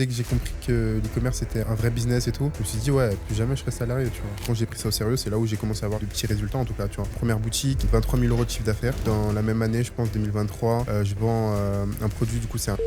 Dès que j'ai compris que l'e-commerce était un vrai business et tout, je me suis dit ouais, plus jamais je serai salarié, tu vois. Quand j'ai pris ça au sérieux, c'est là où j'ai commencé à avoir de petits résultats en tout cas, tu vois. Première boutique, 23 000 € de chiffre d'affaires. Dans la même année, je pense 2023, je vends un produit, du coup c'est un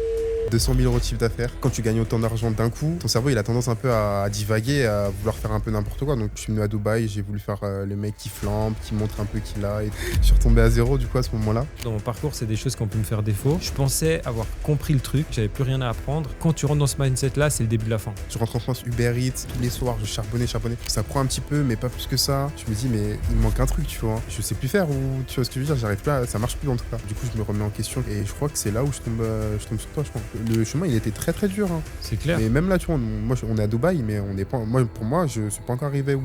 200 000 € de chiffre d'affaires. Quand tu gagnes autant d'argent d'un coup, ton cerveau il a tendance un peu à divaguer, à vouloir faire un peu n'importe quoi. Donc je suis venu à Dubaï, j'ai voulu faire le mec qui flambe, qui montre un peu qu'il a. Et je suis retombé à zéro du coup à ce moment-là. Dans mon parcours, c'est des choses qui ont pu me faire défaut. Je pensais avoir compris le truc, j'avais plus rien à apprendre. Quand tu rentres dans ce mindset-là, c'est le début de la fin. Je rentre en France, Uber Eats, tous les soirs, je charbonnais. Ça prend un petit peu, mais pas plus que ça. Je me dis, mais il me manque un truc, tu vois. Je sais plus faire ou tu vois ce que je veux dire, j'arrive plus ça marche plus en tout cas. Du coup, je me remets en question et je crois que c'est là où je tombe sur toi, je crois. Le chemin, il était très très dur, hein. C'est clair. Mais même là, tu vois, on est à Dubaï, mais on n'est pas. Pour moi, je suis pas encore arrivé où.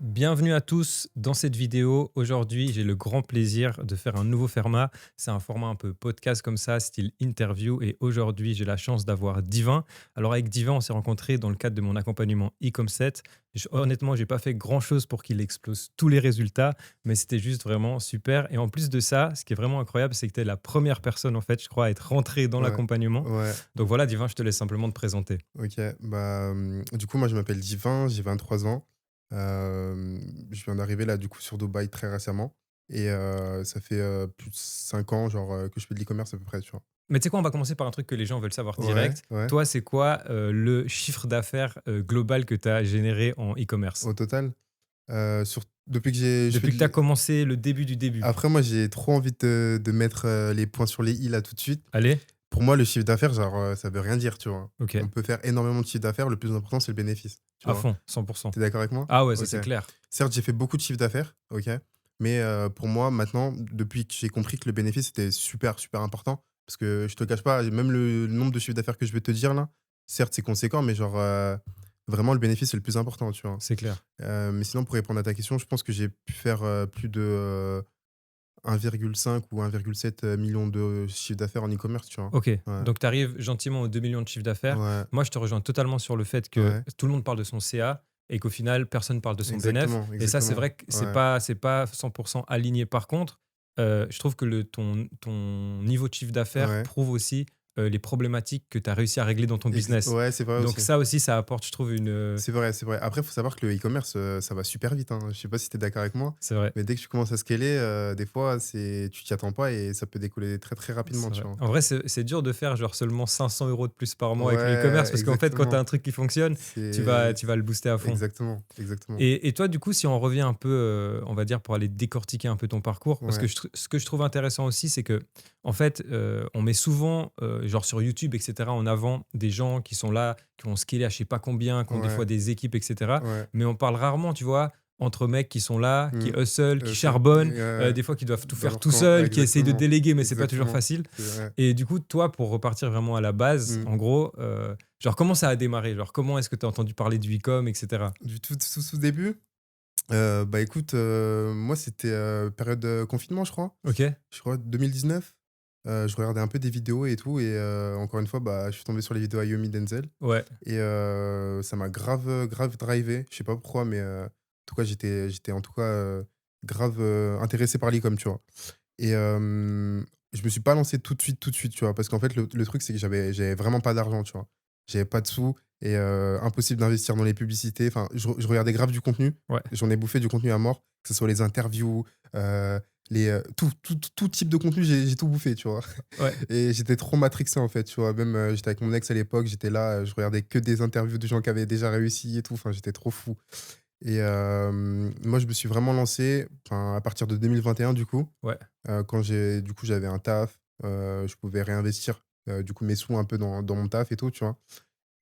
Bienvenue à tous dans cette vidéo. Aujourd'hui, j'ai le grand plaisir de faire un nouveau format. C'est un format un peu podcast comme ça, style interview. Et aujourd'hui, j'ai la chance d'avoir Divin. Alors avec Divin, on s'est rencontrés dans le cadre de mon accompagnement e-com7. Honnêtement, j'ai pas fait grand-chose pour qu'il explose tous les résultats, mais c'était juste vraiment super. Et en plus de ça, ce qui est vraiment incroyable, c'est que tu es la première personne, en fait, je crois, à être rentrée dans Ouais, l'accompagnement. ouais, Donc voilà, Divin, je te laisse simplement te présenter. ok. Du coup, moi, je m'appelle Divin, j'ai 23 ans. Je viens d'arriver là, du coup, sur Dubaï très récemment. Et ça fait plus de 5 ans, genre, que je fais de l'e-commerce à peu près, tu vois. Mais tu sais quoi, on va commencer par un truc que les gens veulent savoir Ouais, direct. ouais. Toi, c'est quoi le chiffre d'affaires global que tu as généré en e-commerce Au total, depuis que je fais depuis que tu as commencé le début du début? après moi, j'ai trop envie de mettre, les points sur les i là tout de suite. Allez, Pour moi, le chiffre d'affaires, genre, ça veut rien dire, tu vois? ok, On peut faire énormément de chiffre d'affaires, le plus important, c'est le bénéfice, tu à vois? fond, 100%. Tu es d'accord avec moi? Ah ouais, ça OK. c'est clair. Certes, j'ai fait beaucoup de chiffre d'affaires, OK? Mais pour moi, maintenant, depuis que j'ai compris que le bénéfice était super, super important, parce que je te cache pas, même le nombre de chiffres d'affaires que je vais te dire là, certes, c'est conséquent, mais genre, vraiment le bénéfice, c'est le plus important, tu vois? C'est clair. Mais sinon, pour répondre à ta question, je pense que j'ai pu faire, plus de, 1,5 ou 1,7 million de chiffre d'affaires en e-commerce, tu vois? Ok, Ouais. donc tu arrives gentiment aux 2 millions de chiffre d'affaires. Ouais, Moi, je te rejoins totalement sur le fait que ouais. tout le monde parle de son CA et qu'au final, personne parle de son bénéf. Exactement, Et ça, c'est exactement. vrai que Ouais. c'est pas 100% aligné. Par contre, je trouve que ton niveau de chiffre d'affaires Ouais. prouve aussi les problématiques que tu as réussi à régler dans ton business. Ouais, c'est vrai Donc aussi. ça aussi, ça apporte, je trouve, une... C'est vrai, c'est vrai. Après, il faut savoir que le e-commerce, ça va super vite, hein. Je sais pas si tu es d'accord avec moi, c'est vrai. mais dès que tu commences à scaler, des fois, tu t'y attends pas et ça peut décoller très, très rapidement, C'est tu vrai. vois? En vrai, c'est dur de faire genre seulement 500 € de plus par mois avec le e-commerce Ouais, parce qu'en fait, quand tu as exactement. un truc qui fonctionne, C'est tu vas le booster à fond. exactement, exactement. Et toi, du coup, si on revient un peu, on va dire, pour aller décortiquer un peu ton parcours, parce que Ouais. ce que je trouve intéressant aussi, c'est que, en fait, on met souvent, genre sur YouTube, etc., en avant des gens qui sont là, qui ont scalé à je sais pas combien, qui ont des Ouais, fois des équipes, etc. ouais. Mais on parle rarement, tu vois, entre mecs qui sont là, qui Mmh. hustle, qui C'est charbonnent, ouais, des fois qui doivent tout dans faire leur tout camp, ouais, seul, qui essayent de exactement, déléguer, mais c'est pas toujours exactement. facile. C'est vrai. Et du coup, toi, pour repartir vraiment à la base, Mmh. en gros, genre, comment ça a démarré? Genre, comment est-ce que tu as entendu parler du e-com, etc. Du tout début, bah, écoute, moi, c'était, période, confinement, je crois. Ok? Je crois 2019. Je regardais un peu des vidéos et tout et encore une fois, bah, je suis tombé sur les vidéos Ayomi Denzel Ouais. et ça m'a grave, grave drivé. Je sais pas pourquoi, mais en tout cas, j'étais en tout cas, grave, intéressé par l'e-com, tu vois? Et je me suis pas lancé tout de suite, tu vois? Parce qu'en fait, le truc, c'est que j'avais vraiment pas d'argent, tu vois? J'avais pas de sous et impossible d'investir dans les publicités. Enfin, je regardais grave du contenu. Ouais. J'en ai bouffé du contenu à mort, que ce soit les interviews, tout type de contenu, j'ai tout bouffé, tu vois? Ouais, Et j'étais trop matrixé, en fait, tu vois? Même, j'étais avec mon ex à l'époque, j'étais là, je regardais que des interviews de gens qui avaient déjà réussi et tout. Enfin, j'étais trop fou. Et moi, je me suis vraiment lancé, enfin, à partir de 2021 du coup, ouais. quand j'avais un taf, je pouvais réinvestir, du coup, mes sous un peu dans mon taf et tout, tu vois?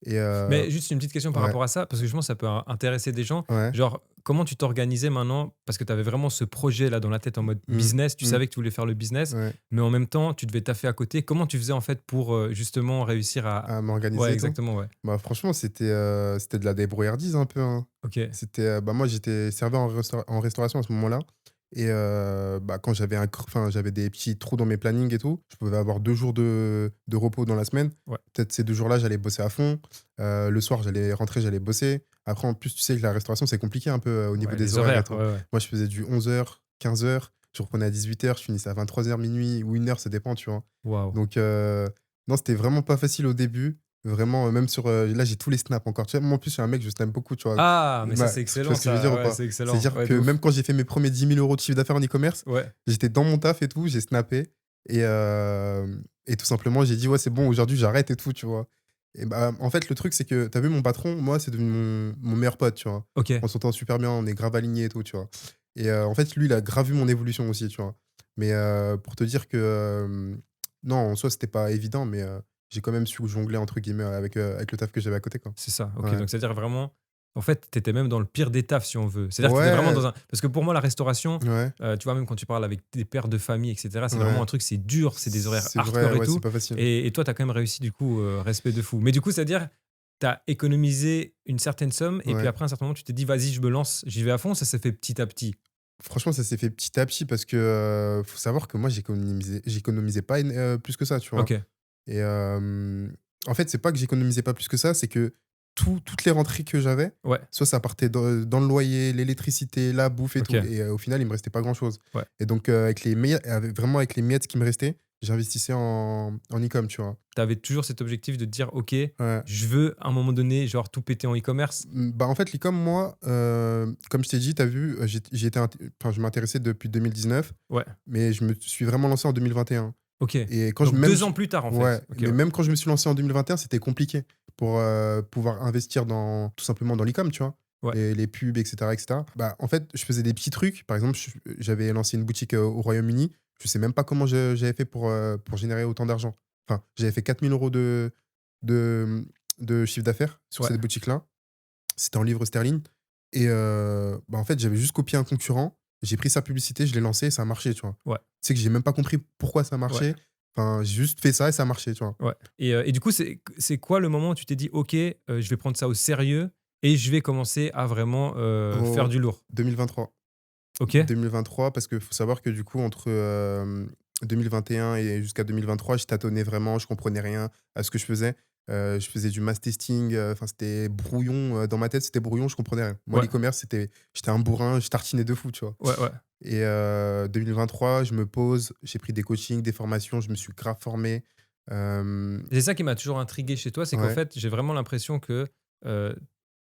Et Mais juste une petite question par ouais, rapport à ça, parce que je pense que ça peut intéresser des gens. ouais, Genre, comment tu t'organisais maintenant? Parce que tu avais vraiment ce projet-là dans la tête en mode mmh, business. Tu mmh, savais que tu voulais faire le business, ouais, mais en même temps, tu devais taffer à côté. Comment tu faisais en fait pour justement réussir à... à Ouais, m'organiser et tout. exactement, ouais. Bah, franchement, c'était de la débrouillardise un peu, hein. Ok, C'était, bah, moi, j'étais serveur en restauration à ce moment-là et bah, quand j'avais des petits trous dans mes plannings et tout, je pouvais avoir 2 jours de repos dans la semaine. ouais. Peut-être ces 2 jours-là, j'allais bosser à fond. Le soir, j'allais rentrer, j'allais bosser. Après, en plus, tu sais que la restauration, c'est compliqué un peu, au niveau Ouais, des les horaires et horaires, tout. ouais, ouais. Moi, je faisais du 11h, 15h, je reprenais à 18h, je finissais à 23h, minuit ou 1h, ça dépend, tu vois? Waouh. Donc Non, c'était vraiment pas facile au début. Vraiment, même sur, là, j'ai tous les snaps encore. Tu vois? Moi, en plus, je suis un mec, je snap beaucoup, tu vois? Ah, mais ça, c'est Tu vois excellent ce que je veux dire ça. ou Ouais, pas? c'est excellent. C'est-à-dire Ouais, que de ouf. même quand j'ai fait mes premiers 10 000 € de chiffre d'affaires en e-commerce, Ouais, j'étais dans mon taf et tout, j'ai snappé et tout simplement, j'ai dit: «Ouais, c'est bon, aujourd'hui, j'arrête et tout», tu vois? Et bah, en fait, le truc, c'est que tu as vu mon patron, moi, c'est devenu mon meilleur pote, tu vois? OK. On s'entend super bien, on est grave alignés et tout, tu vois? Et en fait, lui, il a grave vu mon évolution aussi, tu vois? Mais pour te dire que, non, en soi, c'était pas évident, mais j'ai quand même su «jongler» entre guillemets avec le taf que j'avais à côté, quoi. C'est ça, OK. Ouais. Donc c'est-à-dire vraiment, en fait, tu étais même dans le pire des tafs, si on veut. C'est-à-dire que tu étais vraiment Ouais, dans un parce que pour moi, la restauration, ouais, tu vois, même quand tu parles avec des pères de famille et cetera, c'est vraiment ouais. un truc, c'est dur, c'est des horaires C'est vrai, hardcore et ouais, c'est tout pas facile. et toi, tu as quand même réussi du coup, respect de fou. Mais du coup, c'est-à-dire, tu as économisé une certaine somme et puis Ouais. après, à un certain moment, tu t'es dit: «Vas-y, je me lance, j'y vais à fond», ça s'est fait petit à petit? Franchement, ça s'est fait petit à petit parce que, faut savoir que moi, j'économisais pas plus que ça, tu vois? OK, Et en fait, c'est pas que j'économisais pas plus que ça, c'est que toutes les rentrées que j'avais, ouais, soit ça partait dans le loyer, l'électricité, la bouffe et tout OK, et au final, il me restait pas grand-chose ouais. et donc vraiment avec les miettes qui me restaient, j'investissais en e-com, tu vois? Tu avais toujours cet objectif de te dire: «OK, Ouais. je veux à un moment donné, genre tout péter en e-commerce». Bah, en fait, l'e-com, moi, comme je t'ai dit, tu as vu, j'ai été enfin, je m'intéressais depuis 2019, Ouais, mais je me suis vraiment lancé en 2021 OK. et quand je Donc même 2 j ans plus tard, en ouais, fait? OK, mais ouais. même quand je me suis lancé en 2021, c'était compliqué pour, pouvoir investir dans tout simplement dans l'e-com, tu vois? Ouais, Les pubs et cetera. Bah, en fait, je faisais des petits trucs. Par exemple, j'avais lancé une boutique, au Royaume-Uni. Je sais même pas comment j'avais fait pour générer autant d'argent. Enfin, j'avais fait 4 000 € de, de chiffre d'affaires sur ouais, cette boutique-là. C'était en livres sterling et bah, en fait, j'avais juste copié un concurrent, j'ai pris sa publicité, je l'ai lancé et ça a marché, tu vois? ouais, Tu sais que j'ai même pas compris pourquoi ça ouais. marchait. Enfin, j'ai juste fait ça et ça a marché, tu vois? Ouais et du coup, c'est quoi le moment où tu t'es dit: «OK, je vais prendre ça au sérieux et je vais commencer à vraiment, faire Au du lourd»? 2023. OK, 2023 parce qu'il faut savoir que du coup entre, 2021 et jusqu'à 2023, je tâtonnais vraiment, je comprenais rien à ce que je faisais. Je faisais du mass testing, enfin c'était brouillon, dans ma tête, c'était brouillon, je comprenais rien. Moi, ouais, l'e-commerce, j'étais un bourrin, je tartinais de fou, tu vois? ouais, ouais. Et 2023, je me pose, j'ai pris des coachings, des formations, je me suis grave formé. Et c'est ça qui m'a toujours intrigué chez toi, c'est qu'en Ouais, fait, j'ai vraiment l'impression que, heu,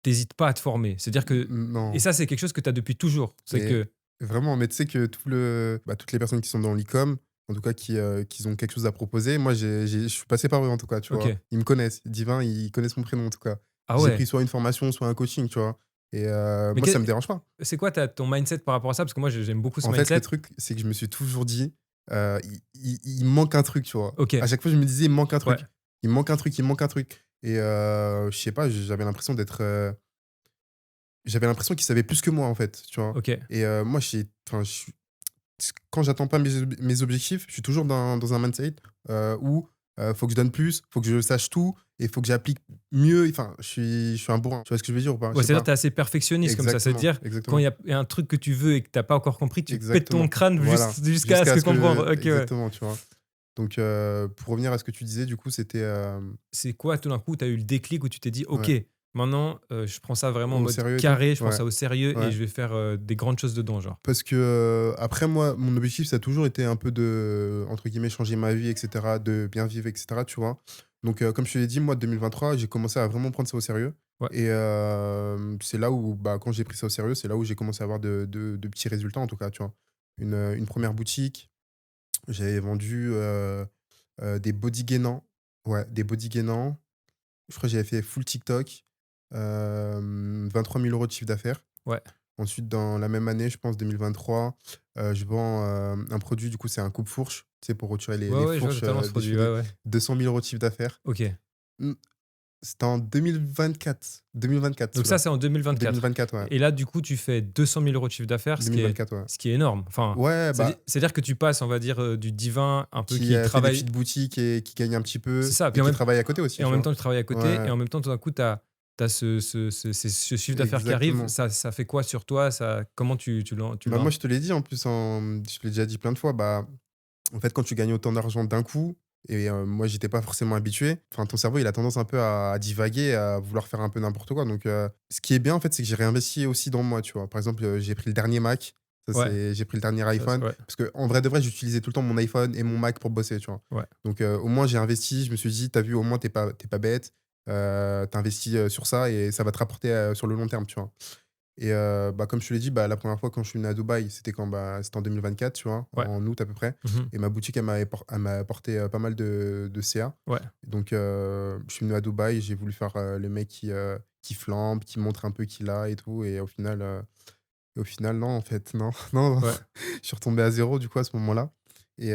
tu pas à te former. C'est-à-dire que et non, ça, c'est quelque chose que tu as depuis toujours. C'est mais que vraiment, mais tu sais que toutes les personnes qui sont dans l'e-com, en tout cas qui ont quelque chose à proposer, moi je suis passé par eux en tout cas, tu vois? OK. Ils me connaissent, Divin, ils connaissent mon prénom en tout cas. Ah J'ai pris ouais, soit une formation, soit un coaching, tu vois? Et mais moi ça me dérange pas. c'est quoi ton mindset par rapport à ça? Parce que moi, j'aime beaucoup ce En fait, le mindset. truc, c'est que je me suis toujours dit, il me manque un truc, tu vois? OK, À chaque fois, je me disais: «Il me manque un ouais, truc, il me manque un truc, il me manque un truc» et je sais pas, j'avais l'impression qu'ils savaient plus que moi, en fait, tu vois? OK. Et moi, enfin, quand j'attends pas mes objectifs, je suis toujours dans un mindset, où, faut que je donne plus, faut que je sache tout et faut que j'applique mieux. Enfin, je suis un bourrin. Tu vois ce que je veux dire ou pas? Je Ouais, sais c'est-à-dire, pas. tu es assez perfectionniste comme ça. Exactement, C'est-à-dire, quand exactement, il y a un truc que tu veux et que tu pas encore compris, tu pètes ton exactement. crâne Voilà, jusqu'à ce jusqu'à que ce comprendre. que OK, ouais. exactement, tu vois? Donc pour revenir à ce que tu disais, du coup, c'était, C'est quoi, tout d'un coup, tu as eu le déclic où tu t'es dit: «OK, ouais, maintenant, je prends ça vraiment en au mode sérieux et tout? carré, je prends Ouais, ça au sérieux et ouais. je vais faire, des grandes choses dedans», genre? Parce que, après moi, mon objectif, ça a toujours été un peu de, entre guillemets, «changer ma vie» et cetera, de bien vivre et cetera, tu vois? Donc comme je te l'ai dit, moi, 2023, j'ai commencé à vraiment prendre ça au sérieux Ouais, et c'est là où, bah, quand j'ai pris ça au sérieux, c'est là où j'ai commencé à avoir de petits résultats, en tout cas, tu vois? Une 1re boutique, j'avais vendu, des body gainants. Ouais, des body gainants. Je crois que j'avais fait full TikTok, 23 000 € de chiffre d'affaires. ouais. Ensuite, dans la même année, je pense 2023, je vends, un produit, du coup, c'est un coupe-fourche, tu sais, pour retirer les Ouais, les ouais, je vois fourches, totalement ce produit, déchirées. ouais, ouais. 200 000 € de chiffre d'affaires. OK. Mmh, c'était en 2024 Donc ça, celui-là. c'est en 2024 2024, ouais. et là, du coup, tu fais 200 000 € de chiffre d'affaires, 2024, ouais. ce qui est énorme. Enfin, Ouais, bah, c'est-à-dire que tu passes, on va dire, du divin un peu qui, qui fait des travaille petites boutiques et qui gagne un petit c'est peu ça, puis et qui travaille à côté aussi, en tu même vois? temps, tu travailles à côté et Ouais, en même temps, tout d'un coup, tu as ce chiffre d'affaires qui arrive. exactement. Ça fait quoi sur toi? Ça comment tu Bah, l'as moi, je te l'ai dit en plus, je te l'ai déjà dit plein de fois, bah, en fait, quand tu gagnes autant d'argent d'un coup et moi, j'étais pas forcément habitué, enfin, ton cerveau, il a tendance un peu à divaguer, à vouloir faire un peu n'importe quoi donc ce qui est bien, en fait, c'est que j'ai réinvesti aussi dans moi, tu vois? Par exemple, j'ai pris le dernier Mac, Ça, Ouais, j'ai pris le dernier ça, c'est iPhone. ouais, Parce qu'en vrai de vrai, j'utilisais tout le temps mon iPhone et mon Mac pour bosser, tu vois. ouais. Donc, au moins, j'ai investi. Je me suis dit, t'as vu, au moins, t'es pas bête. T'as investi sur ça et ça va te rapporter sur le long terme, tu vois. Et bah, comme je te l'ai dit, bah, la première fois quand je suis venu à Dubaï, c'était quand bah, c'était en 2024, tu vois, Ouais. en août à peu près. Mmh. Et ma boutique, elle m'a apporté pas mal de CA. Ouais. Donc, je suis venu à Dubaï, j'ai voulu faire le mec qui flambe, qui montre un peu qu'il a et tout. Et au final, non, en fait, non, non, non. Ouais. Je suis retombé à zéro du coup à ce moment-là. Et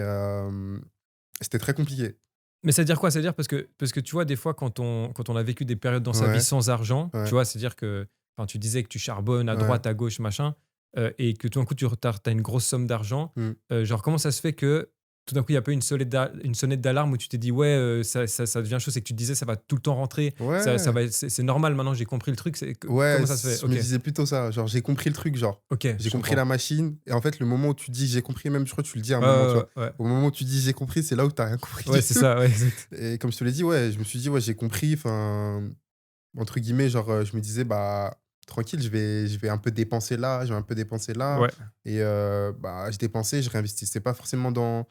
c'était très compliqué. Mais ça veut dire quoi? Ça veut dire parce que tu vois, des fois, quand on a vécu des périodes dans sa vie Ouais, sans argent, ouais, tu vois? C'est-à-dire que enfin, tu disais que tu charbonnes à ouais. droite, à gauche, machin, et que tout d'un coup, tu as une grosse somme d'argent. Mmh. Genre, comment ça se fait que tout d'un coup, il y a pas eu une sonnette d'alarme où tu t'es dit: «Ouais, ça devient chaud», c'est que tu te disais: «Ça va tout le temps rentrer, ça Ouais. va être c'est normal maintenant, j'ai compris le truc». Ouais, Comment ça se fait? je me OK. disais plutôt ça, genre j'ai compris le truc, genre. OK, J'ai je compris comprends. la machine et en fait, le moment où tu dis: «J'ai compris», même je crois que tu le dis à un Ouais, moment, tu ouais, vois? ouais, ouais. Au moment où tu dis: «J'ai compris», c'est là où tu as rien compris Ouais, du c'est tout ça, ouais, exact. et comme je te l'ai dit, ouais, je me suis dit: «Ouais, j'ai compris», enfin, entre guillemets, genre, je me disais: «Bah, tranquille, je vais un peu dépenser là, je vais un peu dépenser là» Ouais, et bah, je dépensais, je réinvestissais pas forcément dans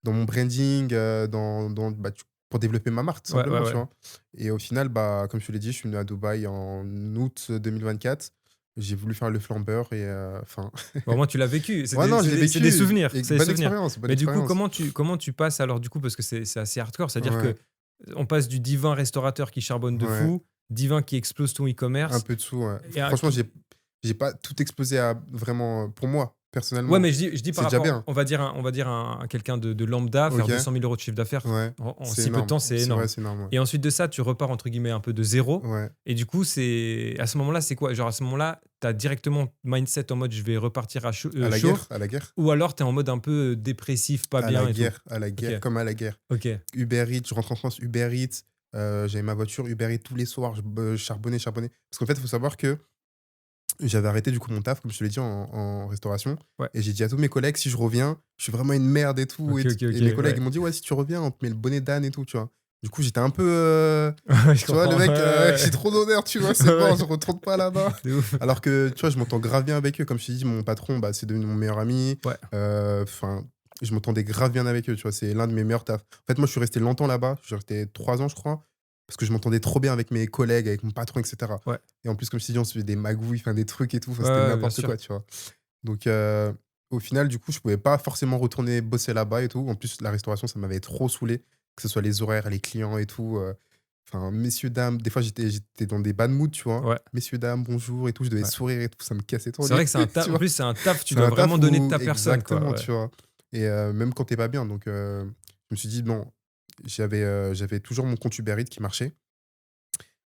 mon branding, bah, pour développer ma marque, tout ouais, ouais, simplement, tu ouais. vois? Et au final, bah, comme je te l'ai dit, je suis venu à Dubaï en août 2024. J'ai voulu faire le flambeur et enfin Bon, au moins, tu l'as vécu. C'est ouais, des non, je c'est l'ai des c'est des vécu souvenirs, et c'est des souvenirs. bonne Mais du coup, expérience. comment tu passes alors, du coup, parce que c'est assez hardcore, c'est-à-dire Ouais, que on passe du divin restaurateur qui charbonne de ouais, fou, divin qui explose ton un e-commerce peu de sous, ouais. et un Franchement, qui j'ai pas tout explosé à vraiment, pour moi, ouais, personnellement, mais je dis par c'est déjà rapport, bien. on va dire un quelqu'un de lambda, faire OK, 200 000 € de chiffre d'affaires ouais, en c'est si peu de énorme. temps, c'est C'est vrai, énorme. c'est énorme, ouais. Et ensuite de ça, tu repars entre guillemets un peu de zéro. Ouais, Et du coup, c'est à ce moment-là, c'est quoi? Genre à ce moment-là, tu as directement mindset en mode: «Je vais repartir chaud» à la guerre, ou alors tu es en mode un peu, dépressif, pas bien et tout? à la OK, guerre, comme à la guerre. OK. Uber Eats, je rentre en France, Uber Eats, j'avais ma voiture, Uber Eats tous les soirs, je charbonnais, charbonnais. Parce qu'en fait, il faut savoir que j'avais arrêté du coup mon taf, comme je te l'ai dit, en restauration Ouais. et j'ai dit à tous mes collègues: «Si je reviens, je suis vraiment une merde et tout» OK, OK, et OK, mes collègues, ouais. ils m'ont dit: «Ouais, si tu reviens, on te met le bonnet d'âne et tout», tu vois? Du coup, j'étais un peu, Ouais, je tu vois, le comprends. Ouais, mec, ouais, j'ai trop d'honneur, tu vois? ouais. C'est Ouais, bon, je retourne pas là-bas. de ouf. Alors que, tu vois, je m'entends grave bien avec eux. Comme je t'ai dit, mon patron, bah, c'est devenu mon meilleur ami. Ouais, Enfin, je m'entendais grave bien avec eux, tu vois? C'est l'un de mes meilleurs tafs. En fait, moi, je suis resté longtemps là-bas. Je suis resté 3 ans, je crois, parce que je m'entendais trop bien avec mes collègues, avec mon patron et cetera ouais. et en plus, comme je t'ai dit, on se faisait des magouilles, enfin des trucs et tout. Enfin, Ouais, c'était ouais, bien n'importe sûr. quoi, tu vois? Donc au final, du coup, je pouvais pas forcément retourner bosser là-bas et tout. En plus, la restauration, ça m'avait trop saoulé, que ce soit les horaires, les clients et tout, enfin, messieurs, dames, des fois, j'étais dans des bad moods, tu vois? Ouais, Messieurs, dames, bonjour et tout, je devais ouais. sourire et tout, ça me cassait trop C'est les vrai que c'est un couilles, taf tu en vois? plus, c'est un taf, tu C'est dois un vraiment taf donner de où ta personne, quoi, exactement, ouais. tu vois? Et même quand tu es pas bien, donc je me suis dit: «Non». J'avais toujours mon compte Uber Eats qui marchait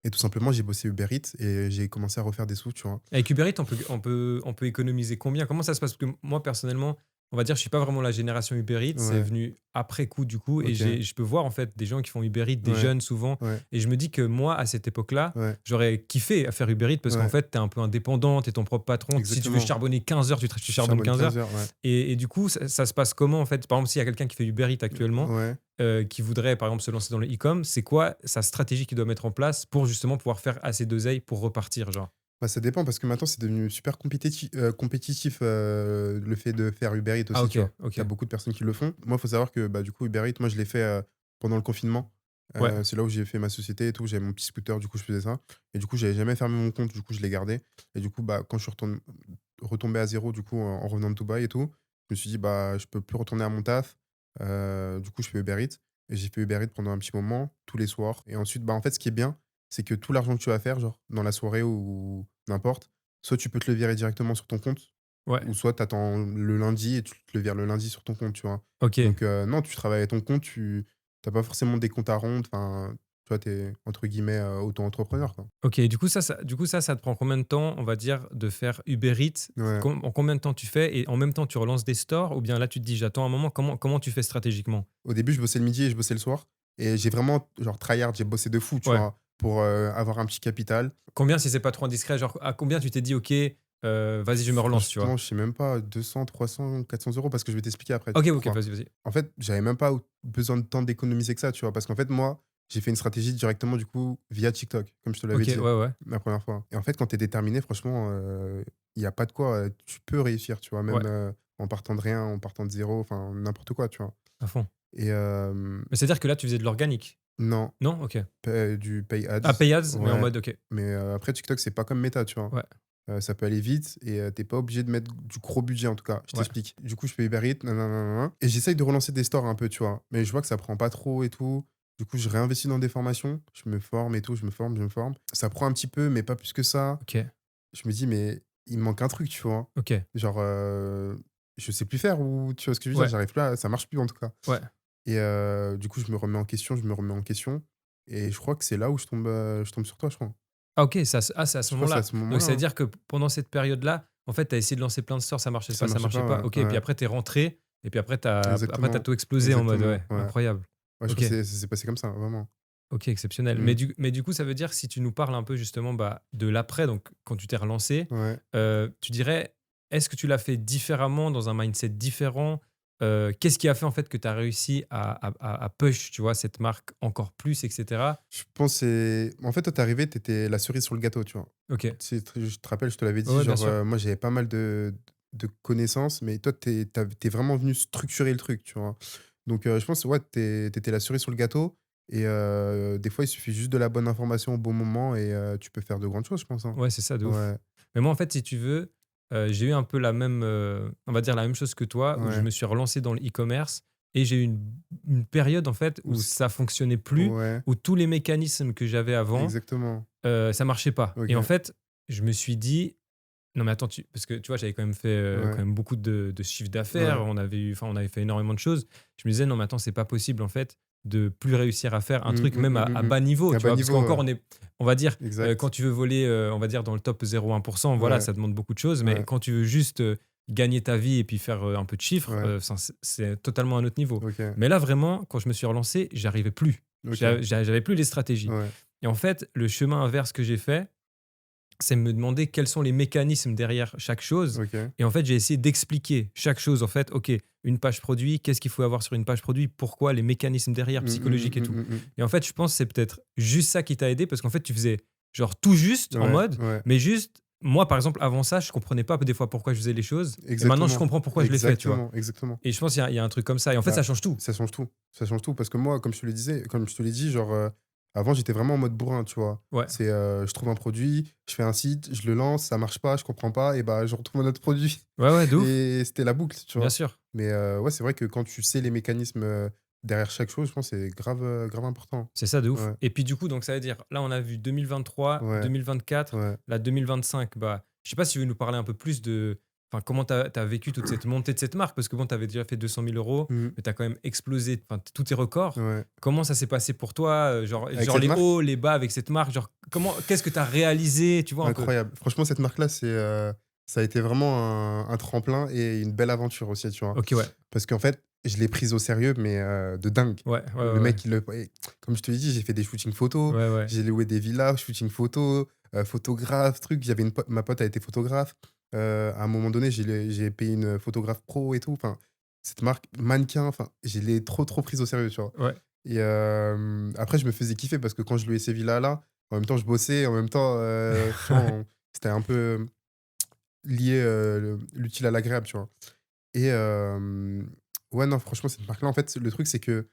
et tout simplement, j'ai bossé Uber Eats et j'ai commencé à refaire des sous, tu vois? Avec Uber Eats, on peut économiser combien? Comment ça se passe? Parce que moi, personnellement, on va dire, je suis pas vraiment la génération Uber Eats, c'est Ouais, venu après coup, du coup, et OK, je peux voir, en fait, des gens qui font Uber Eats, des ouais, jeunes souvent, ouais, et je me dis que moi, à cette époque-là, ouais, j'aurais kiffé à faire Uber Eats parce qu'en ouais, fait, tu es un peu indépendant, tu es ton propre patron. Si tu veux exactement. charbonner 15 heures, tu Tu charbonnes charbonnes 15 heures. 15 heures, ouais. Et du coup, ça se passe comment, en fait? Par exemple, s'il y a quelqu'un qui fait Uber Eats actuellement, Ouais. qui voudrait, par exemple, se lancer dans le e-com, c'est quoi sa stratégie qu'il doit mettre en place pour justement pouvoir faire assez d'oseille pour repartir, genre? Bah, ça dépend parce que maintenant, c'est devenu super compétitif, le fait de faire Uber Eats Ah aussi, OK, tu vois? Il y a OK. beaucoup de personnes qui le font. Moi, il faut savoir que, bah, du coup, Uber Eats, moi, je l'ai fait, pendant le confinement. Ouais, C'est là où j'ai fait ma société et tout. J'avais mon petit scooter, du coup, je faisais ça et du coup, j'avais jamais fermé mon compte, du coup, je l'ai gardé et du coup, bah, quand je suis retombé à zéro du coup, en revenant de Dubaï et tout, je me suis dit: «Bah, je peux plus retourner à mon taf». Du coup, je fais Uber Eats et j'ai fait Uber Eats pendant un petit moment, tous les soirs et ensuite, bah, en fait, ce qui est bien, c'est que tout l'argent que tu vas faire, genre, dans la soirée ou n'importe, soit tu peux te le virer directement sur ton compte ouais, ou soit tu attends le lundi et tu te le vires le lundi sur ton compte, tu vois? OK. Donc non, tu travailles à ton compte, tu as pas forcément des comptes à rendre, enfin, tu vois, tu es entre guillemets, «auto-entrepreneur», quoi. OK, du coup, ça te prend combien de temps, on va dire, de faire Uber Eats? Ouais. En combien de temps tu fais? Et en même temps, tu relances des stores ou bien là, tu te dis: «J'attends un moment», comment tu fais stratégiquement? Au début, je bossais le midi et je bossais le soir et j'ai vraiment genre tryhard, j'ai bossé de fou, tu Ouais. vois? Pour, avoir un petit capital. Combien, si c'est pas trop indiscret, genre à combien tu t'es dit: «OK, vas-y, je me relance», tu vois? Franchement, je sais même pas, 200, 300, 400 € parce que je vais t'expliquer après OK, OK, pourquoi. vas-y, vas-y. En fait, j'avais même pas besoin de temps d'économiser que ça, tu vois? Parce qu'en fait, moi, j'ai fait une stratégie directement, du coup, via TikTok, comme je te l'avais OK, dit ouais, ouais. la première fois. Et en fait, quand tu es déterminé, franchement, il y a pas de quoi, tu peux réussir, tu vois? Ouais, Même, en partant de rien, en partant de zéro, enfin n'importe quoi, tu vois? à fond. Et Mais c'est-à-dire que là, tu faisais de l'organique? non, Non? OK. du pay Ah, ads, pay ads, mais en ouais, mode OK. mais après TikTok, c'est pas comme Meta, tu vois? Ouais, Ça peut aller vite et tu pas obligé de mettre du gros budget, en tout cas. Je ouais. t'explique. Du coup, je fais Uber Eats, nin et j'essaye de relancer des stores un peu, tu vois? Mais je vois que ça prend pas trop et tout. Du coup, je réinvestis dans des formations. Je me forme et tout, je me forme, je me forme. Ça prend un petit peu, mais pas plus que ça. OK, Je me dis: «Mais il me manque un truc», tu vois? OK. Genre, je sais plus faire ou tu vois ce que je veux dire? Ouais, J'arrive plus à ça marche plus, en tout cas. ouais. Et du coup, je me remets en question, je me remets en question et je crois que c'est là où je tombe sur toi, je crois. Ah OK, c'est à ce Je crois que c'est à moment-là. ce Donc moment-là, ça veut hein. dire que pendant cette période-là, en fait, tu as essayé de lancer plein de stores, Ça ça marchait marchait pas. pas, OK, et ouais, puis ouais. après tu es rentré et puis après tu as Exactement, tout explosé en mode exactement, ouais, ouais. incroyable. Ouais, je crois OK, que ça s'est passé comme ça, vraiment. OK, exceptionnel. Mmh. Mais du coup, ça veut dire que si tu nous parles un peu justement, bah, de l'après, donc quand tu t'es relancé, Ouais. tu dirais, est-ce que tu l'as fait différemment, dans un mindset différent? Qu'est-ce qui a fait en fait que tu as réussi à push, tu vois, cette marque encore plus et cetera? Je pense c'est en fait, toi, tu arrivé, tu étais la cerise sur le gâteau, tu vois? OK. C'est tr je te rappelle, je te l'avais Ouais, dit, ouais, bien genre, sûr. moi, j'avais pas mal de connaissances, mais toi, tu es vraiment venu structurer le truc, tu vois? Donc je pense, ouais, tu étais la cerise sur le gâteau et des fois, il suffit juste de la bonne information au bon moment et tu peux faire de grandes choses, je pense, hein. Ouais, c'est ça, de ouf. Ouais, Mais moi, en fait, si tu veux, j'ai eu un peu la même, on va dire la même chose que toi, où je ouais. me suis relancé dans le e-commerce et j'ai eu une période, en fait, Ou où c ça fonctionnait plus, Ouais, où tous les mécanismes que j'avais avant, exactement. ça marchait pas. Et en OK. fait, je me suis dit: «Non mais attends, tu» parce que tu vois, j'avais quand même fait, Ouais, quand même beaucoup de chiffre d'affaires, ouais. on avait fait énormément de choses. Je me disais: «Non mais attends, c'est pas possible en fait de plus réussir à faire un Mmh, truc mmh, même mmh, à mmh bas niveau», mh. À tu bas vois? Parce niveau, qu'encore on va dire, quand exact. tu veux voler, on va dire dans le top 0,1 voilà, Ouais, ça demande beaucoup de choses, mais ouais, quand tu veux juste, gagner ta vie et puis faire, un peu de chiffres, ouais. enfin c'est totalement un autre niveau. OK, Mais là vraiment, quand je me suis relancé, j'arrivais plus. OK. J'avais plus les stratégies Ouais, et en fait, le chemin inverse que j'ai fait, c'est me demander quels sont les mécanismes derrière chaque chose. OK. Et en fait, j'ai essayé d'expliquer chaque chose. En fait, OK, une page produit, qu'est-ce qu'il faut avoir sur une page produit, pourquoi, les mécanismes derrière, Mmh, mmh, psychologiques et mmh, tout. mmh, mmh, Et en fait, je pense que c'est peut-être juste ça qui t'a aidé parce qu'en fait, tu faisais genre tout juste mmh. en Ouais, mode, ouais. mais juste, moi, par exemple, avant ça, je comprenais pas des fois pourquoi je faisais les choses. Et maintenant, je Exactement, comprends pourquoi je les fais, tu vois. exactement, exactement. Et je pense qu'il y a un truc comme ça. Et en fait, ça Bah, change tout. ça change tout, ça change tout parce que moi, comme je te l'ai dit, genre, avant, j'étais vraiment en mode bourrin, tu vois? Ouais, C'est, je trouve un produit, je fais un site, je le lance, ça marche pas, je comprends pas et bah, je retrouve un autre produit ouais, ouais, de ouf. et c'était la boucle, tu Bien vois? sûr. Mais ouais, c'est vrai que quand tu sais les mécanismes, derrière chaque chose, je pense que c'est grave, grave important. C'est ça de ouf. Ouais, Et puis du coup, donc ça veut dire, là on a vu 2023, ouais, 2024, ouais. là 2025, bah, je sais pas si tu veux nous parler un peu plus de, enfin, comment tu as vécu toute cette montée de cette marque, parce que bon, tu avais déjà fait 200 000 €, Mmh. mais tu as quand même explosé, enfin, tous tes records. Ouais. Comment ça s'est passé pour toi, Avec genre cette les marque? hauts, les bas avec cette marque, genre qu'est-ce que tu as réalisé, tu vois un peu? Incroyable. Franchement, cette marque-là, ça a été vraiment un tremplin et une belle aventure aussi, tu vois? OK, ouais. Parce qu'en fait, je l'ai prise au sérieux, mais de dingue. Ouais, ouais, Le ouais, ouais. mec, comme je te l'ai dit, j'ai fait des shootings photos, Ouais, ouais. j'ai loué des villas, shooting photos, photographe, truc. J'avais ma pote a été photographe. À un moment donné, j'ai payé une photographe pro et tout. Enfin, cette marque, mannequin, enfin, je l'ai trop, trop prise au sérieux, tu vois? Ouais. Et après, je me faisais kiffer parce que quand je louais ces villas-là, en même temps, je bossais, en même temps, tu vois, c'était un peu lié, l'utile à l'agréable, tu vois? Et ouais, non, franchement, cette marque-là, en fait, le truc, c'est que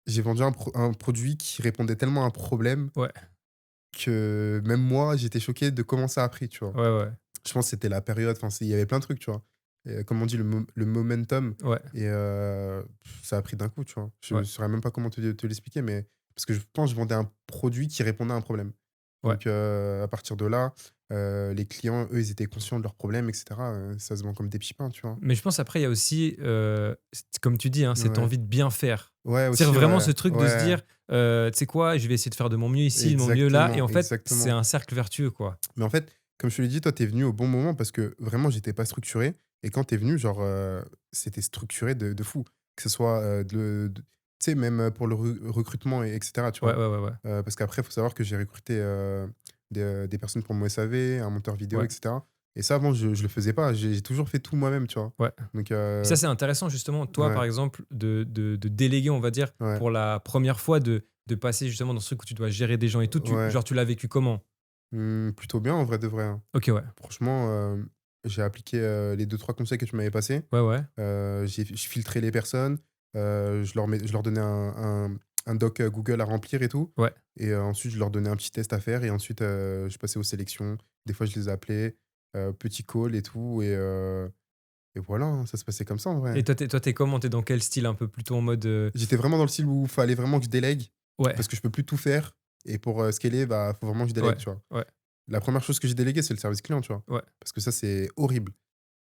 j'ai vendu un produit qui répondait tellement à un problème Ouais. que même moi, j'étais choqué de comment ça a pris, tu vois? Ouais, ouais. Je pense que c'était la période, enfin, il y avait plein de trucs, tu vois? Et comme on dit, le momentum Ouais. et ça a pris d'un coup, tu vois? Je ne Ouais. saurais même pas comment te l'expliquer, mais parce que je pense que je vendais un produit qui répondait à un problème. Ouais. Donc à partir de là, les clients, eux, ils étaient conscients de leurs problèmes et cetera, ça se vend comme des petits pains, tu vois? Mais je pense après il y a aussi, comme tu dis, hein, cette Ouais. envie de bien faire. Ouais, C'est aussi, vraiment ouais. ce truc de se Ouais, dire, «Tu sais quoi? Je vais essayer de faire de mon mieux ici, de mon mieux là» et exactement, en fait, c'est exactement. un cercle vertueux, quoi. Mais en fait, comme je te l'ai dit, toi, tu es venu au bon moment parce que vraiment, j'étais pas structuré et quand tu es venu, genre, c'était structuré de fou. Que ce soit, tu sais, même, pour le recrutement et tu Ouais, vois? ouais, ouais, ouais. Parce qu'après, il faut savoir que j'ai recruté, des personnes pour mon SAV, un monteur vidéo Ouais, et cetera et ça, avant, je le faisais pas. J'ai toujours fait tout moi-même, tu vois? ouais. Donc Et ça, c'est intéressant justement, toi, ouais, par exemple, de déléguer, on va dire, ouais, pour la première fois, de passer justement dans ce truc où tu dois gérer des gens et tout, Ouais. genre tu l'as vécu comment? Plutôt bien en vrai de vrai, hein. OK, ouais. Franchement, j'ai appliqué, les deux trois conseils que tu m'avais passés. Ouais, ouais. Je filtrais les personnes, je leur donnais un doc, Google à remplir et tout Ouais. et ensuite je leur donnais un petit test à faire et ensuite, je passais aux sélections. Des fois, je les appelais, petit call et tout et voilà, hein, ça se passait comme ça en vrai. Et toi, t'es comment? T'es dans quel style? Un peu plutôt en mode, J'étais vraiment dans le style où il fallait vraiment que je délègue ouais, parce que je peux plus tout faire et pour, scaler, bah, faut vraiment que je ouais, délègue, tu vois? ouais, La première chose que j'ai déléguée, c'est le service client, tu vois? ouais. Parce que ça, c'est horrible.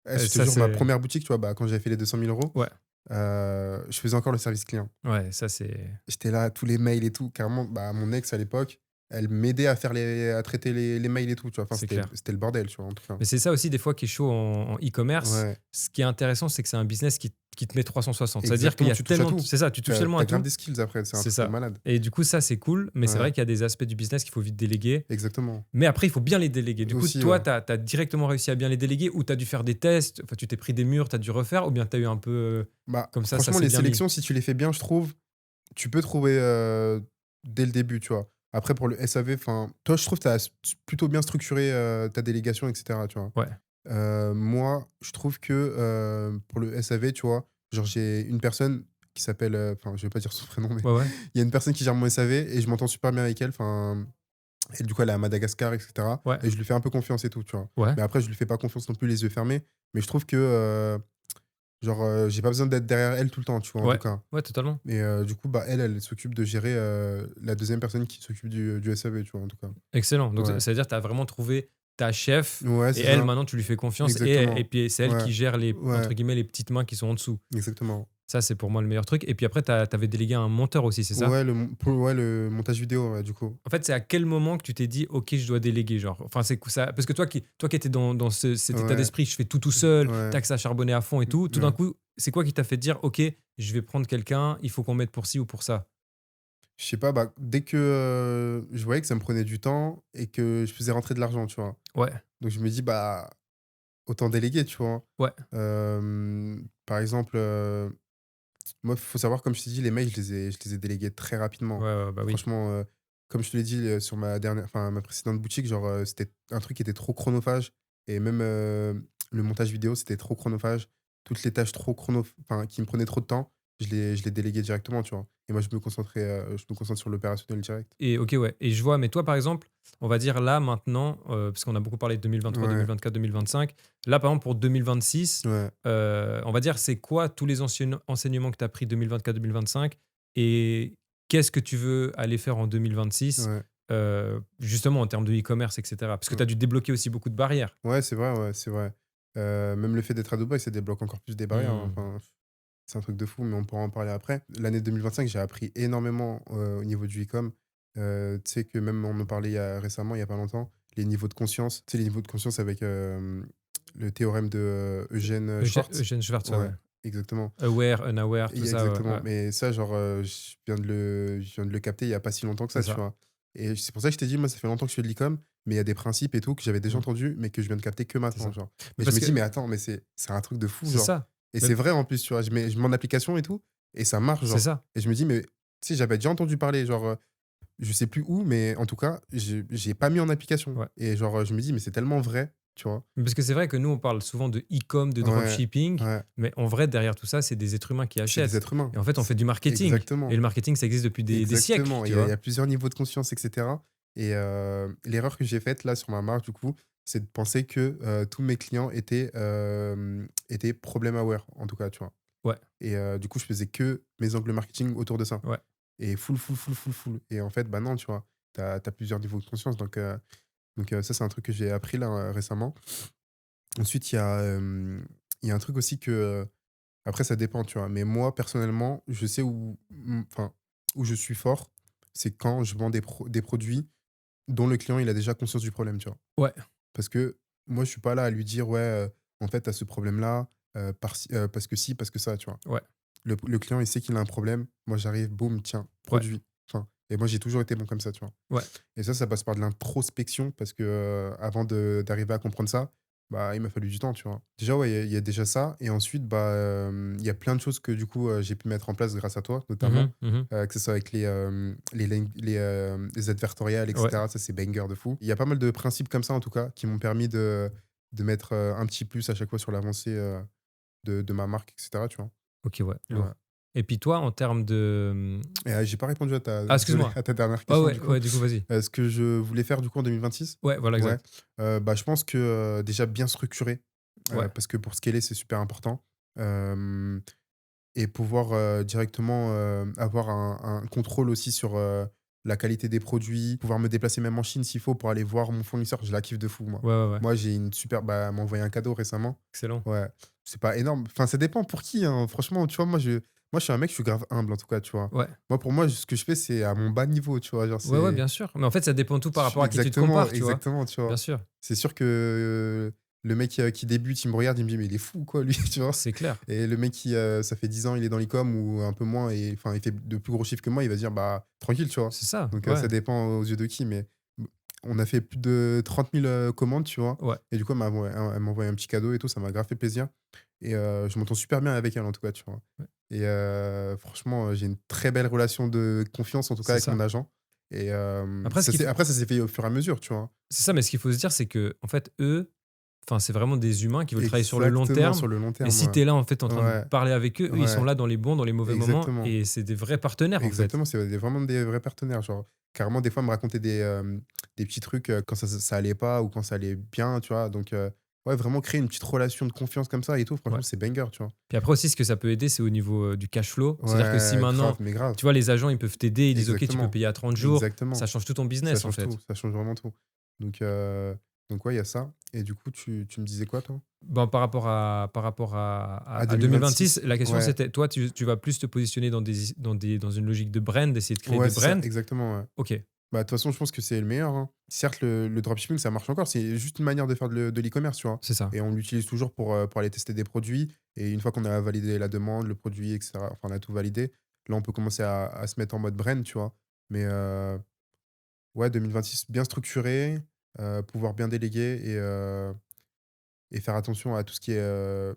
Je te Ça jure, ma c'est première boutique, tu vois, bah, quand j'avais fait les 200 000 €, ouais, je faisais encore le service client. ouais, ça c'est J'étais là, tous les mails et tout. Carrément, bah, mon ex à l'époque, elle m'aidait à traiter les mails et tout, tu vois? Enfin, c'est clair. c'était le bordel, tu vois, en tout cas. Mais c'est ça aussi des fois qui est chaud en e-commerce. Ouais, Ce qui est intéressant, c'est que c'est un business qui te met 360. C'est-à-dire qu'il y exactement, a tu touches à tellement tout. c'est ça, tu touches tellement à Tu grave tout. des skills après, c'est un C'est truc de ça. malade. Et du coup, ça, c'est cool, mais c'est vrai Ouais, qu'il y a des aspects du business qu'il faut vite déléguer. exactement. Mais après, il faut bien les déléguer. Du coup, Aussi, toi, ouais. tu as directement réussi à bien les déléguer ou tu as dû faire des tests, enfin, tu t'es pris des murs, tu as dû refaire ou bien tu as eu un peu Bah, comme ça franchement, s'est les bien mis? sélections, si tu les fais bien, je trouve, tu peux trouver, dès le début, tu vois? Après pour le SAV, enfin, toi, je trouve que tu as plutôt bien structuré, ta délégation et cetera, tu vois? Ouais, Moi, je trouve que, pour le SAV, tu vois, genre j'ai une personne qui s'appelle, enfin, je vais pas dire son prénom, mais ouais, ouais, il y a une personne qui gère mon SAV et je m'entends super bien avec elle, enfin et du coup, elle est à Madagascar et cetera ouais, et je lui fais un peu confiance et tout, tu vois? ouais, Mais après, je lui fais pas confiance non plus les yeux fermés, mais je trouve que, genre, j'ai pas besoin d'être derrière elle tout le temps, tu vois, en tout ouais, cas ouais, totalement. et du coup, bah, elle s'occupe de gérer, la deuxième personne qui s'occupe du SAV, tu vois, en tout cas. Excellent. Donc, Ouais. ça veut dire que tu as vraiment trouvé ta chef Ouais, et c'est elle, ça. maintenant, tu lui fais confiance et Exactement. puis c'est elle Ouais. qui gère les, Ouais, entre guillemets, les petites mains qui sont en dessous. exactement. Ça, c'est pour moi le meilleur truc. Et puis après, tu avais délégué un monteur aussi, c'est ça? Ouais, le montage vidéo, ouais, du coup. En fait, c'est à quel moment que tu t'es dit, OK, je dois déléguer, genre? Enfin, c'est ça, parce que toi qui étais dans cet état Ouais, d'esprit, je fais tout seul, ouais, taxe à charbonner à fond et tout d'un ouais. coup, c'est quoi qui t'a fait dire, OK, je vais prendre quelqu'un, il faut qu'on mette pour ci ou pour ça? Je sais pas, bah, dès que, je voyais que ça me prenait du temps et que je faisais rentrer de l'argent, tu vois? Ouais, Donc je me dis: «Bah, autant déléguer», tu vois? ouais, Par exemple, moi, faut savoir, comme je t'ai dit, les mails, je les ai délégués très ouais, rapidement. ouais, bah oui. Franchement, comme je te l'ai dit, sur ma précédente boutique, genre, c'était un truc qui était trop chronophage et même, le montage vidéo, c'était trop chronophage. Toutes les tâches trop enfin, qui me prenaient trop de temps, je les déléguais directement, tu vois? Et moi, je me concentre sur l'opérationnel direct. Et OK, ouais et je vois, mais toi, par exemple, on va dire là, maintenant, parce qu'on a beaucoup parlé de 2023, Ouais, 2024, 2025. Là, par exemple, pour 2026, ouais, on va dire, c'est quoi tous les enseignements que tu as pris 2024-2025 et qu'est-ce que tu veux aller faire en 2026, ouais, justement en termes de e-commerce et cetera? Parce que tu ouais. as dû débloquer aussi beaucoup de barrières. Ouais, c'est vrai, ouais, c'est vrai. Même le fait d'être à Dubaï, ça débloque encore plus des barrières, hein, Mmh. enfin, c'est un truc de fou, mais on pourra en parler après. L'année 2025, j'ai appris énormément, au niveau du e-com. Tu sais que même on en parlait récemment, il y a pas longtemps, les niveaux de conscience. Tu sais, les niveaux de conscience avec, le théorème de, Eugène, Schwartz. Eugène Schwartz, ouais, Ouais, ouais. exactement. Aware, unaware, tout ça, ouais, Exactement, ouais, mais ça, genre, je viens de le capter il y a pas si longtemps que c'est ça, tu ça. vois? Et c'est pour ça que je t'ai dit, moi, ça fait longtemps que je fais de l'e-com, mais il y a des principes et tout que j'avais déjà Mmh, entendus, mais que je viens de capter que c'est maintenant, ça. genre. Mais Et je parce me que dis: «Mais attends, mais c'est un truc de fou, c'est genre». ça. Et Mais c'est vrai en plus, tu vois? Je mets en application et tout et ça marche, c'est genre. ça. Et je me dis: «Mais» tu sais, j'avais déjà entendu parler, genre, je sais plus où, mais en tout cas, j'ai pas mis en application Ouais. et genre, je me dis: «Mais c'est tellement vrai», tu vois? Parce que c'est vrai que nous, on parle souvent de e-com, de Ouais, dropshipping, ouais, mais en vrai, derrière tout ça, c'est des êtres humains qui c'est des achètent. êtres humains. Et en fait, on fait C'est du marketing. Et exactement. le marketing, ça existe depuis des siècles, Exactement, tu il y a vois. plusieurs niveaux de conscience et cetera et l'erreur que j'ai faite là sur ma marque du coup, c'est de penser que, tous mes clients étaient problem aware en tout cas, tu vois? Ouais, Et du coup, je faisais que mes angles marketing autour de ça ouais, et full et en fait, bah, non, tu vois? Tu as plusieurs niveaux de conscience donc ça, c'est un truc que j'ai appris là, récemment. Ensuite, il y a un truc aussi que, après ça dépend, tu vois? Mais moi personnellement, je sais enfin, où je suis fort, c'est quand je vends des produits dont le client, il a déjà conscience du problème, tu vois? ouais, Parce que moi, je suis pas là à lui dire: «Ouais, en fait, tu as ce problème-là, parce que ci, parce que ça», tu vois? ouais, Le client, il sait qu'il a un problème. Moi, j'arrive, boum, tiens, ouais, produit. Enfin et moi, j'ai toujours été bon comme ça, tu vois? ouais, Et ça passe par de l'introspection parce que, avant d'arriver à comprendre ça, bah, il m'a fallu du temps, tu vois? Déjà, ouais, il y a déjà ça et ensuite, bah, il y a plein de choses que du coup, j'ai pu mettre en place grâce à toi, notamment, Mhm, mhm. que ce soit avec les advertoriales et Ouais. cetera. Ça, c'est banger de fou. Il y a pas mal de principes comme ça, en tout cas, qui m'ont permis de mettre, un petit plus à chaque fois sur l'avancée, de ma marque et cetera, tu vois? Ok, ouais, Ouais lourd. Et puis toi, en termes de... et j'ai pas répondu à ta Ah, désolé, excuse-moi. à ta dernière Ah question, ouais, du coup. ouais, du coup, vas-y. Ce que je voulais faire, du coup, en 2026? Ouais, voilà, Ouais, exact. bah, je pense que, déjà bien structuré, Ouais, parce que pour scaler, c'est super important. Hem Et pouvoir, directement, avoir un contrôle aussi sur, la qualité des produits, pouvoir me déplacer même en Chine s'il faut pour aller voir mon fournisseur, je la kiffe de fou moi. ouais, ouais, ouais. Moi, j'ai une super bah, elle m'a envoyé un cadeau récemment. Excellent. Ouais, c'est pas énorme, enfin ça dépend pour qui, hein, franchement, tu vois? Moi je suis un mec, je suis grave humble en tout cas, tu vois? Ouais. Moi, pour moi, ce que je fais, c'est à mon bas niveau, tu vois? Genre Ouais, ouais, c'est bien sûr. Mais en fait, ça dépend tout par rapport à qui tu te exactement, compares, tu vois? exactement, tu Bien vois? sûr, C'est sûr que, le mec, qui débute, il me regarde, il me dit: «Mais il est fou quoi lui», tu vois? c'est clair. Et le mec qui, ça fait 10 ans, il est dans l'e-com ou un peu moins et enfin, il fait de plus gros chiffres que moi, il va se dire: «Bah, tranquille», tu vois? C'est ça, Donc ouais, ça dépend aux yeux de qui, mais b on a fait plus de 30 000 commandes, tu vois? ouais. Et du coup, elle m'a envoyé un petit cadeau et tout, ça m'a grave fait plaisir et je m'entends super bien avec elle, en tout cas, tu vois? Ouais. Et franchement, j'ai une très belle relation de confiance, en tout cas, C'est avec mon ça. agent et Après, ce qu'il faut après ça s'est fait au fur et à mesure, tu vois? c'est ça, mais ce qu'il faut se dire, c'est que en fait, eux, enfin, c'est vraiment des humains qui veulent travailler sur le long Exactement, terme sur le long et terme, si ouais. tu es là, en fait, en train de Ouais, parler avec eux, eux, ils sont ouais, là dans les bons, dans les mauvais moments exactement. et c'est des vrais partenaires, en fait. Exactement, c'est vraiment des vrais partenaires, genre, carrément des fois me raconter des petits trucs, quand ça allait pas ou quand ça allait bien, tu vois? Donc ouais, vraiment créer une petite relation de confiance comme ça et tout, franchement, Ouais. c'est banger, tu vois? Puis après aussi, ce que ça peut aider, c'est au niveau, du cash flow. C'est-à-dire que si Ouais, grave, maintenant, mais grave. tu vois, les agents, ils peuvent t'aider, ils disent: «OK, tu peux Exactement, payer à 30 jours», ça exactement. change tout ton Ça business, en change tout, fait. ça change vraiment tout. Donc ouais, il y a ça et du coup, tu me disais quoi, toi? Ben, par rapport À à 2026, 2026? la question Ouais, c'était, toi, tu vas plus te positionner dans une logique de brand, d'essayer de créer ouais, des c'est ça, brands? exactement, ouais. OK, Bah, de toute façon, je pense que c'est le meilleur, hein. Certes, le dropshipping, ça marche encore, c'est juste une manière de faire de l'e-commerce, tu vois? c'est ça. Et on l'utilise toujours pour aller tester des produits et une fois qu'on a validé la demande, le produit et cetera, enfin, on a tout validé, là, on peut commencer à se mettre en mode brand, tu vois? Mais ouais, 2026 bien structuré, pouvoir bien déléguer et faire attention à tout ce qui est,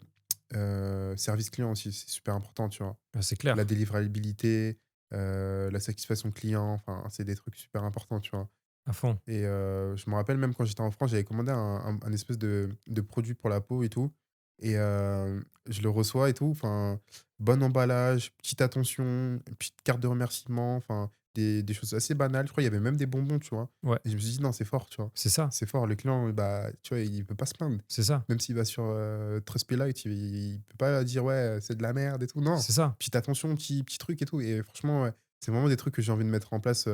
service client aussi, c'est super important, tu vois? Bah, c'est La clair, délivrabilité, la satisfaction client, enfin, c'est des trucs super importants, tu vois? à fond. Et je me rappelle même quand j'étais en France, j'avais commandé un espèce de produit pour la peau et tout et je le reçois et tout, enfin, bon emballage, petite attention, petite carte de remerciement, enfin, des choses assez banales. Je crois il y avait même des bonbons, tu vois? Ouais, Et je me suis dit: «Non, c'est fort», tu vois? c'est ça, C'est fort, le client, bah, tu vois, il peut pas se plaindre. c'est ça, Même s'il va sur, Trustpilot, il peut pas dire: «Ouais, c'est de la merde et tout». Non, c'est ça. petite attention, petit truc et tout et franchement, ouais, c'est vraiment des trucs que j'ai envie de mettre en place,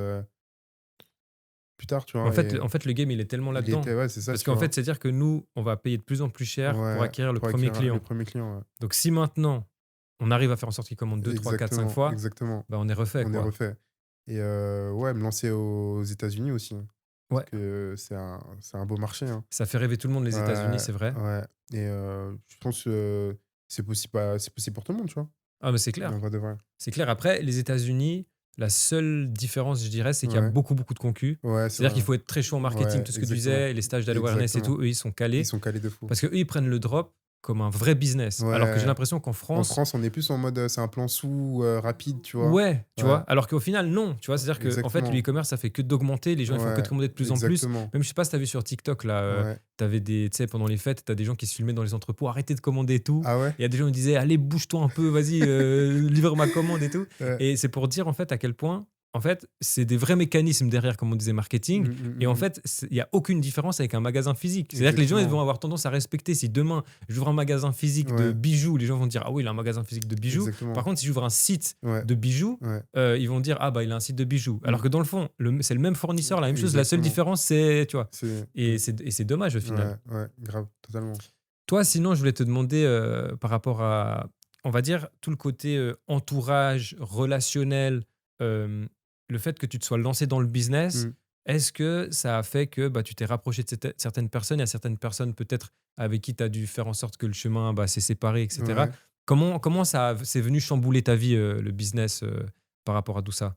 plus tard, tu En vois? fait Et le en fait, le game, il est tellement il là-dedans. était ouais, c'est ça, Parce tu qu'en vois? fait, c'est-à-dire que nous, on va payer de plus en plus cher pour Ouais, acquérir le pour premier acquérir le client. premier client, ouais. Donc si maintenant, on arrive à faire en sorte qu'il commande 2, 3, 4, 5 Exactement, fois, exactement. bah, on est refait, On est quoi. refait et ouais, me lancer aux États-Unis aussi, hein, parce Ouais, que c'est un beau marché, hein. ça fait rêver tout le monde, les États-Unis, Ouais, c'est vrai. ouais et je pense, c'est possible pour tout le monde, tu vois? Ah, mais c'est En clair. vrai de vrai. C'est clair. Après, les États-Unis, la seule différence, je dirais, c'est qu'il y a Ouais, beaucoup, beaucoup de concus. ouais, c'est C'est-à-dire qu'il vrai. faut être très chaud en marketing, Ouais, tout ce que tu exactement, disais, les stages d'awareness et exactement. tout, eux, ils sont Ils calés. sont calés de fou. Parce qu'eux, ils prennent le drop comme un vrai business. Alors que j'ai Ouais, l'impression qu'en en France, France, on est plus en mode, c'est un plan sous, rapide, tu vois? ouais, tu vois. Ouais, Alors qu'au final, non. Tu vois, c'est-à-dire que en fait, le exactement. e-commerce, ça fait que d'augmenter. Les gens, ils font que de Ouais, commander de plus en plus. exactement. Même, je sais pas si tu as vu sur TikTok, là, Ouais. tu avais des, tu sais, pendant les fêtes, tu as des gens qui se filmaient dans les entrepôts, arrêtez de commander et tout. Ah ouais? Et il y a des gens qui disaient, allez, bouge-toi un peu, vas-y, livre ma commande et tout. Ouais. Et c'est pour dire, en fait, à quel point, en fait, c'est des vrais mécanismes derrière, comme on disait, marketing. Mmh, mmh, Et en mmh mh. fait, il n'y a aucune différence avec un magasin physique. C'est-à-dire que les gens, ils vont Exactement. avoir tendance à respecter. Si demain, j'ouvre un magasin physique de Ouais, bijoux, les gens vont dire, ah oui, il a un magasin physique de bijoux. Par exactement. contre, si j'ouvre un site Ouais, de bijoux, ouais. ils vont dire, ah bah, il a un site de bijoux. Alors Mmh. que dans le fond, c'est le même fournisseur, la même chose. La seule Exactement. différence, c'est, tu vois, C'est et c'est dommage au final. ouais, ouais, grave, totalement. Toi, sinon, je voulais te demander, par rapport à, on va dire, tout le côté, entourage, relationnel, hem, le fait que tu te sois lancé dans le business, Mmh. est-ce que ça a fait que, bah, tu t'es rapproché de certaines personnes? Il y a certaines personnes peut-être avec qui tu as dû faire en sorte que le chemin, bah, s'est séparé et cetera. Ouais. Comment c'est venu chambouler ta vie, le business, par rapport à tout ça?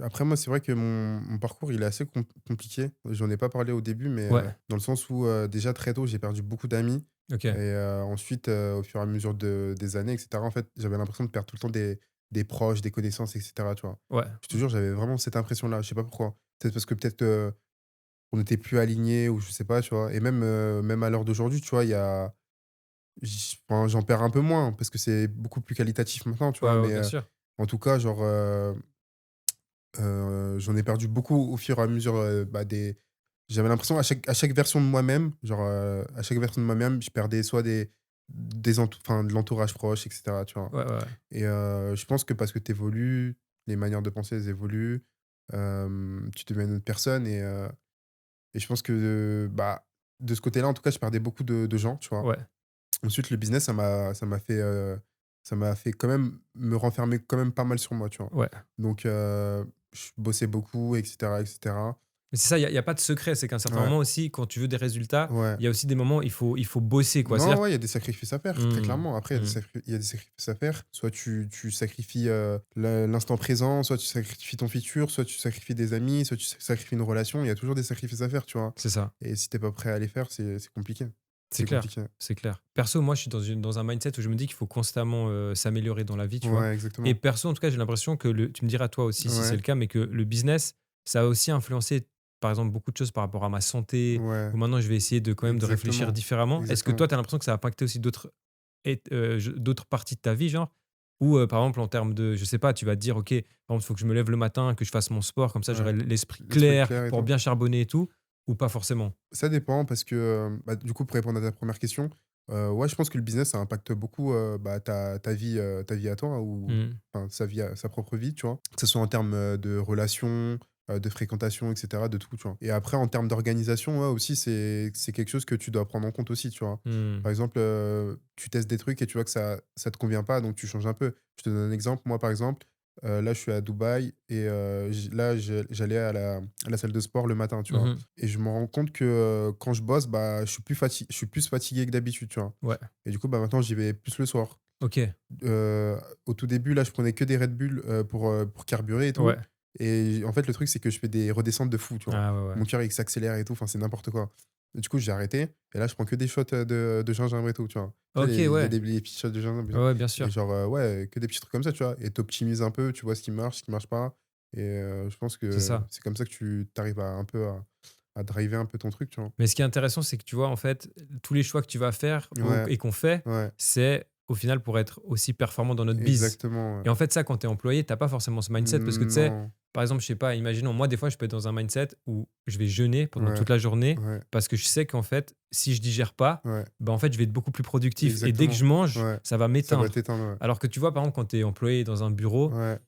Après moi, c'est vrai que mon parcours, il est assez compliqué. J'en ai pas parlé au début, mais Ouais, dans le sens où, déjà très tôt, j'ai perdu beaucoup d'amis et OK. ensuite, au fur et à mesure des années et cetera, en fait, j'avais l'impression de perdre tout le temps des proches, des connaissances et cetera, tu vois? Ouais, Je te jure, j'avais vraiment cette impression-là, je sais pas pourquoi. Peut-être parce que on n'était plus alignés ou je sais pas, tu vois? Et même à l'heure d'aujourd'hui, tu vois, il y a j'en perds un peu moins parce que c'est beaucoup plus qualitatif maintenant, tu ouais, vois? ouais, Mais, bien sûr. en tout cas, genre, j'en ai perdu beaucoup au fur et à mesure, des j'avais l'impression à chaque version de moi-même, genre, à chaque version de moi-même, je perdais soit de l'entourage proche et cetera, tu vois? Ouais, ouais, ouais. Et je pense que parce que tu évolues, les manières de penser, elles évoluent, tu deviens une autre personne et je pense que, de ce côté-là, en tout cas, je perdais beaucoup de gens, tu vois? Ouais, Ensuite, le business, ça m'a fait quand même me renfermer quand même pas mal sur moi, tu vois? ouais. Donc je bossais beaucoup et cetera et cetera. Mais c'est ça, il y a pas de secret. C'est qu'à un certain Ouais, moment aussi, quand tu veux des résultats, ouais. il y a aussi des moments où il faut bosser, quoi. Non, C'est-à-dire ouais, il y a des sacrifices à faire, très mmh, clairement. Après, mmh, il y a des sacrifices à faire. Soit tu sacrifies, l'instant présent, soit tu sacrifies ton futur, soit tu sacrifies des amis, soit tu sacrifies une relation. Il y a toujours des sacrifices à faire, tu vois? c'est ça. Et si t'es pas prêt à les faire, c'est compliqué. C'est C'est clair, compliqué. c'est clair. Perso, moi, je suis dans un mindset où je me dis qu'il faut constamment, s'améliorer dans la vie, tu vois? Ouais, Et exactement. perso, en tout cas, j'ai l'impression que tu me diras toi aussi si c'est Ouais, le cas, mais que le business, ça a aussi influencé, par exemple, beaucoup de choses par rapport à ma santé, ouais, où maintenant je vais essayer de quand même de réfléchir exactement, différemment. Est-ce que exactement. toi, tu as l'impression que ça a impacté aussi d'autres parties de ta vie, genre? Ou, par exemple, en termes de je sais pas, tu vas te dire: «OK, par exemple, il faut que je me lève le matin, que je fasse mon sport, comme ça Ouais. j'aurai l'esprit L'esprit clair clair et pour tout. bien charbonner et tout», ou pas forcément? Ça dépend parce que, du coup, pour répondre à ta première question, ouais, je pense que le business, ça impacte beaucoup, ta vie à toi hein, ou Mmh. enfin, sa propre vie, tu vois? Que ce soit en termes, de relations, de fréquentation et cetera, de tout, tu vois? Et après en termes d'organisation, ouais, aussi, c'est quelque chose que tu dois prendre en compte aussi, tu vois? Mmh. Par exemple, tu testes des trucs et tu vois que ça te convient pas, donc tu changes un peu. Je te donne un exemple, moi, par exemple, là, je suis à Dubaï et j'allais à la salle de sport le matin, tu vois? Mmh. Et je me rends compte que, quand je bosse, je suis plus fatigué que d'habitude, tu vois? Ouais. Et du coup, maintenant, j'y vais plus le soir. OK. Heu, Au tout début, là, je prenais que des Red Bull, pour carburer et tout. Ouais. Et en fait, le truc, c'est que je fais des redescentes de fou, tu vois? Ah ouais, ouais. Mon cœur, il s'accélère et tout, enfin, c'est n'importe quoi. Et du coup, j'ai arrêté et là, je prends que des shots, de gingembre et tout, tu vois? Tu sais, OK, il y a ouais. des petits shots de gingembre Ouais, ouais, bien et sûr. genre, ouais, que des petits trucs comme ça, tu vois? Et tu optimises un peu, tu vois ce qui marche pas et je pense C'est que ça. c'est comme ça que tu arrives à un peu à driver un peu ton truc, tu vois? Mais ce qui est intéressant, c'est que tu vois, en fait, tous les choix que tu vas faire Ouais, et qu'on fait, ouais, c'est au final pour être aussi performant dans notre biz. exactement, ouais. Et en fait, ça, quand tu es employé, tu pas forcément ce mindset parce que tu sais, Non, par exemple, je sais pas, imaginons, moi, des fois, je peux être dans un mindset où je vais jeûner pendant ouais, toute la journée ouais, parce que je sais qu'en fait, si je digère pas, ouais, ben, en fait, je vais être beaucoup plus productif. Et dès que exactement. je mange, Ouais, ça va ça va m'éteindre. t'éteindre, ouais. Alors que tu vois, par exemple, quand tu es employé dans un bureau, Ouais,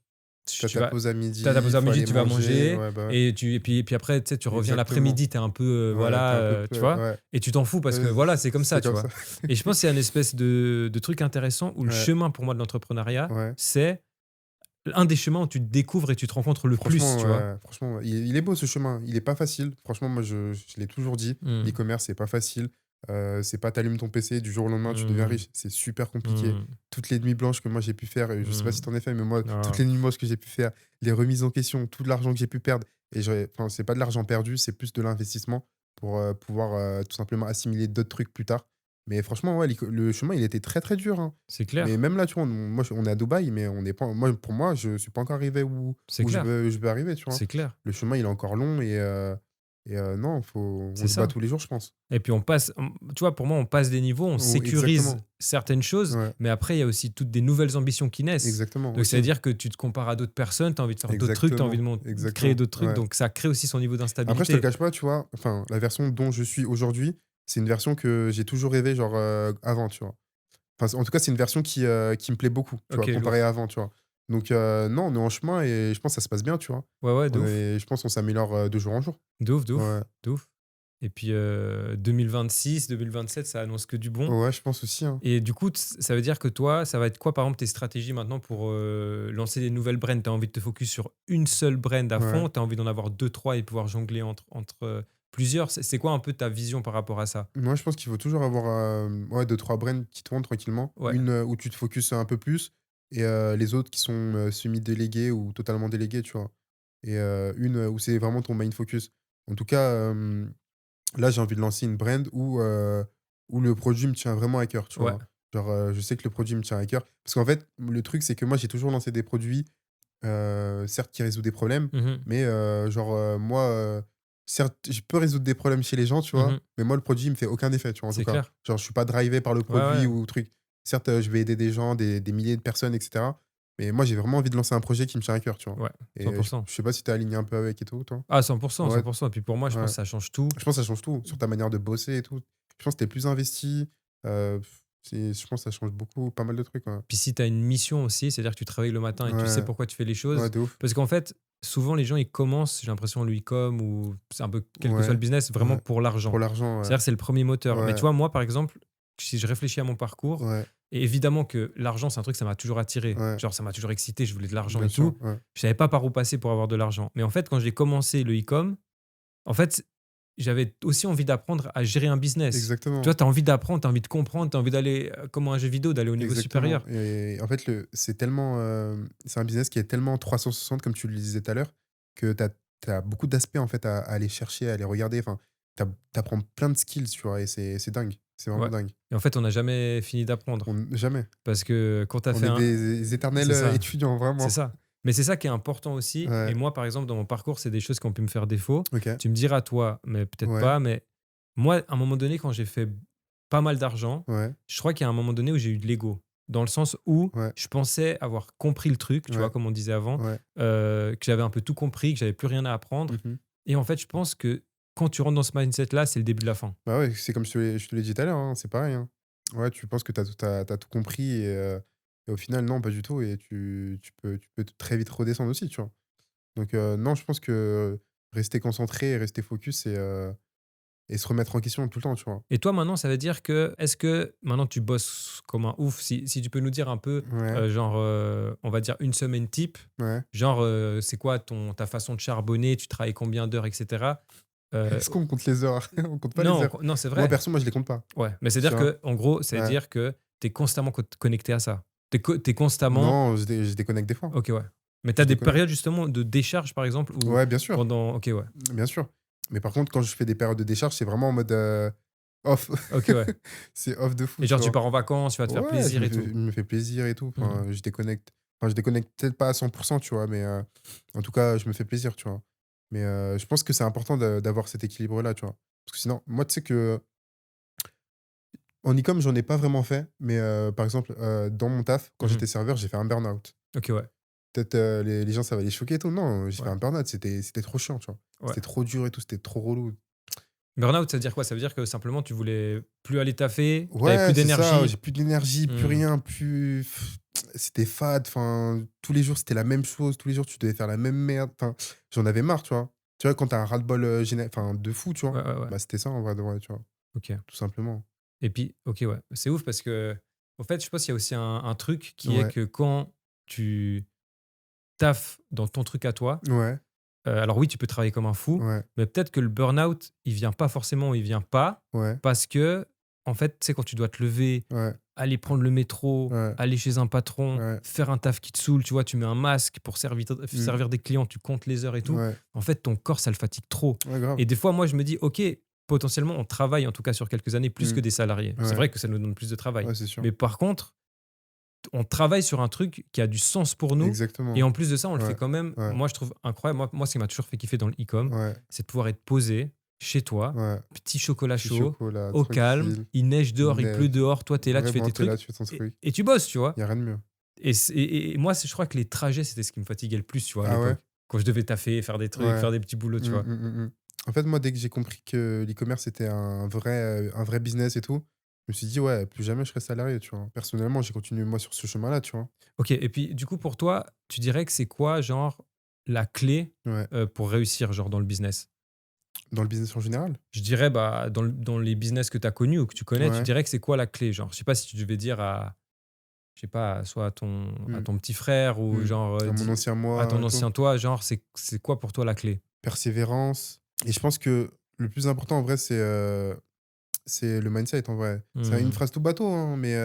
tu tu ta vas pause à tu as ta midi, pause il à faut midi, aller tu vas manger, manger ouais, bah, ouais, et puis après, tu sais, tu reviens exactement. l'après-midi, tu es un peu, Ouais, tu un peu tu peu vois? ouais, Et tu t'en fous parce que voilà, c'est comme ça, c'est tu comme vois? ça. Et je pense que c'est un espèce de truc intéressant où le Ouais, chemin pour moi de l'entrepreneuriat, ouais. c'est un des chemins où tu te découvres et tu te rencontres le plus, Franchement, tu vois? ouais, franchement, ouais. Il est beau ce chemin, il est pas facile. Franchement, moi, je l'ai toujours dit, Mmh. l'e-commerce, c'est pas facile. C'est pas tu allumes ton PC, du jour au lendemain, tu deviens Mmh. riche. C'est super compliqué. Mmh. Toutes les nuits blanches que moi j'ai pu faire, et je sais pas si Mmh. tu en as fait, mais moi, toutes Ah. les nuits blanches que j'ai pu faire, les remises en question, tout l'argent que j'ai pu perdre et enfin, c'est pas de l'argent perdu, c'est plus de l'investissement pour, pouvoir, tout simplement assimiler d'autres trucs plus tard. Mais franchement, ouais, le chemin, il était très, très dur, hein. C'est Mais clair, même là, tu vois, on est à Dubaï, mais on n'est pas pour moi, je suis pas encore arrivé c'est où clair, je veux arriver, tu vois? c'est clair, Le chemin, il est encore long non, on c'est se bat ça. tous les jours, je pense. Et puis tu vois, pour moi, on passe des niveaux, on Ou sécurise exactement, certaines choses, ouais, mais après, il y a aussi toutes des nouvelles ambitions qui naissent. exactement, Donc, aussi. c'est-à-dire que tu te compares à d'autres personnes, tu as envie de faire d'autres trucs, tu as envie Exactement, de créer exactement, d'autres trucs, ouais. donc ça crée aussi son niveau Après, je te le d'instabilité. cache pas, tu vois? Enfin, la version dont je suis aujourd'hui, c'est une version que j'ai toujours rêvé, genre, avant, tu vois? Enfin, en tout cas, c'est une version qui me plaît beaucoup, tu vois? OK, Comparée lourd. à avant, tu vois? Donc, non, on est en chemin et je pense que ça se passe bien, tu vois? Ouais, ouais, de ouf. Je pense qu'on s'améliore, de jour en jour. De ouf, de Ouais. ouf, de ouf. Et puis, 2026-2027, ça annonce que du bon. Ouais, je pense aussi, hein. Et du coup, ça veut dire que toi, ça va être quoi, par exemple, tes stratégies maintenant pour lancer des nouvelles brands? Tu as envie de te focus sur une seule brand à Ouais. fond? Tu as envie d'en avoir deux, trois et pouvoir jongler entre plusieurs? C'est quoi un peu ta vision par rapport à ça? Moi, je pense qu'il faut toujours avoir, ouais, 2-3 brands qui tournent tranquillement. Ouais, Une, où tu te focuses un peu plus et les autres qui sont, semi-délégués ou totalement délégués, tu vois? et une où c'est vraiment ton main focus. En tout cas, là, j'ai envie de lancer une brand où le produit me tient vraiment à cœur, tu Ouais. vois? Genre, je sais que le produit me tient à cœur parce qu'en fait, le truc, c'est que moi, j'ai toujours lancé des produits, certes qui résout des problèmes, Mmh. mais genre, moi, certes, je peux résoudre des problèmes chez les gens, tu vois? Mmh. Mais moi, le produit, il me fait aucun effet, tu vois, en tout C'est cas. clair. Genre, je suis pas drivé par le Ouais, produit ouais. ou truc. Certes, je vais aider des gens, des milliers de personnes et cetera, mais moi, j'ai vraiment envie de lancer un projet qui me tient à cœur, tu vois? Ouais, Et je 100. je sais pas si tu es aligné un peu avec et tout, toi? Ah 100, Ouais, 100. Et puis pour moi, je pense ouais. que ça change tout. Je pense que ça change tout, sur ta manière de bosser et tout. Je pense que tu es plus investi, heu, je pense que ça change beaucoup, pas mal de trucs, ouais. Puis si tu as une mission aussi, c'est-à-dire que tu travailles le matin et tu sais Ouais, pourquoi tu fais les ouais, choses. de ouf. Parce qu'en fait, souvent les gens, ils commencent, j'ai l'impression, le e-com ou c'est un peu quel que soit Ouais, le business, vraiment ouais. pour l'argent. Pour l'argent, ouais. C'est-à-dire que c'est le premier moteur. Mais tu Ouais, vois, moi, par exemple, si je réfléchis à mon parcours, ouais, et évidemment que l'argent, c'est un truc, ça m'a toujours attiré. ouais, Genre, ça m'a toujours excité, je voulais de l'argent bien et sûr, tout. ouais. Je savais pas par où passer pour avoir de l'argent. Mais en fait, quand j'ai commencé le e-com, en fait, j'avais aussi envie d'apprendre à gérer un business. Tu Exactement, vois, tu as envie d'apprendre, tu as envie de comprendre, tu as envie d'aller, comme un jeu vidéo, d'aller au niveau exactement supérieur. et en fait, c'est tellement, c'est un business qui est tellement 360 comme tu le disais tout à l'heure, que tu as beaucoup d'aspects, en fait, à aller chercher, à aller regarder. Enfin, tu apprends plein de skills, tu vois? Et c'est dingue. C'est vraiment Ouais. dingue. Et en fait, on n'a jamais fini d'apprendre. Jamais. Parce que quand tu as On fait est un. des éternels, C'est ça, étudiants, c'est vraiment. ça. Mais c'est ça qui est important aussi. Et Ouais, moi, par exemple, dans mon parcours, c'est des choses qui ont pu me faire défaut. OK. Tu me diras, toi, mais peut-être Ouais, pas. Mais moi, à un moment donné, quand j'ai fait pas mal d'argent, ouais, je crois qu'il y a un moment donné où j'ai eu de l'ego. Dans le sens où ouais, je pensais avoir compris le truc, tu vois, ouais, comme on disait avant, ouais. que j'avais un peu tout compris, que j'avais plus rien à apprendre. Mmh. Et en fait, je pense que quand tu rentres dans ce mindset-là, c'est le début de la fin. Bah, ouais, c'est comme je te l'ai dit tout à l'heure, hein, c'est pareil, hein. Ouais, tu penses que tu as tout compris et au final, non, pas du tout et tu peux très vite redescendre aussi, tu vois? Donc non, je pense que rester concentré et rester focus et se remettre en question tout le temps, tu vois? Et toi, maintenant, ça veut dire que, est-ce que maintenant tu bosses comme un ouf? Si tu peux nous dire un peu, Ouais, genre, on va dire une semaine type, ouais. genre, c'est quoi ta façon de charbonner? Tu travailles combien d'heures, etc. Euh, Est-ce qu'on compte les heures? On compte pas les non, heures. non, c'est Moi, vrai. perso, moi, je les compte pas, Ouais, mais tu c'est-à-dire vois? que, en gros, ça veut Ouais. dire que tu es constamment connecté à ça. Tu es constamment. Non, je déconnecte des fois. Ok, ouais. Mais tu as Je des déconnecte. périodes justement de décharge, par exemple, ou Ouais, bien sûr. pendant. Ok, ouais. Bien sûr. Mais par contre, quand je fais des périodes de décharge, c'est vraiment en mode, off. Ok, ouais. C'est off de fou, Et tu genre, tu vois? pars en vacances, tu vas te faire Ouais, plaisir et tout. je me fais plaisir et tout. Mhm. Enfin, je déconnecte. Enfin, je déconnecte peut-être pas à 100%, tu vois? Mais, en tout cas, je me fais plaisir, tu vois? Mais, je pense que c'est important d'avoir cet équilibre-là, tu vois? Parce que sinon, moi, tu sais que en e-com, j'en ai pas vraiment fait, mais, par exemple, dans mon taf, quand Mhm. j'étais serveur, j'ai fait un burn-out. Ok, ouais. Peut-être, les gens, ça va les choquer et tout. Non, j'ai fait Ouais. un burn-out, c'était trop chiant, tu vois? Ouais. C'était trop dur et tout, c'était trop relou. Burnout, ça veut dire quoi? Ça veut dire que simplement tu voulais plus aller taffer, tu avais plus Ouais, c'est ça, d'énergie. j'ai plus d'énergie, plus Mmh. rien, plus c'était fade, enfin, tous les jours, c'était la même chose, tous les jours, tu devais faire la même merde, enfin, j'en avais marre, tu vois? Tu vois, quand tu as un ras-le-bol, enfin, de fou, tu vois? Ouais, ouais, ouais. Bah, c'était ça, en vrai de vrai, tu vois? OK. Tout simplement. Et puis OK, ouais. C'est ouf parce que en fait, je pense qu'il y a aussi un truc qui est Ouais, que quand tu taffes dans ton truc à toi, ouais, alors oui, tu peux travailler comme un fou, ouais, mais peut-être que le burn-out, il vient pas forcément, il vient pas ouais, parce que, en fait, tu sais, quand tu dois te lever, ouais, aller prendre le métro, ouais, aller chez un patron, ouais, faire un taf qui te saoule, tu vois, tu mets un masque pour mmh, servir des clients, tu comptes les heures et tout. ouais, En fait, ton corps, ça le fatigue trop. ouais, grave. Et des fois, moi, je me dis, OK, potentiellement, on travaille en tout cas sur quelques années plus que Mmh, des salariés. C'est ouais, vrai que ça nous donne plus de travail. ouais, c'est sûr. Mais par contre, on travaille sur un truc qui a du sens pour nous. Et Exactement. en plus de ça, on le fait Ouais, quand même. ouais, Moi, je trouve incroyable. Moi, ce qui m'a toujours fait kiffer dans le e-com, ouais, c'est de pouvoir être posé chez toi, ouais. petit chocolat Petit chaud, chocolat, au calme. tranquille, Il neige il dehors, il pleut neige. dehors. Toi, tu es là, tu fais Vraiment, tes tu es là, trucs tu fais ton truc. et tu bosses, tu vois. Il y a rien de mieux. Et moi, je crois que les trajets, c'était ce qui me fatiguait le plus, tu vois, à Ah ouais? l'époque. Quand je devais taffer, faire des trucs, Ouais. faire des petits boulots, tu Mmh, vois. mmh, mmh, mmh. En fait, moi, dès que j'ai compris que l'e-commerce était un vrai business et tout, je me suis dit: «Ouais, plus jamais je serai salarié», tu vois? Personnellement, j'ai continué, moi, sur ce chemin-là, tu vois? Ok, et puis du coup, pour toi, tu dirais que c'est quoi, genre, la clé Ouais. pour réussir, genre, dans le business? Dans le business en général? Je dirais, bah, dans les business que tu as connus ou que tu connais, tu Ouais. dirais que c'est quoi la clé? Genre, je sais pas si tu devais dire à, je sais pas, soit à Mmh. ton petit frère ou Mmh. genre À mon ancien à moi ton et tout. ancien toi, genre, c'est quoi pour toi la clé? Persévérance et je pense que le plus important, en vrai, c'est le mindset, en vrai. C'est une Hmm. phrase tout bateau, hein, mais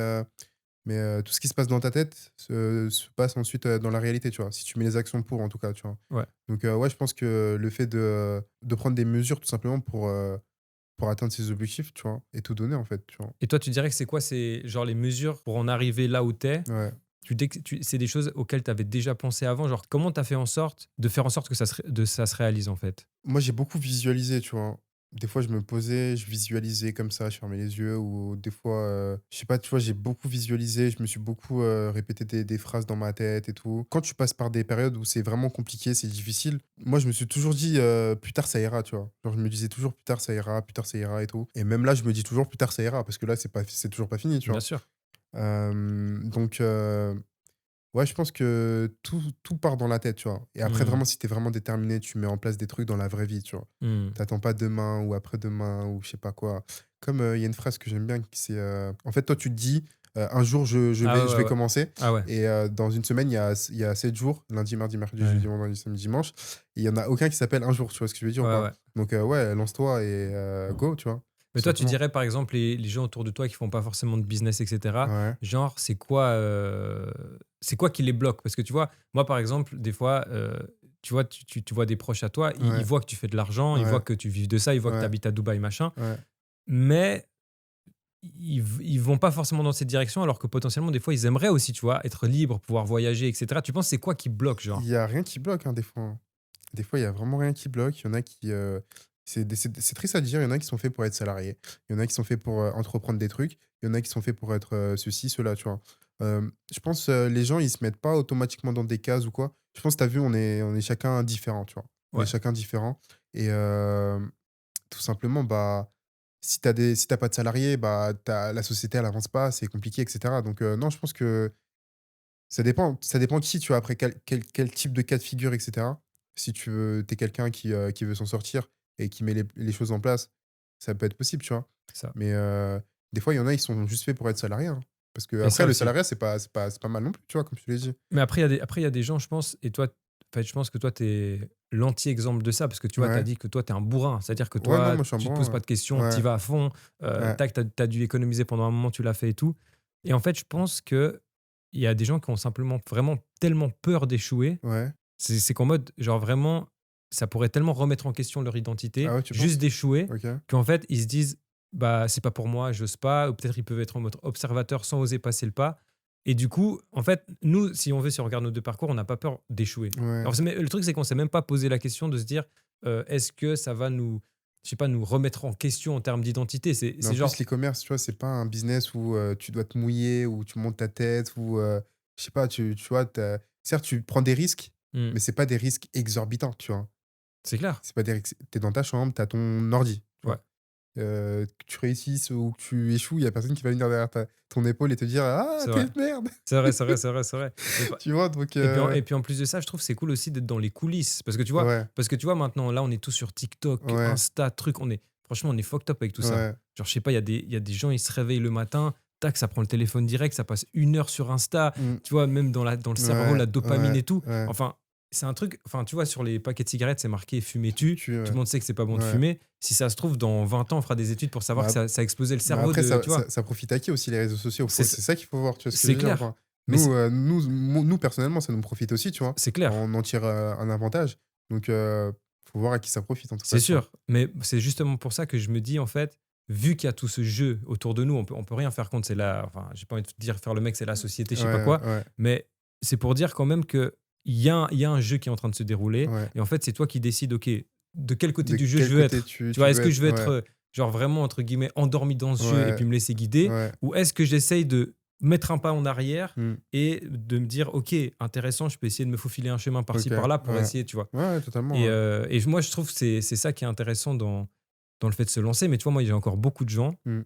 Mais tout ce qui se passe dans ta tête se passe ensuite dans la réalité, tu vois. Si tu mets les actions pour, en tout cas, tu vois. Ouais. Donc, ouais, je pense que le fait de prendre des mesures tout simplement pour atteindre ses objectifs, tu vois, et tout donner, en fait, tu vois. Et toi, tu dirais que c'est quoi? C'est genre les mesures pour en arriver là où tu es? Ouais. C'est des choses auxquelles tu avais déjà pensé avant? Genre, comment tu as fait en sorte de faire en sorte que ça se réalise, en fait? Moi, j'ai beaucoup visualisé, tu vois. Des fois, je me posais, je visualisais comme ça, je fermais les yeux, ou des fois, je sais pas, tu vois, j'ai beaucoup visualisé, je me suis beaucoup répété des phrases dans ma tête et tout. Quand tu passes par des périodes où c'est vraiment compliqué, c'est difficile, moi, je me suis toujours dit, plus tard, ça ira, tu vois. Genre, je me disais toujours, plus tard, ça ira et tout. Et même là, je me dis toujours, plus tard, ça ira, parce que là, c'est toujours pas fini, tu Bien vois. sûr. Donc, ouais, je pense que tout part dans la tête, tu vois? Et après, Mmh. vraiment, si t'es vraiment déterminé, tu mets en place des trucs dans la vraie vie, tu vois? Mmh. T'attends pas demain ou après-demain ou je sais pas quoi. Comme, il y a une phrase que j'aime bien qui c'est, en fait, toi, tu te dis, «Un jour, Ah ouais, je ouais, vais ouais. commencer» Ah ouais. et dans une semaine, il y a 7 jours, lundi, mardi, mercredi, Ouais. jeudi, vendredi, samedi, dimanche. Et il y en a aucun qui s'appelle un jour, tu vois ce que je veux dire ou Ouais, pas? ouais. Donc, ouais, lance-toi et go, tu vois? Mais Tout toi, tu simplement. dirais, par exemple, les gens autour de toi qui font pas forcément de business et cetera, Ouais, genre, c'est quoi qui les bloque? Parce que tu vois, moi, par exemple, des fois, tu vois, tu vois des proches à toi, ils ouais, voient que tu fais de l'argent, ils voient ouais, que tu vis de ça, ils voient que tu ouais, habites à Dubaï, machin, ouais. mais ils vont pas forcément dans cette direction alors que potentiellement, des fois, ils aimeraient aussi, tu vois, être libres, pouvoir voyager et cetera. Tu penses c'est quoi qui bloque, Il genre? y a rien qui bloque, hein, des fois, hein. Des fois, il y a vraiment rien qui bloque. Il y en a qui, c'est triste à dire, il y en a qui sont faits pour être salariés. Il y en a qui sont faits pour, entreprendre des trucs. Il y en a qui sont faits pour être, ceci, cela, tu vois? Je pense, les gens, ils se mettent pas automatiquement dans des cases ou quoi. Je pense, tu as vu, on est chacun différent, tu vois? On est Ouais, chacun différent et tout simplement, bah, si t'as pas de salarié, bah, tu la société, elle avance pas, c'est compliqué et cetera. Donc non, je pense que ça dépend qui, tu vois? Après quel type de cas de figure et cetera. Si tu es quelqu'un qui veut s'en sortir et qui met les choses en place, ça peut être possible, tu vois? c'est ça. Mais des fois, il y en a, ils sont juste faits pour être salariés, hein. Parce Et qu'après ça le aussi. salariat, c'est pas mal non plus, tu vois? Comme je te l'ai dit. Mais après, il y a des gens, je pense, et toi, en fait, je pense que toi, tu es l'anti-exemple de ça, parce que tu vois, tu as Ouais. dit que toi, tu es un bourrin. C'est-à-dire que Ouais, non, toi, moi, je suis un tu te bon, poses pas de questions, tu y ouais. vas à fond, Ouais, tac, tu as dû économiser pendant un moment, tu l'as fait et tout. Et en fait, je pense qu'il y a des gens qui ont simplement vraiment tellement peur d'échouer. ouais. C'est qu'en mode, genre vraiment, ça pourrait tellement remettre en question leur Ah identité, ouais, tu juste penses? d'échouer, OK. qu'en fait, ils se disent, bah, c'est pas pour moi, j'ose pas, ou peut-être ils peuvent être en mode observateur sans oser passer le pas. Et du coup, en fait, nous, si on veut, si on regarde nos deux parcours, on n'a pas peur d'échouer. Ouais. Alors, le truc, c'est qu'on s'est même pas posé la question de se dire, est-ce que ça va nous, je sais pas, nous remettre en question en termes d'identité. Mais C'est en plus, genre, l'e-commerce, tu vois, c'est pas un business où, tu dois te mouiller, où tu montes ta tête, où, je sais pas, tu vois, certes, tu prends des risques, hmm, mais c'est pas des risques exorbitants, tu vois? c'est clair. C'est pas des risques tu dans ta chambre, tu as ton ordi, tu Ouais, vois? Que tu réussisses ou que tu échoues, il y a personne qui va venir derrière ton épaule et te dire: «Ah, c'est tu es vrai. une merde!» C'est vrai, c'est vrai, c'est vrai, c'est vrai. Et Tu vois? Donc Et puis en plus de ça, je trouve que c'est cool aussi d'être dans les coulisses. ouais, Parce que tu vois, maintenant, là, on est tous sur TikTok, ouais, Insta, truc. Franchement, on est fucked up avec tout ça. ouais. Genre, je sais pas, il y a des gens, ils se réveillent le matin, tac, ça prend le téléphone direct, ça passe 1 heure sur Insta. Mmh. Tu vois, même dans le cerveau, Ouais, la dopamine ouais, et tout. ouais. Enfin, c'est un truc. Enfin, tu vois, sur les paquets de cigarettes, c'est marqué fumer tue. Tout Ouais, le monde sait que c'est pas bon de ouais. fumer. Si ça se trouve, dans 20 ans, on fera des études pour savoir que Bah ça a explosé le Mais cerveau après, de. Tu vois, ça profite à qui aussi les réseaux sociaux? c'est C'est ça qu'il faut voir, tu vois ce que je c'est veux dire ou clair. pas? Mais Nous personnellement, ça nous profite aussi, tu vois? c'est clair. On en tire, un avantage. Donc faut voir à qui ça profite en tout cas, C'est tu vois? sûr, mais c'est justement pour ça que je me dis, en fait, vu qu'il y a tout ce jeu autour de nous, on peut rien faire contre, c'est la enfin, j'ai pas envie de dire faire le mec, c'est la société, je sais pas Ouais, quoi, ouais, mais c'est pour dire quand même qu'il il y a un jeu qui est en train de se dérouler ouais. et en fait, c'est toi qui décides, OK, de quel côté De du jeu quel je veux côté être. Tu vois? tu Est-ce veux que je être? veux être, Ouais, genre vraiment, entre guillemets, «endormi dans ce jeu» et ouais, puis me laisser guider? ouais. Ou est-ce que j'essaye de mettre un pas en arrière Mmh. et de me dire: «OK, intéressant, je peux essayer de me faufiler un chemin OK, par-ci par-là pour ouais. essayer», tu vois? Ouais, totalement, ouais. Moi, je trouve que c'est ça qui est intéressant dans le fait de se lancer. Mais tu vois, moi, j'ai encore beaucoup de gens Mmh.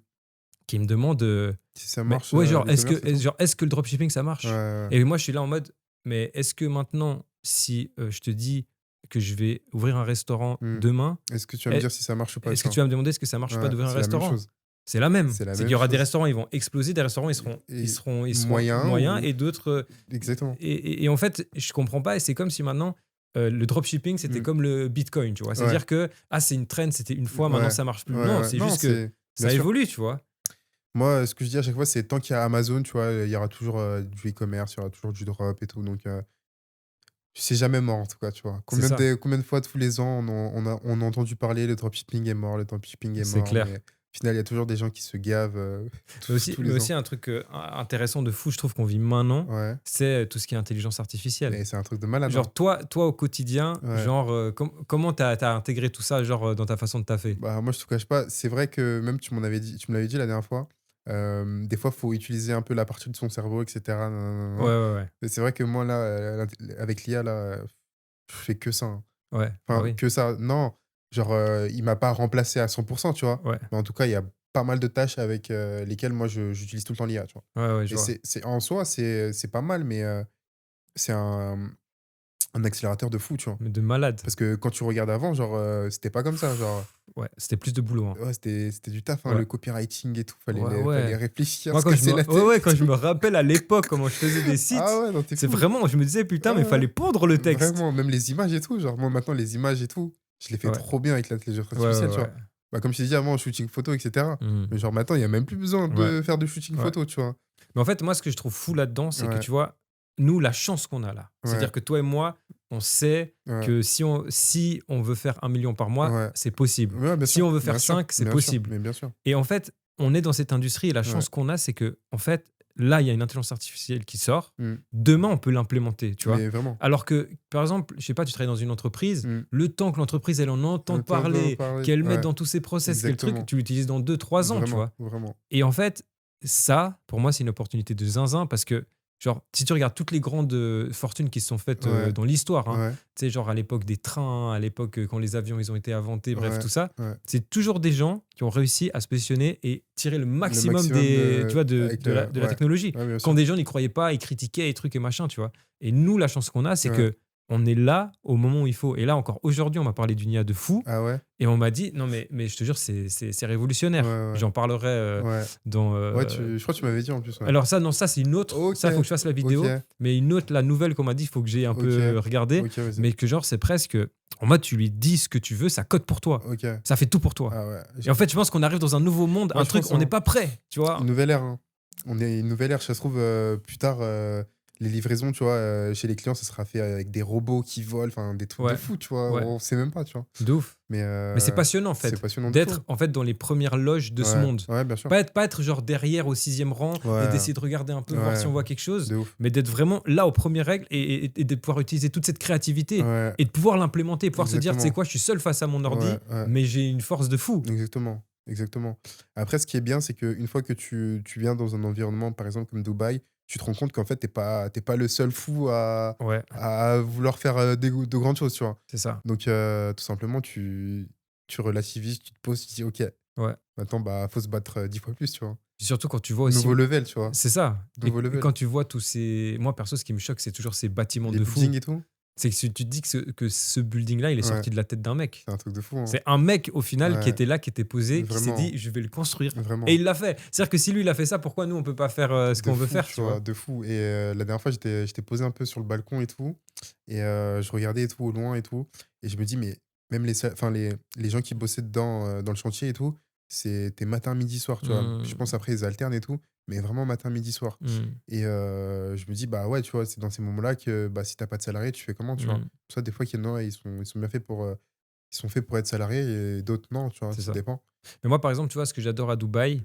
qui me demandent, Si ça mais marche, ouais, genre, l'e-commerce et tout? est-ce que le dropshipping, ça Ouais, marche? ouais, ouais. Et moi, je suis là en mode, mais est-ce que maintenant, si je te dis que je vais ouvrir un restaurant Mmh. demain, Est-ce que tu vas me est- dire si ça marche ou pas, est-ce tu que vois? tu vas me demander est-ce que ça marche ou pas Ouais, d'ouvrir un c'est la même restaurant? chose. C'est la même. C'est la C'est qu'il même y aura des chose. restaurants, ils vont exploser, des restaurants, Et ils seront moyen moyens, ou et d'autres. exactement. Et en fait, je comprends pas. Et c'est comme si maintenant, le dropshipping, c'était Mmh. comme le Bitcoin, tu vois. Ouais, C'est-à-dire que, ah, c'est une trend, c'était une fois, maintenant ouais, ça marche ouais, plus. Non, ouais. c'est Non, juste que c'est bien ça sûr. évolue, tu vois. Moi, ce que je dis à chaque fois, c'est tant qu'il y a Amazon, tu vois, il y aura toujours, du e-commerce, il y aura toujours du drop et tout, donc c'est jamais mort en tout cas, tu vois? C'est ça, Combien de fois tous les ans on a entendu parler: «Le dropshipping est mort, le dropshipping est c'est mort», mais clair. au final, il y a toujours des gens qui se gavent, Mais tous aussi, tous mais les ans. aussi un truc intéressant de fou, je trouve qu'on vit maintenant, Ouais, c'est tout ce qui est intelligence artificielle. mais c'est un truc de malade, hein. Genre, toi au quotidien, Ouais. genre, comment t'as intégré tout ça, genre, dans ta façon de taffer? Bah, moi, je te cache pas, c'est vrai que même tu me l'avais dit la dernière fois, des fois, faut utiliser un peu la partie de son cerveau et cetera, nin Ouais, nin ouais, ouais. et c'est vrai que moi, là, avec l'IA, là, je fais que ça, hein. Ouais, bah Enfin, oui. que ça, non, genre, il m'a pas remplacé à 100%, tu vois? Ouais, Mais en tout cas, il y a pas mal de tâches avec, lesquelles moi j'utilise tout le temps l'IA, tu vois? ouais, ouais, je Et vois. c'est en soi, c'est pas mal, mais c'est un accélérateur de fou, tu vois? Mais de malade. Parce que quand tu regardes avant, genre, c'était pas comme ça, genre, Ouais, c'était plus de boulot, hein. ouais, c'était du taf, hein, Ouais, le copywriting et tout, ouais, fallait ouais. réfléchir, Moi, se casser la ouais, tête ouais, et quand je tout. me rappelle à l'époque comment je faisais des Ah sites, ouais, non, tu c'est fou. vraiment je me disais: «Putain, mais Ouais, il ouais. fallait pondre le texte». Vraiment, même les images et tout, genre moi maintenant les images et tout, je les fais Ouais. trop bien avec l'intelligence Ouais, artificielle, ouais, tu vois? ouais. Bah, comme je t'ai dit avant, shooting photo et cetera. Mmh. Mais genre maintenant, il y a même plus besoin Ouais, de faire de shooting ouais. photo, tu vois? Mais en fait, moi, ce que je trouve fou là-dedans, c'est que, Ouais, tu vois, nous, la chance qu'on a là, ouais, c'est-à-dire que toi et moi, on sait ouais, que si on veut faire 1 million par mois, ouais. c'est possible. Ouais, Si on veut faire 5, c'est bien sûr, possible. mais bien sûr. Et en fait, on est dans cette industrie et la Ouais. chance qu'on a, c'est que, en fait, là, il y a une intelligence artificielle qui sort. Mmh. Demain, on peut l'implémenter, tu vois. Mais vraiment. Alors que, par exemple, je sais pas, tu travailles dans une entreprise, Mmh. le temps que l'entreprise, elle en entende T'entends parler, parler, qu'elle mette ouais, dans tous ses process, quel truc, exactement. tu l'utilises dans 2, 3 ans, tu Vraiment, vois. vraiment. Et en fait, ça, pour moi, c'est une opportunité de zinzin parce que, genre, si tu regardes toutes les grandes fortunes qui se sont faites Ouais, dans l'histoire, hein, ouais, tu sais, genre à l'époque des trains, à l'époque quand les avions ils ont été inventés, bref, ouais, tout ça, ouais. c'est toujours des gens qui ont réussi à se positionner et tirer le Le maximum maximum des, tu de vois, de, avec, de la, de la ouais. technologie. Ouais, bien Quand sûr. des gens n'y croyaient pas, ils critiquaient et trucs et machin, tu vois. Et nous, la chance qu'on a, c'est Ouais. que on est là au moment où il faut. Et là, encore aujourd'hui, on m'a parlé d'une IA de fou. Ah ouais? Et on m'a dit, non, mais je te jure, c'est Ouais, révolutionnaire. ouais, J'en parlerai ouais. dans. Ouais, je crois que tu m'avais dit en plus, ouais. Alors, ça, non, ça, c'est une autre. OK, Ça, il faut que je fasse la OK, vidéo. Mais une autre, la nouvelle qu'on m'a dit, il faut que j'ai un OK, peu regardé. OK, vas-y. Mais que, genre, c'est presque. En mode, tu lui dis ce que tu veux, ça code pour toi. OK. Ça fait tout pour toi. Ah ouais, Et en fait, je pense qu'on arrive dans un nouveau monde, moi un je truc, pense, on n'est hein, pas prêt, tu une vois. nouvelle ère, hein. On est une nouvelle ère, ça se trouve, plus tard, les livraisons, tu vois, chez les clients, ça sera fait avec des robots qui volent, enfin des trucs de Ouais, fou, tu vois? ouais, On sait même pas, tu vois? de ouf. Mais Mais c'est passionnant, en c'est fait, passionnant de fou. d'être, en fait, dans les premières loges de ce Ouais, monde. ouais, bien sûr. Pas être genre derrière au 6e rang et Ouais, d'essayer de regarder un peu, voir si ouais, on voit quelque chose, de ouf. mais d'être vraiment là aux premières règles et de pouvoir utiliser toute cette créativité Ouais, et de pouvoir l'implémenter, pouvoir se dire, tu sais exactement. quoi, je suis seul face à mon ordi, Ouais, ouais, mais j'ai une force de fou. exactement, exactement. Après, ce qui est bien, c'est qu'une fois que tu viens dans un environnement, par exemple, comme Dubaï, tu te rends compte qu'en fait, tu es pas le seul fou Ouais, à vouloir faire, de grandes choses, tu vois? c'est ça. Donc tout simplement, tu relativises, tu te poses, tu te dis: «OK, Ouais. maintenant, bah, faut se battre, 10 fois plus», tu vois? Puis surtout quand tu vois aussi. Nouveau level, tu vois? C'est ça. Et Nouveau level. quand tu vois tous ces. Moi, perso, ce qui me choque, c'est toujours ces bâtiments Les de fou. buildings et tout? C'est que si tu te dis que ce building-là, il est Ouais, sorti de la tête d'un mec. c'est un truc de fou, hein. C'est un mec, au final, qui Ouais, était là, qui était posé, qui s'est vraiment, dit, je vais le construire. Et vraiment. il l'a fait. C'est-à-dire que si lui, il a fait ça, pourquoi nous, on peut pas faire ce De qu'on veut fou, faire, tu tu vois? vois? De fou et la dernière fois, j'étais posé un peu sur le balcon et tout et je regardais et tout au loin et tout et je me dis: «Mais même les gens qui bossaient dedans, dans le chantier et tout, c'était matin, midi, soir», tu vois? Je pense Mmh, après ils alternent et tout, mais vraiment matin, midi, soir mmh, et je me dis: «Bah, ouais», tu vois? C'est dans ces moments-là que, bah, si t'as pas de salarié, tu fais comment, tu vois? mmh. Soit des fois qu'il y en a, ils sont bien faits pour, ils sont faits pour être salariés et d'autres non, tu vois? C'est Ça ça. dépend. Mais moi, par exemple, tu vois, ce que j'adore à Dubaï,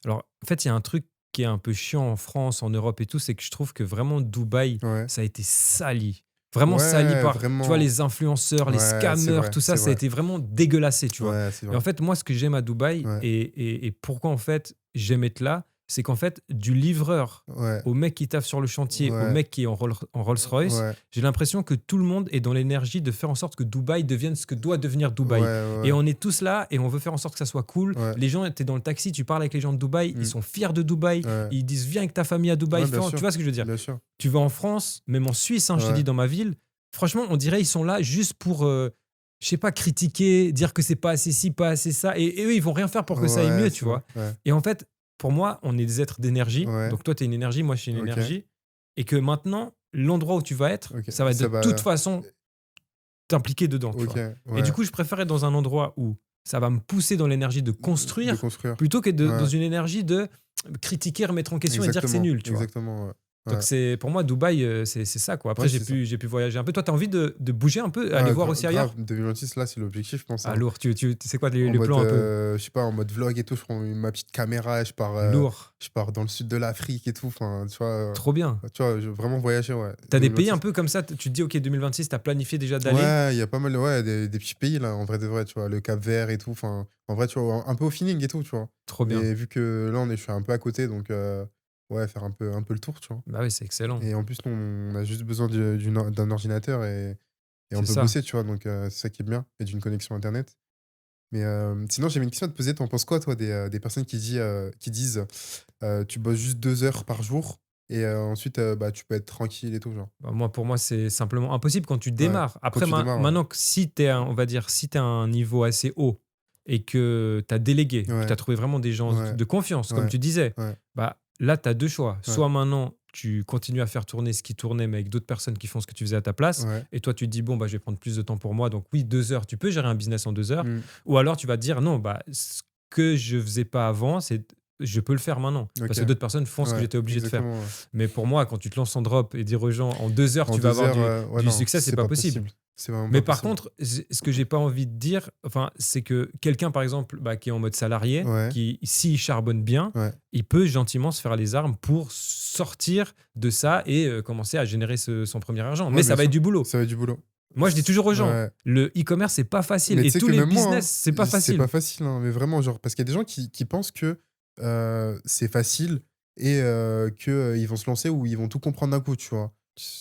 alors, en fait, il y a un truc qui est un peu chiant en France, en Europe et tout, c'est que je trouve que vraiment Dubaï, Ouais. ça a été sali. Vraiment sali Ouais, par, tu vois, vraiment. les influenceurs, les Ouais, c'est scammers, vrai, tout ça, c'est ça a vrai. été vraiment dégueulassé, tu vois. Ouais, c'est Et vrai. en fait, moi, ce que j'aime à Dubaï Ouais, et pourquoi, en fait, j'aime être là, c'est qu'en fait, du livreur ouais, au mec qui taffe sur le chantier, au ouais, mec qui est en Rolls-Royce, ouais, j'ai l'impression que tout le monde est dans l'énergie de faire en sorte que Dubaï devienne ce que doit devenir ouais, Dubaï. ouais, Et ouais, on est tous là et on veut faire en sorte que ça soit cool. ouais, Les gens, tu es dans le taxi, tu parles avec les gens de Dubaï, ils mmh, sont fiers de Dubaï, ouais, ils disent viens avec ta famille à Dubaï, ouais, bien tu sûr, vois ce que je veux dire. bien sûr. Tu vas en France, même en Suisse, hein, je te dis Ouais, dans ma ville, franchement, on dirait ils sont là juste pour, je sais pas, critiquer, dire que c'est pas assez ci, pas assez ça. Et eux, ils vont rien faire pour que ça aille ouais, mieux, tu c'est vrai, vois. ouais, Et en fait, pour moi, on est des êtres d'énergie. ouais, Donc toi, tu es une énergie, moi, je suis une OK, énergie. Et que maintenant, l'endroit où tu vas être, OK, ça va de ça toute va façon t'impliquer dedans, tu OK, vois. Et du ouais, coup, je préfère être dans un endroit où ça va me pousser dans l'énergie de De construire construire. plutôt que dans Ouais. une énergie de critiquer, remettre en question et dire que c'est Exactement. nul, tu vois. Exactement, ouais. Donc Ouais. pour moi, Dubaï, c'est ça, quoi. Après, Ouais, c'est ça. j'ai pu voyager un peu. Toi, tu as envie de bouger un peu, aller Ouais, voir aussi ailleurs? grave. 2026, là, c'est l'objectif, je pense, Ah, hein. lourd. C'est quoi En le mode, plan un peu? je sais pas, en mode vlog et tout, je prends ma petite caméra, Lourd. je pars dans le sud de l'Afrique et tout. Enfin, Trop bien. tu vois, je veux vraiment voyager, ouais. Tu as des pays un 2026. peu comme ça, tu te dis, OK, 2026, tu as planifié déjà d'aller? Ouais, il y a pas mal, ouais, des petits pays, là, en vrai de vrai, tu vois, le Cap-Vert et tout. Enfin, en vrai, tu vois, un peu au feeling et tout, tu vois. Trop bien. Mais vu que là, je suis un peu à côté, donc ouais, faire un peu le tour, tu vois. Bah oui, c'est excellent. Et en plus, nous, on a juste besoin d'un ordinateur et on C'est peut ça. bosser, tu vois. Donc, c'est ça qui est bien, et d'une connexion internet. Mais sinon, j'avais une question à te poser. T'en penses quoi, toi, des personnes qui disent tu bosses juste 2 heures par jour et ensuite, bah, tu peux être tranquille et tout, genre. Bah, moi, pour moi, c'est simplement impossible quand tu Ouais, démarres. quand Après, tu démarres, ouais. maintenant que si tu es, on va dire, si tu à un niveau assez haut et que tu as délégué, que tu Ouais, as trouvé vraiment des gens ouais, de confiance, comme ouais, tu disais, ouais, bah, là, tu as deux choix. ouais, Soit maintenant, tu continues à faire tourner ce qui tournait, mais avec d'autres personnes qui font ce que tu faisais à ta place. ouais. Et toi, tu te dis, bon, bah, je vais prendre plus de temps pour moi. Donc, oui, 2 heures, tu peux gérer un business en 2 heures. Mmh. Ou alors, tu vas te dire, non, bah, ce que je faisais pas avant, je peux le faire maintenant. Parce OK. que d'autres personnes font ce que Ouais, j'étais obligé de faire. exactement, ouais. Mais pour moi, quand tu te lances en drop et dire aux gens en 2 heures, En tu vas 2 avoir heures, ouais, du non, succès, c'est c'est pas pas possible. possible. C'est vraiment Mais pas par possible. contre, ce que j'ai pas envie de dire, enfin, c'est que quelqu'un, par exemple, bah, qui est en mode salarié, Ouais, qui, s'il charbonne bien, ouais. il peut gentiment se faire les armes pour sortir de ça et commencer à générer son premier argent. Ouais, Mais ça bien va être sûr. du boulot. Ça va être du boulot. Moi, je dis toujours aux gens, Ouais. le e-commerce, c'est pas facile. Mais tu Et sais tous que les même moi, hein, business, c'est pas c'est facile. pas facile, hein, mais vraiment, genre, parce qu'il y a des gens qui pensent que c'est facile et qu'ils vont se lancer ou ils vont tout comprendre d'un coup, tu vois.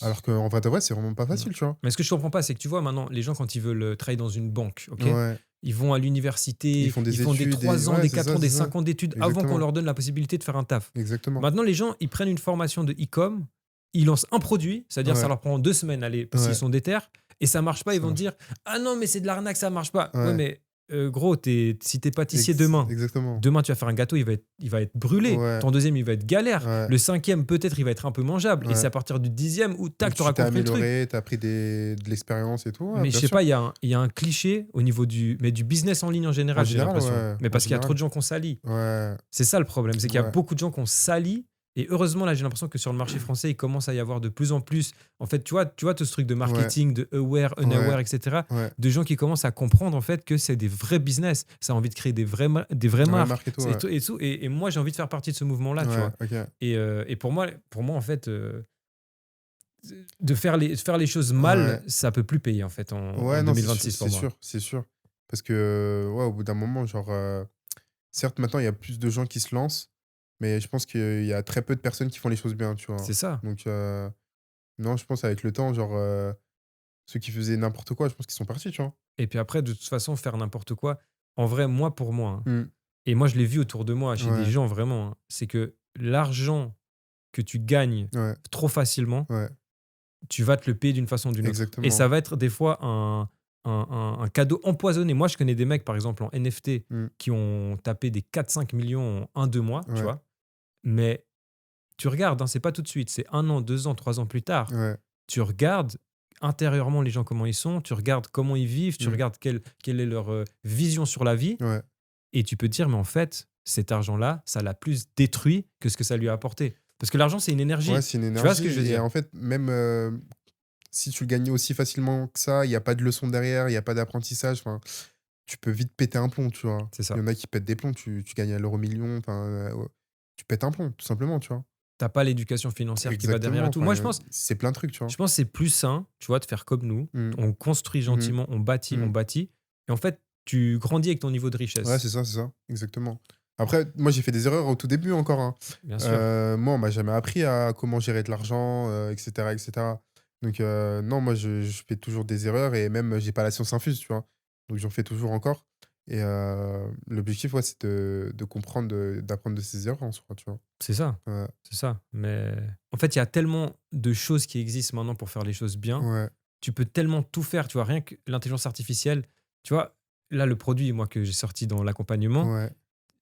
Alors qu'en vrai de vrai, c'est vraiment pas Non. facile, tu vois. Mais ce que je comprends pas, c'est que tu vois, maintenant, les gens, quand ils veulent travailler dans une banque, ok, Ouais, ils vont à ils l'université, font ils des font des études et 3 ans, ouais, des 4 ans, c'est des ça. 5 ans d'études avant qu'on Exactement, leur donne la possibilité de faire un taf. exactement. Maintenant, les gens, ils prennent une formation de e-com, ils lancent un produit, c'est-à-dire ça Ouais, leur prend 2 semaines, allez, s'ils ouais, sont déter, et ça marche pas, ils ça vont te marche. dire ah non, mais c'est de l'arnaque, ça marche pas. Ouais, Ouais, mais gros, si t'es pâtissier demain, exactement. demain tu vas faire un gâteau, il va être brûlé. Ouais, Ton deuxième, il va être galère. ouais, Le cinquième, peut-être, il va être un peu mangeable. Et c'est ouais. à partir du 10e où Où tac, tu tu auras t'es compris le truc. amélioré, t'as pris de l'expérience et tout, ouais, Mais je bien sais sûr. pas, il y a un cliché au niveau du business en ligne en En général, j'ai général, l'impression. ouais, Mais en parce qu'il y a trop général. de gens qu'on salit. Ouais, C'est ça le problème, c'est qu'il y a ouais, beaucoup de gens qu'on salit. Et heureusement, là, j'ai l'impression que sur le marché français, il commence à y avoir de plus en plus. En fait, tu vois tout ce truc de ouais, marketing, de aware, ouais, unaware, etc. ouais. De gens qui commencent à comprendre en fait que c'est des vrais business. Ça a envie de créer des vraies Ouais, marques. marque et tout, Et, ouais. tout, et, tout. Et moi, j'ai envie de faire partie de ce mouvement-là, tu Ouais, vois. OK. Et pour moi, en fait, de faire les choses mal, Ouais. ça peut plus payer en fait en Ouais, non, 2026 pour c'est moi. sûr, c'est sûr. Parce que, ouais, au bout d'un moment, genre, certes, maintenant, il y a plus de gens qui se lancent, mais je pense qu'il y a très peu de personnes qui font les choses bien, tu vois? C'est ça. Donc, non, je pense avec le temps, genre, ceux qui faisaient n'importe quoi, je pense qu'ils sont partis, tu vois? Et puis après, de toute façon, faire n'importe quoi, en vrai, moi, pour moi, hein, Mmh. et moi, je l'ai vu autour de moi, chez des Ouais, gens vraiment, hein, c'est que l'argent que tu gagnes ouais, trop facilement, ouais, tu vas te le payer d'une façon ou d'une autre. Et ça exactement. va être des fois un cadeau empoisonné. Moi, je connais des mecs, par exemple, en NFT, Mmh. qui ont tapé des 4-5 millions en 1-2 mois, tu Ouais, vois. Mais tu regardes, hein, c'est pas tout de suite, c'est 1 an, 2 ans, 3 ans plus tard. ouais, Tu regardes intérieurement les gens comment ils sont, tu regardes comment ils vivent, tu mmh, regardes quelle est leur vision sur la vie, ouais. et tu peux te dire, mais en fait, cet argent-là, ça l'a plus détruit que ce que ça lui a apporté. Parce que l'argent, c'est une Ouais, énergie. c'est une Tu vois ce que je veux énergie et dire? en fait, même, si tu le gagnes aussi facilement que ça, il y a pas de leçon derrière, il y a pas d'apprentissage, enfin, tu peux vite péter un plomb, tu vois? C'est Il y ça. en a qui pètent des plombs, tu gagnes à l'euro-million, enfin, tu pètes un plomb, tout simplement, tu vois? T'as pas l'éducation financière qui va derrière Exactement, et tout. Moi, enfin, c'est plein de trucs, tu vois? je pense que c'est plus sain, tu vois, de faire comme nous. Mmh. On construit Mmh. gentiment, on bâtit, on Mmh. bâtit. Et en fait, tu grandis avec ton niveau de Ouais, richesse. c'est ça, exactement. Après, moi, j'ai fait des erreurs au tout début encore, hein. Bien sûr. Moi, on m'a jamais appris à comment gérer de l'argent, et cetera, et cetera. Donc, non, moi, je fais toujours des erreurs et même, j'ai pas la science infuse, tu vois? Donc j'en fais toujours encore et l'objectif, ouais, c'est de comprendre, d'apprendre de ses erreurs en soi, tu vois? C'est ça. Ouais, C'est ça. Mais en fait, il y a tellement de choses qui existent maintenant pour faire les choses bien. ouais, Tu peux tellement tout faire, tu vois, rien que l'intelligence artificielle, tu vois, là, le produit, moi, que j'ai sorti dans l'accompagnement, ouais,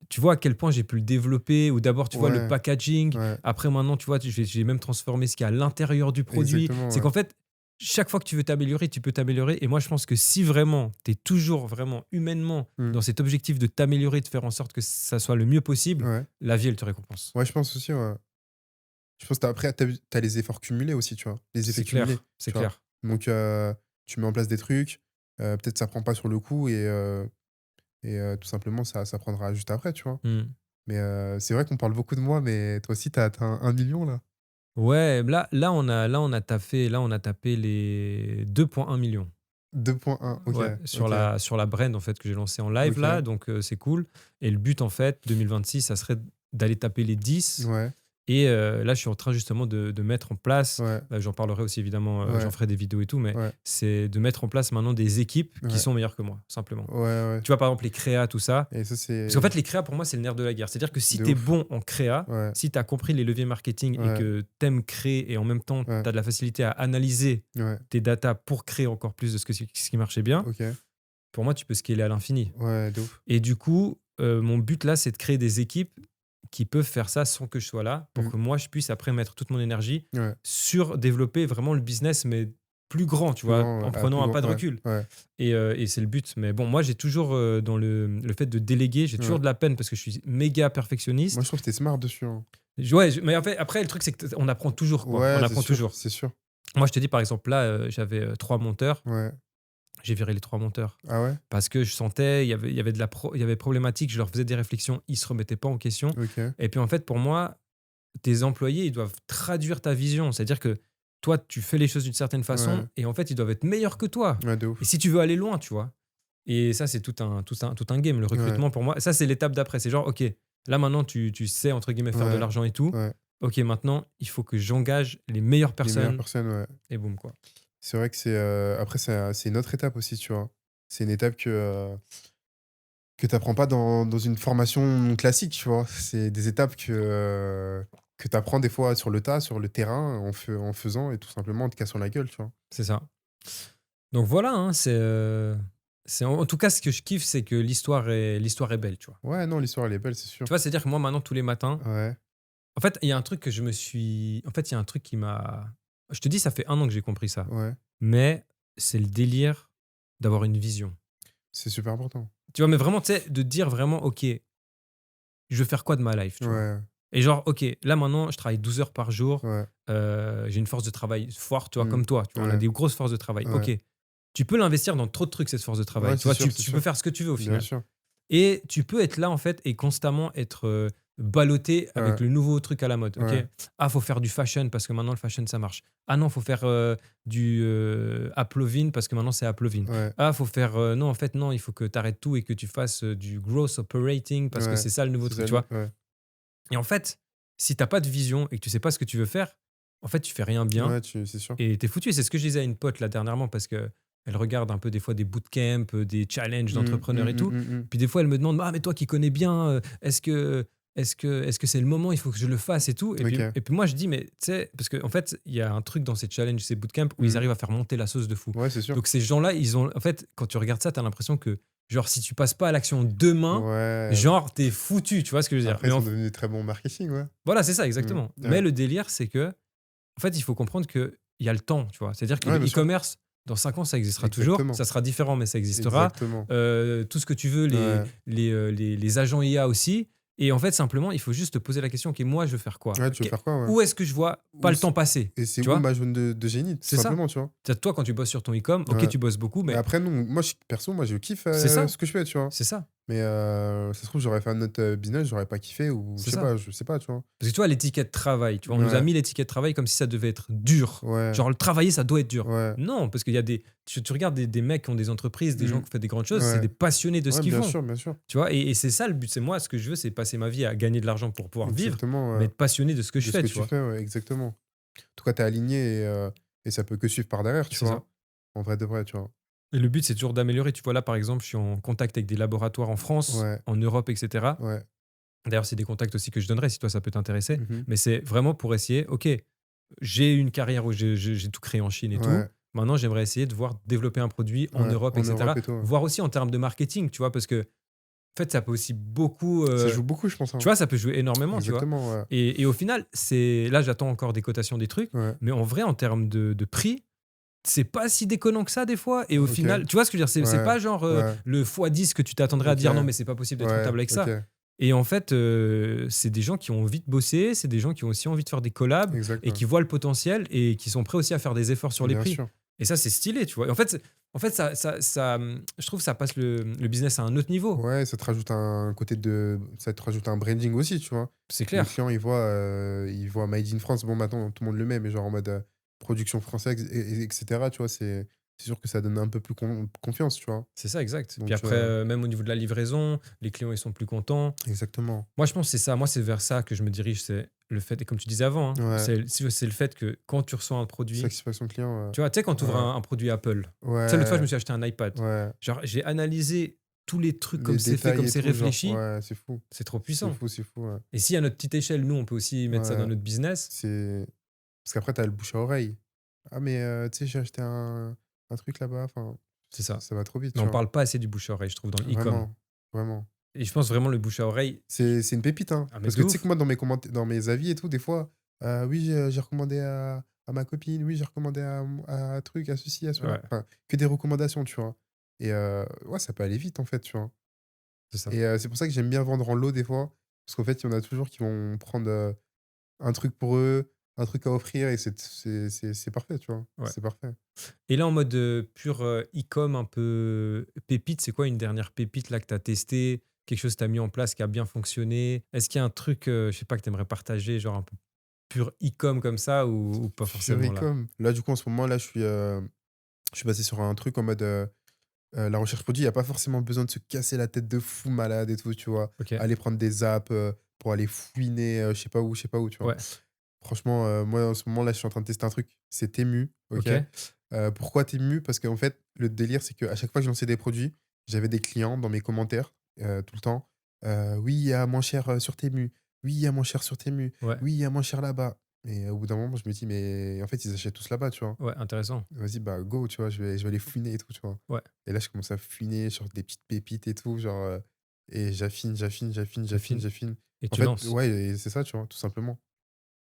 tu vois à quel point j'ai pu le développer, ou d'abord, tu vois, le ouais, packaging, ouais, après, maintenant, tu vois, j'ai même transformé ce qu'il y a à l'intérieur du produit. exactement, C'est ouais. qu'en fait, chaque fois que tu veux t'améliorer, tu peux t'améliorer. Et moi, je pense que si vraiment tu es toujours vraiment humainement Mm. dans cet objectif de t'améliorer, de faire en sorte que ça soit le mieux possible, Ouais. la vie, elle te récompense. Ouais, je pense aussi, ouais. Je pense qu'après, t'as les efforts cumulés aussi, tu vois. Les effets C'est cumulés, clair, c'est tu vois. clair. Donc, tu mets en place des trucs, peut-être ça prend pas sur le coup et tout simplement, ça prendra juste après, tu vois. Mm. Mais c'est vrai qu'on parle beaucoup de moi, mais toi aussi, t'as atteint 1 million là? Ouais, là, on a tapé les 2,1 millions. 2,1, OK, Ouais, OK, sur la brand en fait que j'ai lancé en live là, OK. donc c'est cool. Et le but en fait, 2026, ça serait d'aller taper les 10. Ouais, Et là, je suis en train justement de mettre en place, ouais, j'en parlerai aussi évidemment, j'en ouais, ferai des vidéos et tout, mais ouais, c'est de mettre en place maintenant des équipes qui ouais, sont meilleures que moi, simplement. ouais, ouais. Tu vois, par exemple, les créas, tout ça. Et ça, Parce qu'en c'est fait, les créas, pour moi, c'est le nerf de la guerre. C'est-à-dire que si de tu es ouf. bon en créa, Ouais, si tu as compris les leviers marketing et ouais, que tu aimes créer et en même temps, tu ouais, as de la facilité à analyser ouais, tes datas pour créer encore plus de ce qui marchait bien, OK. pour moi, tu peux scaler à l'infini. Ouais, de ouf. Et du coup, mon but là, c'est de créer des équipes qui peuvent faire ça sans que je sois là, pour Mmh. que moi, je puisse après mettre toute mon énergie Ouais, sur développer vraiment le business, mais plus grand, tu plus vois, grand, ouais, en ah, plus prenant un grand, pas de ouais, recul. ouais, Et c'est le but. Mais bon, moi, j'ai toujours, dans le fait de déléguer, j'ai toujours ouais. de la peine parce que je suis méga perfectionniste. Moi, je trouve que tu smart dessus, hein. Ouais, mais en fait, après, le truc, c'est qu'on apprend toujours, quoi. On Ouais, c'est apprend sûr, toujours. c'est sûr. Moi, je te dis, par exemple, là, j'avais 3 monteurs. Ouais. J'ai viré les 3 monteurs. Ah ouais? Parce que je sentais, il y avait il y avait problématique, je leur faisais des réflexions, ils se remettaient pas en question. OK. Et puis en fait, pour moi, tes employés, ils doivent traduire ta vision. C'est-à-dire que toi, tu fais les choses d'une certaine façon Ouais, et en fait, ils doivent être meilleurs que toi. ouais, de Et ouf. si tu veux aller loin, tu vois. Et ça, c'est tout un game. Le Ouais, recrutement, pour moi, ça, c'est l'étape d'après. C'est genre, OK, là maintenant, tu sais, entre guillemets, faire de ouais, l'argent et tout. ouais. OK, maintenant, il faut que j'engage les meilleures Les meilleures personnes personnes, ouais. et boum, quoi. C'est vrai que après c'est une autre étape aussi, tu vois? C'est une étape que tu apprends pas dans une formation classique, tu vois? C'est des étapes que tu apprends des fois sur le tas, sur le terrain, en faisant et tout simplement en te cassant la gueule, tu vois? C'est ça. Donc voilà, hein, en tout cas, ce que je kiffe, c'est que l'histoire est belle, tu vois. Ouais, non, l'histoire elle est belle, c'est sûr. Tu vois, c'est-à-dire que moi, maintenant, tous les matins, Ouais, en fait, il y a un truc que je me suis. En fait, il y a un truc qui m'a. Je te dis, ça fait 1 an que j'ai compris ça. ouais, Mais c'est le délire d'avoir une vision. c'est super important. Tu vois, mais vraiment, tu sais, de dire vraiment, OK, je veux faire quoi de ma life, tu vois. Ouais, Et genre, OK, là maintenant, je travaille 12 heures par jour. ouais, J'ai une force de travail forte, tu vois, mmh, comme toi. Tu vois, on a ouais, des grosses forces de travail. OK. ouais. Tu peux l'investir dans trop de trucs, cette force de travail. Ouais, Tu c'est vois, sûr, c'est tu peux sûr. faire ce que tu veux au Bien final. sûr. Et tu peux être là, en fait, et constamment être ballotté Ouais, avec le nouveau truc à la mode. OK. ouais, Ah, faut faire du fashion parce que maintenant, le fashion, ça marche. Ah non, faut faire du Applovin parce que maintenant, c'est Applovin. ouais, Ah, faut faire. Non, en fait, non, il faut que tu arrêtes tout et que tu fasses du gross operating parce que ouais. c'est ça le nouveau C'est truc, ça tu vois. ouais. Et en fait, si t'as pas de vision et que tu sais pas ce que tu veux faire, en fait, tu fais rien bien Ouais, c'est sûr. et t'es foutu. Et c'est ce que je disais à une pote là dernièrement parce que elle regarde un peu des fois des bootcamps, des challenges Mmh, d'entrepreneurs mmh, et mmh, tout. mmh, mmh. Puis des fois, elle me demande: «Ah, mais toi qui connais bien, est-ce que c'est le moment, il faut que je le fasse et tout?» OK. Et puis moi, je dis: «Mais tu sais», parce qu'en fait, il y a un truc dans ces challenges, ces bootcamps où ils Mmh. arrivent à faire monter la sauce de fou. Ouais, c'est sûr. Donc ces gens-là, ils ont. En fait, quand tu regardes ça, tu as l'impression que, genre, si tu passes pas à l'action demain, Ouais. genre, t'es foutu. Tu vois ce que je veux dire? Après, Mais ils sont devenus très bons en marketing, ouais. voilà, c'est ça, Mmh. exactement. Mais Ouais. le délire, c'est que, en fait, il faut comprendre qu'il y a le temps, tu vois. C'est-à-dire que Ouais, le bien sûr. e-commerce, dans 5 ans, ça existera toujours. Exactement. Ça sera différent, mais ça existera. Exactement. Tout ce que tu veux, Ouais. les agents IA aussi. Et en fait, simplement, il faut juste te poser la question, OK, moi, je veux faire quoi? Ouais, tu veux faire quoi, ouais? Où est-ce que je vois pas Où le c temps passer? Et c'est Tu où vois? ma zone de génie, tout C'est ça. simplement, tu vois? C'est-à-dire, toi, quand tu bosses sur ton e-com, OK, Ouais. tu bosses beaucoup, Mais mais après, non, moi, perso, moi, je kiffe c'est ça, ce que je fais, tu vois? c'est ça, Mais ça se trouve, j'aurais fait un autre business, j'aurais pas kiffé ou c'est ça. je sais pas, tu vois? Parce que tu vois, l'étiquette travail, tu vois, on nous a Ouais. mis l'étiquette travail comme si ça devait être dur. Ouais. Genre, le travailler, ça doit être dur. Ouais. Non, parce qu'il y a des. Tu regardes des mecs qui ont des entreprises, des gens Mmh. qui font des grandes choses, c'est Ouais. des passionnés de ce Ouais, qu'ils bien font. sûr, bien sûr. Tu vois, et c'est ça le but. C'est moi, ce que je veux, c'est passer ma vie à gagner de l'argent pour pouvoir vivre, Exactement, mais ouais. être passionné de ce que je De ce fais, que tu tu vois. fais, ouais, exactement. En tout cas, tu es aligné et ça peut que suivre par derrière, tu C'est ça. vois? En vrai de vrai, tu vois? Et le but, c'est toujours d'améliorer. Tu vois, là, par exemple, je suis en contact avec des laboratoires en France, Ouais, en Europe, etc. ouais. D'ailleurs, c'est des contacts aussi que je donnerais si toi, ça peut t'intéresser. Mmh. Mais c'est vraiment pour essayer, OK, j'ai une carrière où j'ai tout créé en Chine et tout. Ouais, Maintenant, j'aimerais essayer de voir développer un produit en ouais, Europe, en etc. Europe et tout, ouais. Voir aussi en termes de marketing, tu vois, parce que, en fait, ça peut aussi beaucoup. Ça joue beaucoup, je pense, Tu hein. vois, ça peut jouer énormément, tu vois. Exactement, ouais. Et au final, là, j'attends encore des cotations des trucs. Ouais, Mais en vrai, en termes de prix, c'est pas si déconnant que ça des fois. Et au Ok. final, tu vois ce que je veux dire, c'est Ouais. pas genre Ouais. le x10 que tu t'attendrais à dire Ok. non, mais c'est pas possible d'être Ouais. rentable avec Ok. ça. Et en fait, c'est des gens qui ont envie de bosser, c'est des gens qui ont aussi envie de faire des collabs Exact. et Ouais. qui voient le potentiel et qui sont prêts aussi à faire des efforts sur les Bien prix. sûr. Et ça, c'est stylé, tu vois. Et en fait je trouve que ça passe le business à un autre niveau. Ouais, ça te rajoute un côté de. Ça te rajoute un branding aussi, tu vois. C'est Le clair. client, il voit Made in France. Bon, maintenant, tout le monde le met, mais genre en mode production française, etc. Tu vois, c'est sûr que ça donne un peu plus confiance, tu vois. C'est ça, exact. Puis Donc, après, même au niveau de la livraison, les clients, ils sont plus contents. exactement. Moi, je pense que c'est ça. Moi, c'est vers ça que je me dirige. C'est le fait, et comme tu disais avant, hein, Ouais, c'est le fait que quand tu reçois un produit, satisfaction client. tu vois, tu sais, quand tu ouvres Ouais, un produit Apple, tu sais, l'autre fois, je me ouais, suis acheté un iPad. ouais. Genre, j'ai analysé tous les trucs comme Les c'est fait, détails comme et c'est tout, genre, réfléchi. ouais, c'est fou. C'est trop C'est puissant. fou, c'est fou. Ouais. Et si à notre petite échelle, nous, on peut aussi mettre ça dans Ouais, notre business, c'est. Parce qu'après, t'as le bouche à oreille. Ah, mais tu sais, j'ai acheté un truc là-bas. Enfin, c'est ça. ça va trop vite, Mais tu on vois. parle pas assez du bouche à oreille, je trouve, dans le e-com. Vraiment, vraiment. Et je pense vraiment le bouche à oreille. C'est une pépite, hein. Ah, mais Parce de que tu sais que ouf. moi, dans mes commentaires, dans mes avis et tout, des fois, oui, j'ai recommandé à ma copine, oui, j'ai recommandé à un truc, à ceci, à cela. Ouais, Enfin, que des recommandations, tu vois. Et ouais, ça peut aller vite, en fait, tu vois. c'est ça. Et c'est pour ça que j'aime bien vendre en lot, des fois. Parce qu'en fait, il y en a toujours qui vont prendre un truc pour eux, un truc à offrir, et c'est parfait, tu vois. Ouais. C'est parfait. Et là, en mode pur e-com, un peu pépite, c'est quoi une dernière pépite là que tu as testé? Quelque chose que tu as mis en place qui a bien fonctionné? Est-ce qu'il y a un truc, je sais pas, que tu aimerais partager, genre un peu pur e-com comme ça ou pas forcément là? Furicom. Là, du coup, en ce moment, là, je suis passé sur un truc en mode la recherche produit. Il n'y a pas forcément besoin de se casser la tête de fou malade et tout, tu vois. Ok, Aller prendre des apps pour aller fouiner, je sais pas où, tu vois. ouais, Franchement, moi, en ce moment, là, je suis en train de tester un truc. C'est Temu, ok. ok, Pourquoi Temu? Parce qu'en fait, le délire, c'est qu'à chaque fois que je lançais des produits, j'avais des clients dans mes commentaires tout le temps. Oui, il y a moins cher sur Temu. Oui, il y a moins cher sur Temu. ouais, Oui, il y a moins cher là-bas. Et au bout d'un moment, je me dis, mais en fait, ils achètent tous là-bas, tu vois. ouais, intéressant. Vas-y, bah, go, tu vois, je vais aller fouiner et tout, tu vois. Ouais, Et là, je commence à fouiner sur des petites pépites et tout, genre, et affine j'affine. et En tu fait, lances. ouais, et c'est ça, tu vois, tout simplement.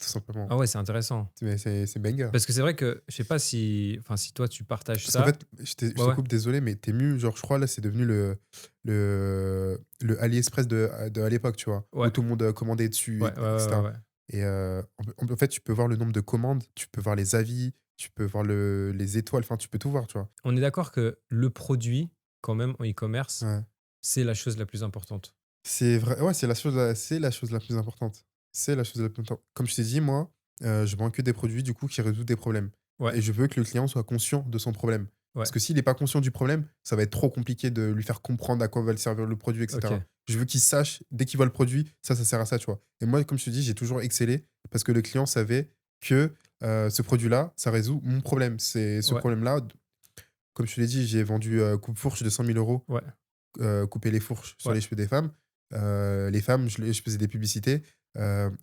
Tout simplement. Ah ouais, c'est intéressant. Mais c'est banger. Parce que c'est vrai que je sais pas si, enfin, si toi tu partages Parce qu'en ça. fait, je Ouais, te ouais, coupe, désolé, mais Temu, genre, je crois, là, c'est devenu le AliExpress de à l'époque, tu vois, où ouais, tout le monde commandait dessus, ouais, ouais, ouais, etc. ouais. Et en fait, tu peux voir le nombre de commandes, tu peux voir les avis, tu peux voir les étoiles, enfin, tu peux tout voir, tu vois. On est d'accord que le produit, quand même, en e-commerce, Ouais. c'est la chose la plus importante. C'est vrai, ouais, c'est la chose la plus importante. C'est la chose la plus importante. Comme je t'ai dit, moi, je vends que des produits, du coup, qui résolvent des problèmes. Ouais, Et je veux que le client soit conscient de son problème. ouais, Parce que s'il n'est pas conscient du problème, ça va être trop compliqué de lui faire comprendre à quoi va le servir le produit, etc. ok, Je veux qu'il sache, dès qu'il voit le produit, ça sert à ça, tu vois. Et moi, comme je te dis, j'ai toujours excellé parce que le client savait que ce produit-là, ça résout mon problème. C'est ce ouais, problème-là. Comme je te l'ai dit, j'ai vendu coupe-fourche de 100 000 euros, ouais, couper les fourches sur ouais. les cheveux des femmes. Les femmes, je faisais des publicités.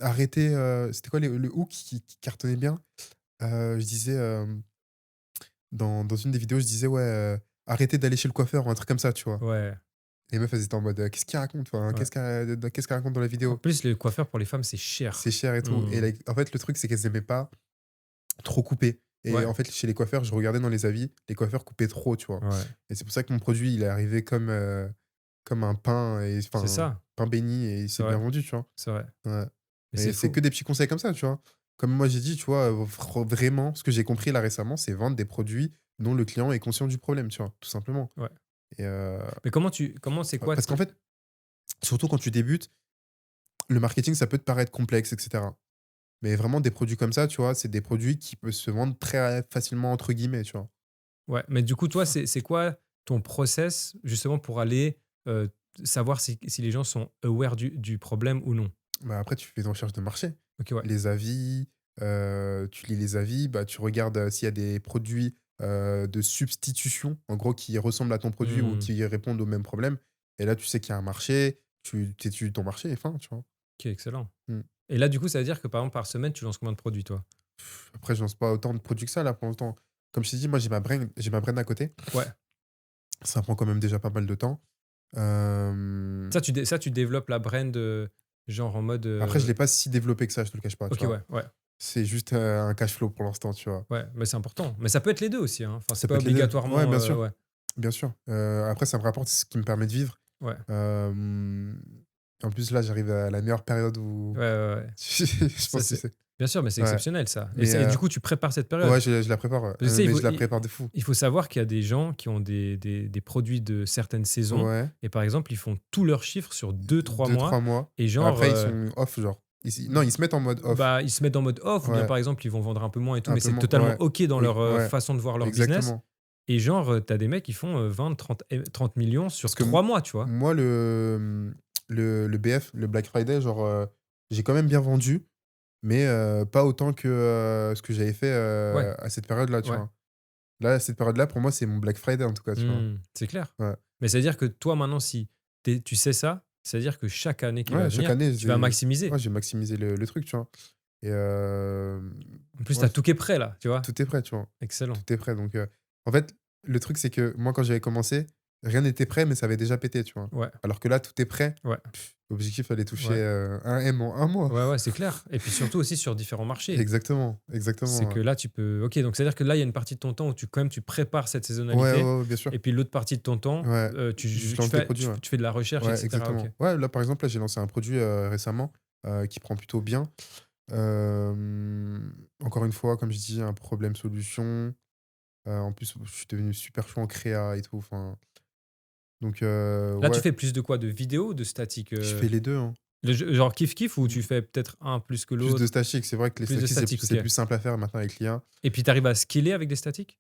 Arrêter, c'était quoi le hook qui cartonnait bien? Je disais, dans une des vidéos, je disais, ouais, arrêtez d'aller chez le coiffeur ou un truc comme ça, tu vois. Ouais, Les meufs, elles étaient en mode, qu'est-ce qu'il raconte? Enfin, ouais. qu'est-ce qu'elle raconte dans la En vidéo? plus, les coiffeurs pour les femmes, c'est C'est cher. cher et tout. Et Hmm. en fait, le truc, c'est qu'elles aimaient pas trop couper. Et Ouais, en fait, chez les coiffeurs, je regardais dans les avis, les coiffeurs coupaient trop, tu vois. ouais. Et c'est pour ça que mon produit, il est arrivé comme un pain, et C'est enfin, ça. pain béni, et il C'est s'est bien vrai. vendu, tu vois. C'est vrai. Ouais. Mais Mais c'est c'est que fou. des petits conseils comme ça, tu vois. Comme moi, j'ai dit, tu vois, vraiment, ce que j'ai compris là récemment, c'est vendre des produits dont le client est conscient du problème, tu vois, tout simplement. Ouais. Et Mais comment c'est quoi parce qu'en fait, surtout quand tu débutes, le marketing, ça peut te paraître complexe, etc. Mais vraiment, des produits comme ça, tu vois, c'est des produits qui peuvent se vendre très facilement, entre guillemets, tu vois. Ouais, mais du coup, toi, c'est quoi ton process justement pour aller savoir si les gens sont aware du problème ou non? Bah, après, tu fais une recherche de marché. Ok, ouais. Les avis, tu lis les avis, bah, tu regardes s'il y a des produits de substitution, en gros, qui ressemblent à ton produit ou Hmm. qui répondent au même problème. Et là, tu sais qu'il y a un marché, tu étudies ton marché et fin, tu vois. Ok, excellent. Mm. Et là, du coup, ça veut dire que par exemple, par semaine, tu lances combien de produits, toi? Après, je lance pas autant de produits que ça, là, pour l'instant. Comme je t'ai dit, moi, j'ai ma brain à côté. Ouais. Ça prend quand même déjà pas mal de temps. Ça, tu développes la brand genre en mode. Après, je l'ai pas si développé que ça, je te le cache pas, tu Ok, vois. ouais, ouais. C'est juste un cash flow pour l'instant, tu vois. Ouais, mais c'est important. Mais ça peut être les 2 aussi, hein. Enfin, c'est Ça peut pas être les deux. obligatoirement, Ouais, bien sûr. ouais, Bien sûr. Après, ça me rapporte ce qui me permet de vivre. ouais. Hem, En plus, là, j'arrive à la meilleure période Ouais, où ouais, ouais. je Ça, pense que c'est c'est bien sûr, mais c'est ouais, exceptionnel ça et mais ça et du coup, tu prépares cette période? ouais, je la prépare, Parce que tu sais, mais je la prépare de fou. il faut savoir qu'il y a des gens qui ont des produits de certaines saisons Ouais, et par exemple, ils font tous leurs chiffres sur 2 3 mois 2-3 mois. et genre, Après, ils sont off, genre. Non, ils se mettent en mode off. bah, ils se mettent en mode off ou bien, Ouais, par exemple, ils vont vendre un peu moins et tout, un mais peu c'est moins. totalement Ouais, OK dans oui, leur, ouais, façon de voir leur business exactement. et genre, tu as des mecs qui font, 20 30 millions Parce sur que 3 mois, tu vois? moi, le BF, le Black Friday, genre, j'ai quand même bien vendu, mais pas autant que, ce que j'avais fait, Ouais, à cette période-là, tu ouais. vois? Là, cette période-là, pour moi, c'est mon Black Friday, en tout cas, tu vois? C'est clair. Ouais. Mais ça veut dire que toi, maintenant, si tu sais ça, ça veut dire que chaque année qui va Ouais, chaque venir, année, tu vas ouais, maximiser. j'ai maximisé le truc, tu vois? Et En plus, tu ouais, as tout qui est prêt là, tu vois? tout est prêt, tu vois? Excellent. Tout est prêt, donc en fait, le truc, c'est que moi, quand j'avais commencé, rien n'était prêt, mais ça avait déjà pété, tu vois? Ouais, Alors que là, tout est prêt. ouais, L'objectif, fallait toucher, ouais. 1 M en 1 mois. Ouais, ouais, c'est clair et puis surtout aussi sur différents marchés. Exactement, C'est exactement, que là, tu peux OK, donc c'est-à-dire que là, il y a une partie de ton temps où tu quand même, tu prépares cette ouais, saisonnalité ouais, ouais, bien sûr. et puis l'autre partie de ton temps, Ouais, je lance des produits, ouais. tu fais de la recherche et Ouais, cetera. OK. exactement. Ouais, là, par exemple, là, j'ai lancé un produit, récemment, qui prend plutôt bien. Encore une fois, comme je dis, un problème solution. En plus, je suis devenu super chaud en créa et tout, enfin, donc Là, tu ouais, fais plus de quoi? De vidéo ou de statique, je fais les 2, hein. le jeu genre kiff kiff ou tu fais peut-être un plus que Plus de l'autre? statique, c'est vrai que les Plus de statiques, statique, OK c'est plus simple à faire maintenant avec l'IA. et puis tu arrives à scaler avec des statiques?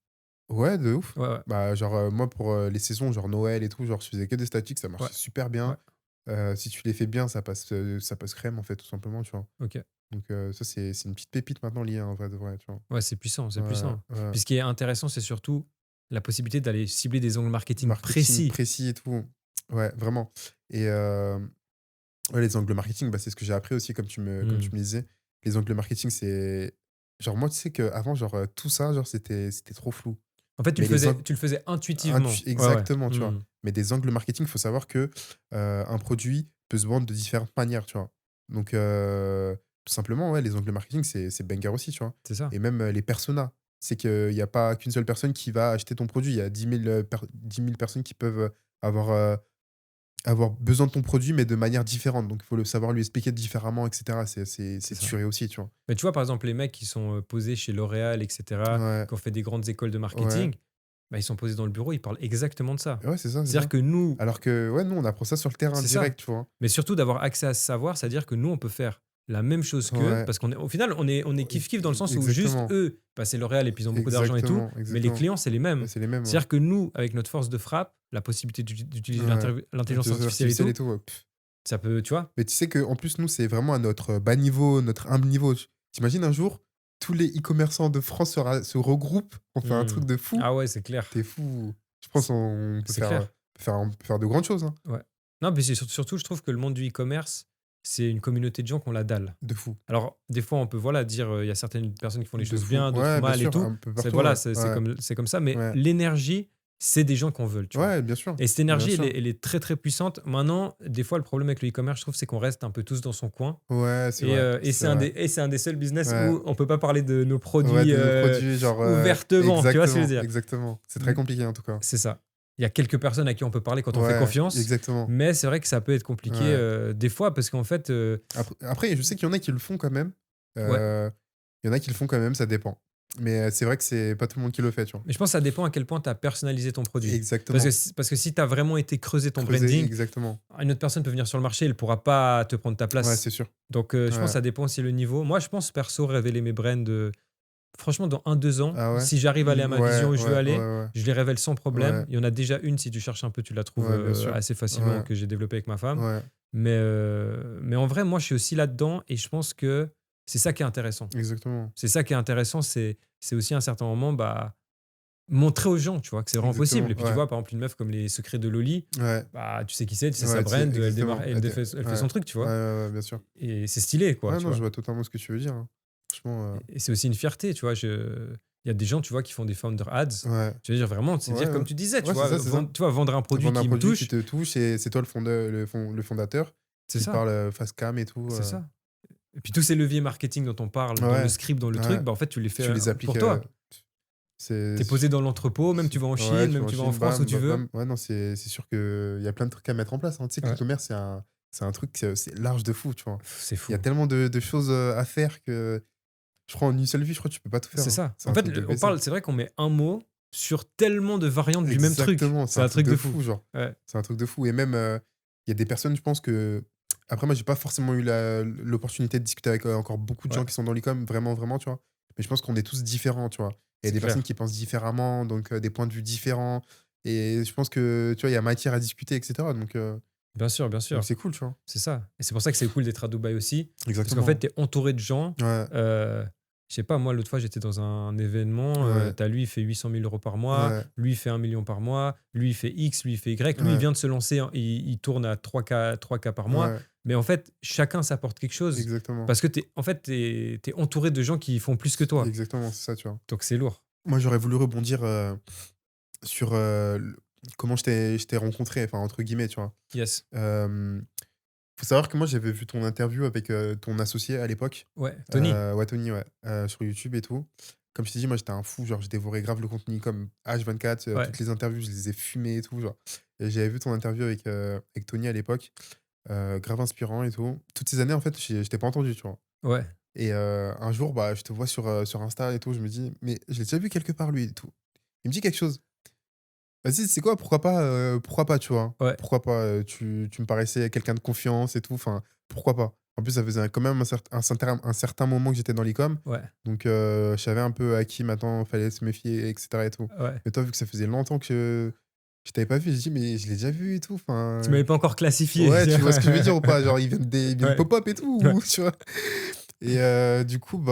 Ouais, de ouf. Ouais, ouais, Bah, genre, moi, pour, les saisons, genre Noël et tout, genre, je faisais que des statiques, ça ouais, marchait super ouais, bien. Si tu les fais bien, ça passe crème, en fait, tout simplement, tu vois? OK. Donc ça, c'est une petite pépite maintenant, l'IA, en vrai de vrai, tu vois? Ouais, c'est puissant, c'est Ouais, puissant. ouais. Puis ce qui est intéressant, c'est surtout la possibilité d'aller cibler des angles marketing Marketing précis. précis et tout. Ouais, vraiment. Et ouais, les angles marketing, bah, c'est ce que j'ai appris aussi, comme tu Mmh. me disais. Les angles marketing, c'est genre, moi, tu sais qu'avant, genre, tout ça, genre, c'était trop flou. En fait, Mais les angles tu le faisais intuitivement. Ouais, ouais. exactement, tu vois? Mmh. Mais des angles marketing, il faut savoir que, un produit peut se vendre de différentes manières, tu vois? Donc tout simplement, ouais, les angles marketing, c'est banger aussi, tu vois? C'est ça. Et même, les personas. C'est qu'il y a pas qu'une seule personne qui va acheter ton produit. Il y a 10 000 10 000 personnes qui peuvent, avoir, avoir besoin de ton produit, mais de manière différente. Donc il faut le savoir lui expliquer différemment et cetera. C'est C'est ça. tuerie aussi, tu vois? Mais tu vois, par exemple, les mecs qui sont, posés chez L'Oréal et cetera, Ouais, qui ont fait des grandes écoles de ouais. marketing, bah, ils sont posés dans le bureau, ils parlent exactement de ça. Ouais, c'est ça, c'est C'est-à-dire ça. que nous Alors que, ouais, nous, on apprend ça sur le terrain c'est ça. direct, tu vois? Mais surtout d'avoir accès à ce savoir, c'est-à-dire que nous, on peut faire la même chose qu'eux, Ouais. parce qu'on est au final, on est kiff-kiff dans le sens où juste Exactement, eux, bah, c'est L'Oréal et puis ils ont beaucoup d'argent et tout, exactement, mais les exactement. clients, c'est les mêmes. Ouais, c'est les mêmes, ouais. C'est-à-dire que nous, avec notre force de frappe, la possibilité d'utiliser Ouais. l'intelligence Intelligence artificielle et artificielle et tout, tout, ouais. ça peut, tu vois? Mais tu sais qu'en plus, nous, c'est vraiment à notre, bas niveau, notre humble niveau. Tu un jour, tous les e-commerçants de France se regroupent, on fait un truc Mmh. de fou. Ah ouais, c'est clair. Tu fou. Je pense C on c'est clair. on peut faire de grandes choses, hein. Ouais. Non, mais c'est surtout, je trouve que le monde du e-commerce, c'est une communauté de gens qui ont la dalle. De fou. Alors, des fois, on peut, voilà, dire, il y a certaines personnes qui font les De choses fou. bien, d'autres Ouais, bien mal et sûr, tout. un peu C'est partout, voilà, ouais. Ouais, c'est comme ça, mais ouais. l'énergie, c'est des gens qu'on veut, tu vois? Ouais, bien sûr. Et cette Bien énergie, sûr. elle est très, très puissante. Maintenant, des fois, le problème avec le e-commerce, je trouve, c'est qu'on reste un peu tous dans son coin Ouais, c'est vrai, et c'est vrai. c'est un des seuls business Ouais. où on peut pas parler de nos Ouais, produits, de nos produits, genre, ouvertement, tu vois ce que je veux exactement, dire? exactement. C'est très Mmh, compliqué, en tout cas. c'est ça. Il y a quelques personnes à qui on peut parler quand on fait Ouais, confiance, exactement. mais c'est vrai que ça peut être compliqué, Ouais. des fois parce qu'en fait, Après, je sais qu'il y en a qui le font quand même. ouais, Il y en a qui le font quand même, ça dépend. Mais c'est vrai que c'est pas tout le monde qui le fait, tu vois? mais je pense que ça dépend à quel point tu as personnalisé ton produit. Exactement. Parce que si tu as vraiment été creuser ton Creuser, branding, exactement. une autre personne peut venir sur le marché, elle pourra pas te prendre ta Ouais, place. c'est sûr. Donc, je pense que Ouais. ça dépend aussi le niveau. Moi, je pense perso révéler mes brands, franchement dans 1 2 ans, Ah ouais? si j'arrive à aller à ma Ouais, vision où je veux ouais, aller, ouais, ouais. je les révèle sans problème. Ouais, Il y en a déjà une, si tu cherches un peu, tu la trouves, ouais, bien sûr. assez facilement Ouais, que j'ai développée avec ma femme. ouais, Mais en vrai, moi, je suis aussi là-dedans et je pense que c'est ça qui est intéressant. exactement. C'est ça qui est intéressant, c'est aussi à un certain moment, bah, montrer aux gens, tu vois, que c'est vraiment possible. Exactement, Et puis tu ouais. vois, par exemple, une meuf comme les secrets de Loli, Ouais, bah, tu sais qui c'est, tu sais sa ouais, tu sais brand, elle démarre, exactement. elle fait Ouais. son truc, tu Ouais, vois. ouais, ouais, bien sûr. Et c'est stylé, quoi, Ouais, tu non, je vois. vois totalement ce que tu veux dire, hein. Franchement, Et c'est aussi une fierté, tu vois. Il y a des gens, tu vois, qui font des founder ads. ouais. Tu veux dire vraiment, c'est Ouais, dire ouais. comme tu disais, tu Ouais, c'est vois, ça, c'est ça. tu vois, vendre un produit Vendre un qui me produit qui touche, te touche et c'est toi le fondateur c'est qui ça, parle, face cam et tout, c'est ça. Et puis tous ces leviers marketing dont on parle, dans le Ouais, script, dans le truc, ouais. bah, en fait, tu les fais Tu les appliques. pour toi. C'est. Tu es posé dans l'entrepôt, même tu vas en Ouais, Chine, tu même vas en tu vas en Chine, France, où bam, tu bam, veux. bam. Ouais, non, c'est sûr qu'il y a plein de trucs à mettre en place, hein. Tu sais que Ouais, l'e-commerce, c'est un truc, c'est large de fou, tu vois. c'est Il y a fou. tellement de choses à faire que je crois en une seule vie, je crois que tu peux pas tout faire, C'est hein. ça. C'est En un fait, truc de on baiser. parle, c'est vrai qu'on met un mot sur tellement de variantes du même truc. Exactement, c'est C'est un un truc truc de de fou. fou, genre. Ouais, C'est un truc de fou. Et même, il y a des personnes, je pense que. Après, moi, j'ai pas forcément eu l'opportunité de discuter avec encore beaucoup de gens ouais, qui sont dans l'e-com, vraiment, vraiment, tu vois. Mais je pense qu'on est tous différents, tu vois. Il y a c'est des personnes clair. qui pensent différemment, donc des points de vue différents. Et je pense que, tu vois, il y a matière à discuter, etc. Bien sûr, bien Donc sûr. c'est cool, tu vois. C'est ça. Et c'est pour ça que c'est cool d'être à Dubaï aussi. Parce qu'en fait, Exactement. tu es entouré de gens. Ouais, Je sais pas, moi, l'autre fois, j'étais dans un événement. ouais, T'as lui, il fait 800 000 euros par mois. ouais, Lui, il fait 1 million par mois. Lui, il fait X. Lui, il fait Y. Lui, il ouais, vient de se lancer. Il tourne à 3K par mois. ouais, Mais en fait, chacun s'apporte quelque chose. exactement. Parce que t'es entouré de gens qui font plus que toi. Exactement, c'est ça, tu vois. Donc, c'est lourd. Moi, j'aurais voulu rebondir sur comment je t'ai rencontré, enfin, entre guillemets, tu vois. Yes. Euh, Faut savoir que moi, j'avais vu ton interview avec ton associé à l'époque. Ouais, Tony. Ouais, Tony, ouais, sur YouTube et tout. Comme je t'ai dit, moi, j'étais un fou. Genre, j'ai dévoré grave le contenu comme H24. Ouais, Toutes les interviews, je les ai fumées et tout. Genre. Et j'avais vu ton interview avec Tony à l'époque. Grave inspirant et tout. Toutes ces années, en fait, je t'ai pas entendu, tu vois. ouais. Et un jour, bah, je te vois sur Insta et tout. Je me dis, mais je l'ai déjà vu quelque part, lui et tout. Il me dit quelque chose. Vas-y, c'est quoi? Pourquoi pas, tu vois? Ouais, Pourquoi pas? Tu me paraissais quelqu'un de confiance et tout, enfin, pourquoi pas? En plus, ça faisait quand même un certain moment que j'étais dans l'e-com, ouais, donc je savais un peu à qui maintenant fallait se méfier et cetera et tout. ouais. Mais toi, vu que ça faisait longtemps que je t'avais pas vu, je dis: «Mais je l'ai déjà vu et tout», Tu enfin, m'avais pas encore classifié. ouais, tu vois ce que je veux dire ou pas? Genre, il vient de Ouais, pop-up et tout ouais. ou tu vois? Et du coup,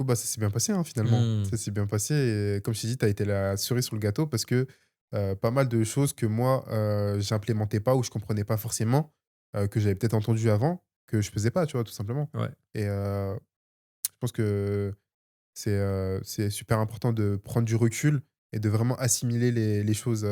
ça s'est bien passé, hein, finalement. Hmm. Ça s'est bien passé et comme je t'ai dit, tu as été la cerise sur le gâteau parce que, pas mal de choses que moi, j'implémentais pas ou je comprenais pas forcément, que j'avais peut-être entendu avant, que je faisais pas, tu vois? Tout simplement. Ouais, Et je pense que c'est super important de prendre du recul et de vraiment assimiler les choses,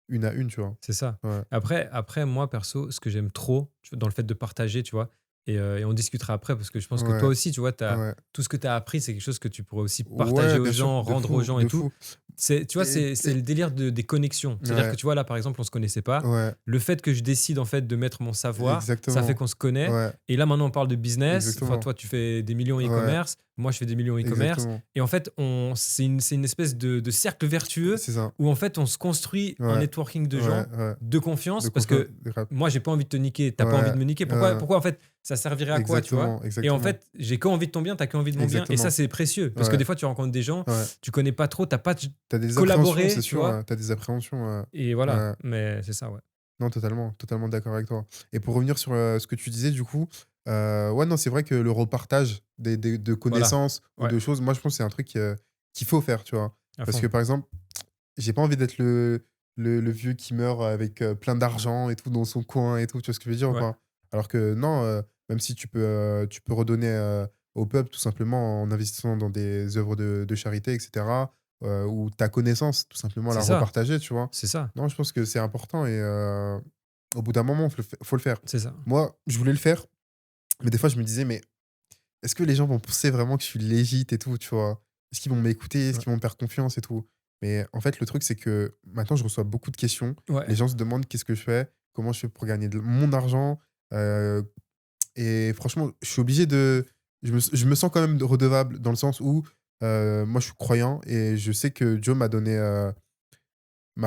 une à une, tu vois? c'est ça. Ouais, Après, moi, perso, ce que j'aime trop dans le fait de partager, tu vois, et on discutera après parce que je pense que toi ouais, aussi, tu vois, ouais. tout ce que tu as appris, c'est quelque chose que tu pourrais aussi partager Ouais, aux bien sûr, gens, de rendre aux fou, gens et de tout. fou. Tu vois, c'est Et le délire des connexions. C'est-à-dire que ouais, tu vois, là, par exemple, on se connaissait pas. ouais, Le fait que je décide, en fait, de mettre mon savoir, ça fait exactement. qu'on se connaît. Ouais, Et là, maintenant, on parle de business. Enfin, exactement. toi, tu fais des millions Ouais, e-commerce. Moi, je fais des millions e-commerce. exactement. Et en fait, c'est une espèce de cercle vertueux C'est ça. où, en fait, on se construit un Ouais, networking de ouais, gens ouais. de De confiance parce confiance, que de rap. moi, j'ai pas envie de te niquer. T'as pas envie Ouais, de me niquer. Pourquoi, ouais, pourquoi en fait, ça servirait à quoi, tu vois? exactement, Et en exactement, fait, j'ai que envie de ton bien, t'as que envie de mon bien. Et ça, exactement. c'est précieux. Parce que Ouais, des fois, tu rencontres des gens, ouais. tu connais pas trop, t'as pas T'as des appréhensions, c'est collaboré, tu sûr, vois? tu des appréhensions, Et voilà. ouais. Mais c'est ça, ouais. Non, totalement, totalement d'accord avec toi. Et pour revenir sur, ce que tu disais du coup, ouais, non, c'est vrai que le repartage de Voilà. connaissances ou Ouais, de choses, moi, je pense que c'est un truc, qu'il faut faire, tu vois? à Parce que, fond. par exemple, j'ai pas envie d'être le vieux qui meurt avec, plein d'argent et tout dans son coin et tout, tu vois ce que je veux dire ou Ouais, pas? Alors que non, même si tu peux redonner, au peuple tout simplement en investissant dans des œuvres de charité et cetera, ou ta connaissance, tout simplement c'est la ça. repartager, tu vois? C'est ça. Non, je pense que c'est important et au bout d'un moment, faut le faire. C'est ça. Moi, je voulais le faire, mais des fois, je me disais: «Mais est-ce que les gens vont penser vraiment que je suis légit et tout?» tu vois? Est-ce qu'ils vont m'écouter? Est-ce Ouais. qu'ils vont me faire confiance et tout? Mais en fait, le truc, c'est que maintenant, je reçois beaucoup de questions. Ouais. Les gens se demandent qu'est-ce que je fais? Comment je fais pour gagner de mon argent? Heu et franchement, je suis obligé de je me sens quand même redevable dans le sens où, moi, je suis croyant et je sais que Dieu m'a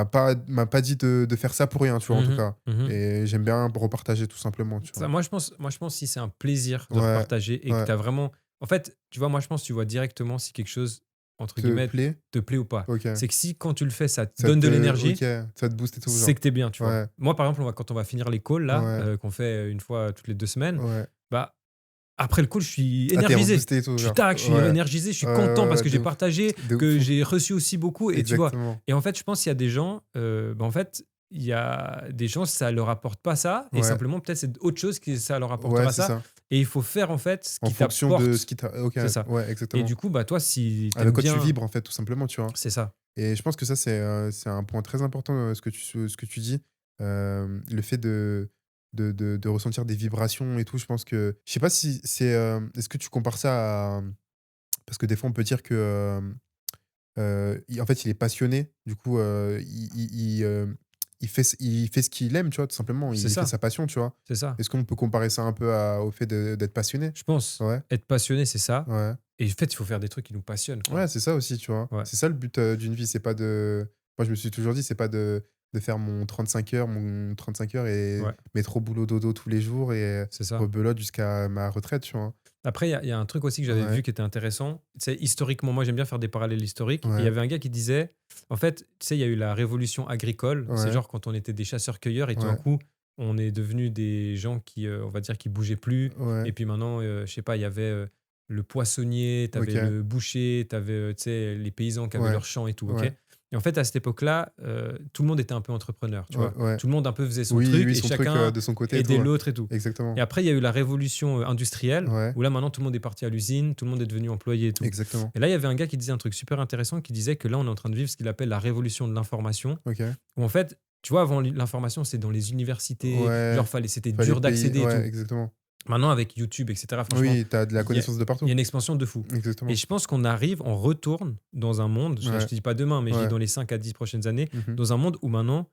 pas dit de faire ça pour rien, tu vois, en tout Mhm, cas. mhm. Et j'aime bien repartager tout simplement, tu vois? Moi, je pense si c'est un plaisir de Ouais, repartager et que ouais. tu as vraiment. En fait, tu vois, moi, je pense que tu vois directement si quelque chose, entre Te guillemets, plaît? te plaît ou pas. OK. C'est que si, quand tu le fais, ça te Ça donne de te l'énergie, OK, ça te booste et tout, c'est genre? que t'es bien, tu vois. Ouais, Moi, par exemple, quand on va finir les calls, là, ouais, qu'on fait une fois toutes les 2 semaines, ouais. bah, après le call, je suis Ah, tu énergisé. reboosté et tout, Je suis genre? tac, je suis Ouais. énergisé, je suis Ouais, content ouais, parce ouais, que de j'ai ouf. partagé, De que fou. j'ai reçu aussi beaucoup, et tu vois. Exactement. Et en fait, je pense qu'il y a des gens, bah, en fait, il y a des gens, ça leur apporte pas ça, et Ouais, simplement, peut-être, c'est autre chose qui ça leur ouais, apportera c'est ça. ça. Et il faut faire, en fait, ce En qui fonction de ce t'apporte. qui t'a OK, C'est ça. ouais, Et exactement. du coup, bah, toi, si Ah, de t'aimes quoi tu bien. vibres, en fait, tout simplement, tu vois? C'est ça. Et je pense que ça, c'est un point très important, ce que tu dis. Le fait de ressentir des vibrations et tout. Je pense que je sais pas si c'est, est-ce que tu compares ça à parce que des fois on peut dire que, il en fait, il est passionné, du coup, il fait ce qu'il aime, tu vois? Tout simplement, C'est il fait ça, sa passion, tu vois? c'est ça. Est-ce qu'on peut comparer ça un peu à au fait d'être passionné? Je pense Ouais, être passionné, c'est ça. ouais. Et en fait, il faut faire des trucs qui nous passionnent, quoi. Ouais, c'est ça aussi, tu vois? Ouais, C'est ça le but, d'une vie, c'est pas de moi, je me suis toujours dit, c'est pas de faire mon 35 heures et ouais, métro boulot dodo tous les jours et c'est ça. rebelote jusqu'à ma retraite, tu vois? Après, il y a un truc aussi que j'avais vu Ouais, qui était intéressant. C'est historiquement, moi j'aime bien faire des parallèles historiques. Et il y ouais, avait un gars qui disait, en fait, tu sais, il y a eu la révolution agricole. C'est ouais, genre quand on était des chasseurs-cueilleurs et tout d'un ouais, coup, on est devenu des gens qui, on va dire, qui bougeaient plus. ouais, Et puis maintenant, je sais pas, il y avait le poissonnier, tu avais OK, le boucher, tu avais, tu sais, les paysans qui avaient ouais, leurs champs et tout, ok? ouais, Et en fait, à cette époque-là, tout le monde était un peu entrepreneur, tu ouais, vois. ouais. Tout le monde un peu faisait son Oui, truc oui, et son truc, chacun de son côté et tout, aidait ouais. l'autre et tout. Et Exactement. après, il y a eu la révolution industrielle, Ouais, où là, maintenant, tout le monde est parti à l'usine, tout le monde est devenu employé et tout. exactement. Et là, il y avait un gars qui disait un truc super intéressant, qui disait que là, on est en train de vivre ce qu'il appelle la révolution de l'information, OK. où en fait, tu vois, avant l'information, c'est dans les universités, Ouais, genre, c'était fallait dur payer d'accéder et ouais, tout. exactement. Maintenant, avec YouTube, etc., franchement, Oui, tu as de la il y a, connaissance de il y partout. a une expansion de fou. Et Exactement. je pense qu'on arrive, on retourne dans un monde, je ne Ouais, te dis pas demain, mais je dis ouais. dans les 5 à 10 prochaines années, Mmh. dans un monde où maintenant,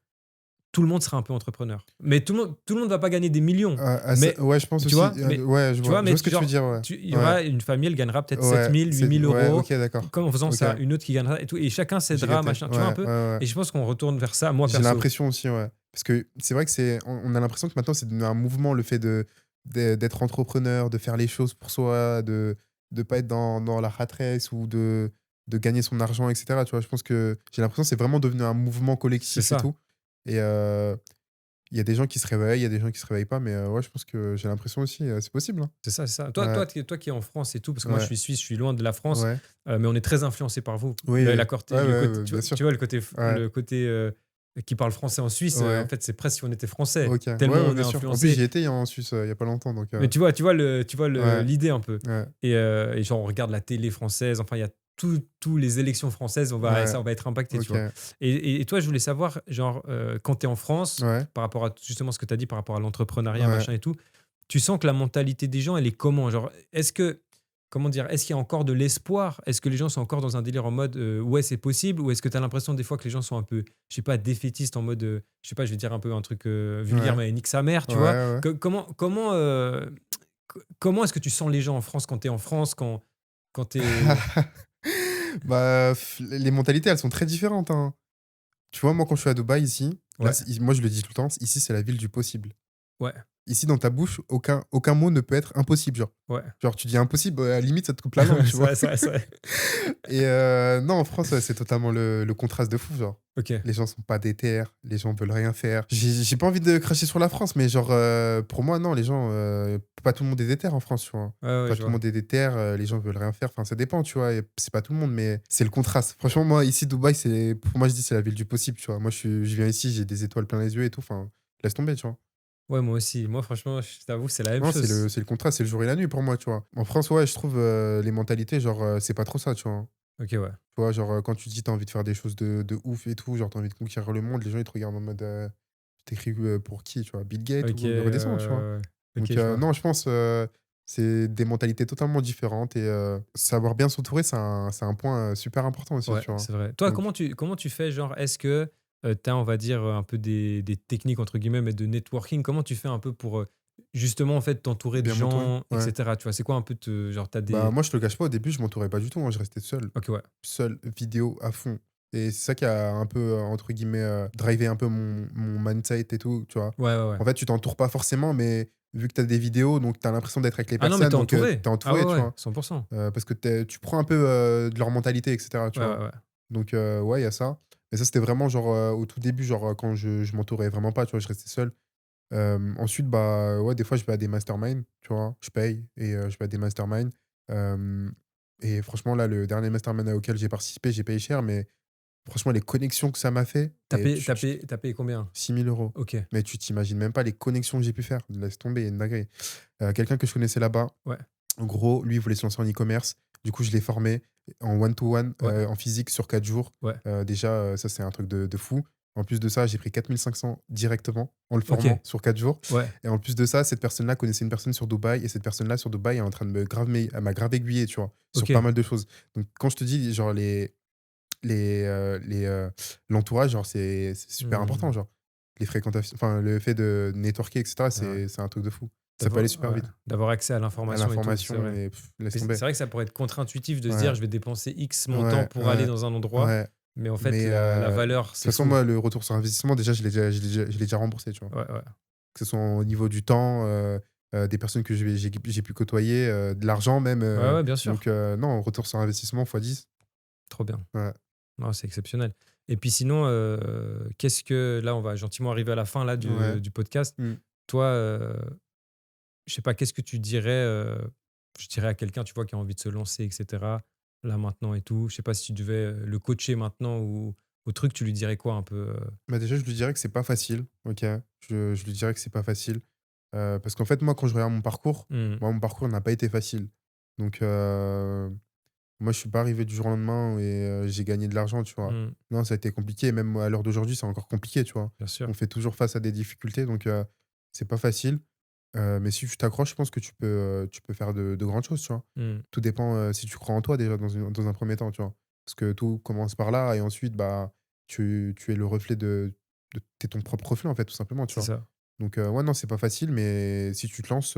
tout le monde sera un peu entrepreneur. Mais tout le monde va pas gagner des millions. Ça Mais ouais, je pense tu aussi, vois, mais ouais, tu vois, je mais vois ce que tu veux genre, dire, ouais. il y Ouais, aura une famille, elle gagnera peut-être 7 ouais, 000, 8 c'est 000 ouais, euros. OK, d'accord. Comme en faisant OK, ça, une autre qui gagnera et tout. Et chacun j'ai s'aidera, capté. machin. Tu vois un Ouais, peu? ouais, ouais. Et je pense qu'on retourne vers ça, moi J'ai perso. l'impression aussi, ouais. Parce que c'est vrai que on a l'impression que maintenant, c'est devenu un mouvement, le fait d'être entrepreneur, de faire les choses pour soi, de pas être dans la rat race ou de gagner son argent et cetera, tu vois? Je pense que j'ai l'impression que c'est vraiment devenu un mouvement C'est collectif et ça. tout et il y a des gens qui se réveillent, il y a des gens qui se réveillent pas, mais ouais, je pense que j'ai l'impression aussi, c'est possible, hein. C'est ça, c'est ça. Toi, Ouais, toi, toi qui es en France et tout, parce que moi je ouais, suis suisse, je suis loin de la France, ouais. mais on est très influencé par vous. Oui, oui. Ouais, Le ouais, côté, bien sûr. tu vois, le côté, Ouais, qui parle français en Suisse, en ouais. fait, c'est presque si on était français, OK. Ouais, tellement ouais, on est bien sûr. En plus, influencé. j'y étais en Suisse, il y a pas longtemps, donc Mais ouais, l'idée un peu. ouais, Et genre, on regarde la télé française, enfin, il y a tous les élections françaises, ouais. ça, on va être impacté, tu OK. vois. Et toi, je voulais savoir, genre, quand tu es en France, Ouais, par rapport à justement ce que tu as dit, par rapport à l'entrepreneuriat, ouais. machin et tout, tu sens que la mentalité des gens, elle est comment? Genre, comment dire, est-ce qu'il y a encore de l'espoir? Est-ce que les gens sont encore dans un délire en mode ouais, c'est possible? Ou est-ce que tu as l'impression des fois que les gens sont un peu, je sais pas, défaitistes en mode, je sais pas, je vais dire un peu un truc vulgaire, Ouais, mais nique sa mère, ouais, tu vois? ouais. Comment est-ce que tu sens les gens en France quand tu es en France, quand tu es. Bah, les mentalités, elles sont très différentes, hein. Tu vois, moi, quand je suis à Dubaï, ici, là, Ouais, moi, je le dis tout le temps, ici, c'est la ville du possible. ouais, Ici, dans ta bouche, aucun mot ne peut être impossible, genre. ouais. Genre, tu dis impossible, à la limite, ça te coupe la langue, tu C'est vois? vrai, c'est vrai, c'est vrai. Et non, en France, ouais, c'est totalement le contraste de fou, genre. OK. Les gens sont pas déter, les gens veulent rien faire. J'ai pas envie de cracher sur la France, mais genre, pour moi, non, les gens, pas tout le monde est déter en France, tu vois? Ouais, ouais, Pas je tout le vois. monde est déter, les gens veulent rien faire. Enfin, ça dépend, tu vois? Et c'est pas tout le monde, mais c'est le contraste. Franchement, moi, ici, Dubaï, pour moi, je dis, c'est la ville du possible, tu vois? Moi, je viens ici, j'ai des étoiles plein les yeux et tout. Enfin, laisse tomber, tu vois? Ouais, moi aussi. Moi, franchement, je t'avoue, c'est la même Non, c'est chose. le contraste, c'est le jour et la nuit pour moi, tu vois? En France, ouais, je trouve, les mentalités, genre, c'est pas trop ça, tu vois? OK, ouais. Tu vois, genre, quand tu dis tu as envie de faire des choses de ouf et tout, genre, tu as envie de conquérir le monde, les gens, ils te regardent en mode, tu écrit, pour qui, tu vois? Bill Gates OK, ou redescends, tu vois? ouais. OK, Donc, je vois. non, je pense, c'est des mentalités totalement différentes et savoir bien s'entourer, c'est un point, super important aussi, Ouais, tu vois? c'est vrai. Toi, Donc comment tu fais, genre, est-ce que, tu as, on va dire, un peu des «techniques» entre guillemets, mais de networking? Comment tu fais un peu pour, justement, en fait, t'entourer de bien m'entourer, gens et ouais. cetera, tu vois? C'est quoi un peu genre, tu as Bah, des. moi, je te le cache pas, au début, je m'entourais pas du tout, hein, je restais seul. OK, ouais. Seul, vidéo à fond et c'est ça qui a un peu, entre guillemets, «drivé» un peu mon mindset et tout, tu vois? Ouais, ouais, ouais. En fait, tu t'entoures pas forcément, mais vu que tu as des vidéos, donc tu as l'impression d'être avec les Ah non, mais personnes, t'es donc tu entouré? es Ah ouais, entouré, tu ouais, vois? 100%. Parce que tu prends un peu, de leur mentalité et cetera, tu Ouais, ouais, vois? ouais. Donc ouais, il y a ça. Mais ça, c'était vraiment genre, au tout début, genre, quand je m'entourais vraiment pas, tu vois? Je restais seul. Ensuite, bah, ouais, des fois, je vais à des masterminds, tu vois? Je paye et je vais à des masterminds. Hem et franchement, là, le dernier mastermind auquel j'ai participé, j'ai payé cher, mais franchement, les connexions que ça m'a fait, T'as mais payé t'as payé tu payé combien? 6 000 €. OK. Mais tu t'imagines même pas les connexions que j'ai pu faire. Laisse tomber, il y a une dinguerie. Quelqu'un que je connaissais là-bas, Ouais, en gros, lui, il voulait se lancer en e-commerce. Du coup, je l'ai formé en one to one, ouais, en physique sur 4 jours. ouais. Déjà, ça, c'est un truc de fou. En plus de ça, j'ai pris 4 500 directement en le OK. formant sur 4 jours. Ouais. Et en plus de ça, cette personne-là connaissait une personne sur Dubaï et cette personne-là sur Dubaï est en train de elle m'a grave aiguillé, tu vois, sur pas OK. mal de choses. Donc quand je te dis, genre l'entourage, genre c'est super important, Mmh. genre. Les fréquentations, enfin le fait de networker, et cetera, Ouais. c'est un truc de fou. Ça peut aller D'avoir super ouais, vite. d'avoir accès à À l'information et tout, c'est l'information vrai. et laisse Mais tomber. c'est vrai que ça pourrait être contre-intuitif de se dire: Ouais, «Je vais dépenser X montant ouais, pour aller ouais, dans un endroit», ouais. mais en fait, Mais la de valeur, toute c'est façon, fou. moi, le retour sur investissement, déjà, je l'ai déjà remboursé, tu vois? Ouais, ouais. Que ce soit au niveau du temps, des personnes que j'ai pu côtoyer, de l'argent même, Ouais, ouais, bien donc sûr. non, retour sur investissement fois 10. Trop bien. Ouais, Non, c'est exceptionnel. Et puis sinon, qu'est-ce que là, on va gentiment arriver à la fin là ouais. du podcast. Mmh. Toi, je sais pas, qu'est-ce que tu dirais, je dirais à quelqu'un, tu vois, qui a envie de se lancer et cetera, là, maintenant et tout? Je sais pas si tu devais, le coacher maintenant ou au truc, tu lui dirais quoi un peu, Bah, déjà, je lui dirais que c'est pas facile, OK? Je lui dirais que c'est pas facile, parce qu'en fait, moi, quand je regarde Mmh. mon parcours n'a pas été facile. Donc moi, je suis pas arrivé du jour au lendemain et j'ai gagné de l'argent, tu vois? Mmh. Non, ça a été compliqué, même à l'heure d'aujourd'hui, c'est encore compliqué, tu vois? Bien sûr. On fait toujours face à des difficultés, donc c'est pas facile, mais si tu t'accroches, je pense que tu peux faire de grandes choses, tu vois? Mmh. Tout dépend, si tu crois en toi déjà dans un premier temps, tu vois? Parce que tout commence par là et ensuite, bah, tu es le reflet tu ton propre reflet, en fait, tout simplement, tu C'est vois? ça, Donc ouais, non, c'est pas facile, mais si tu te lances,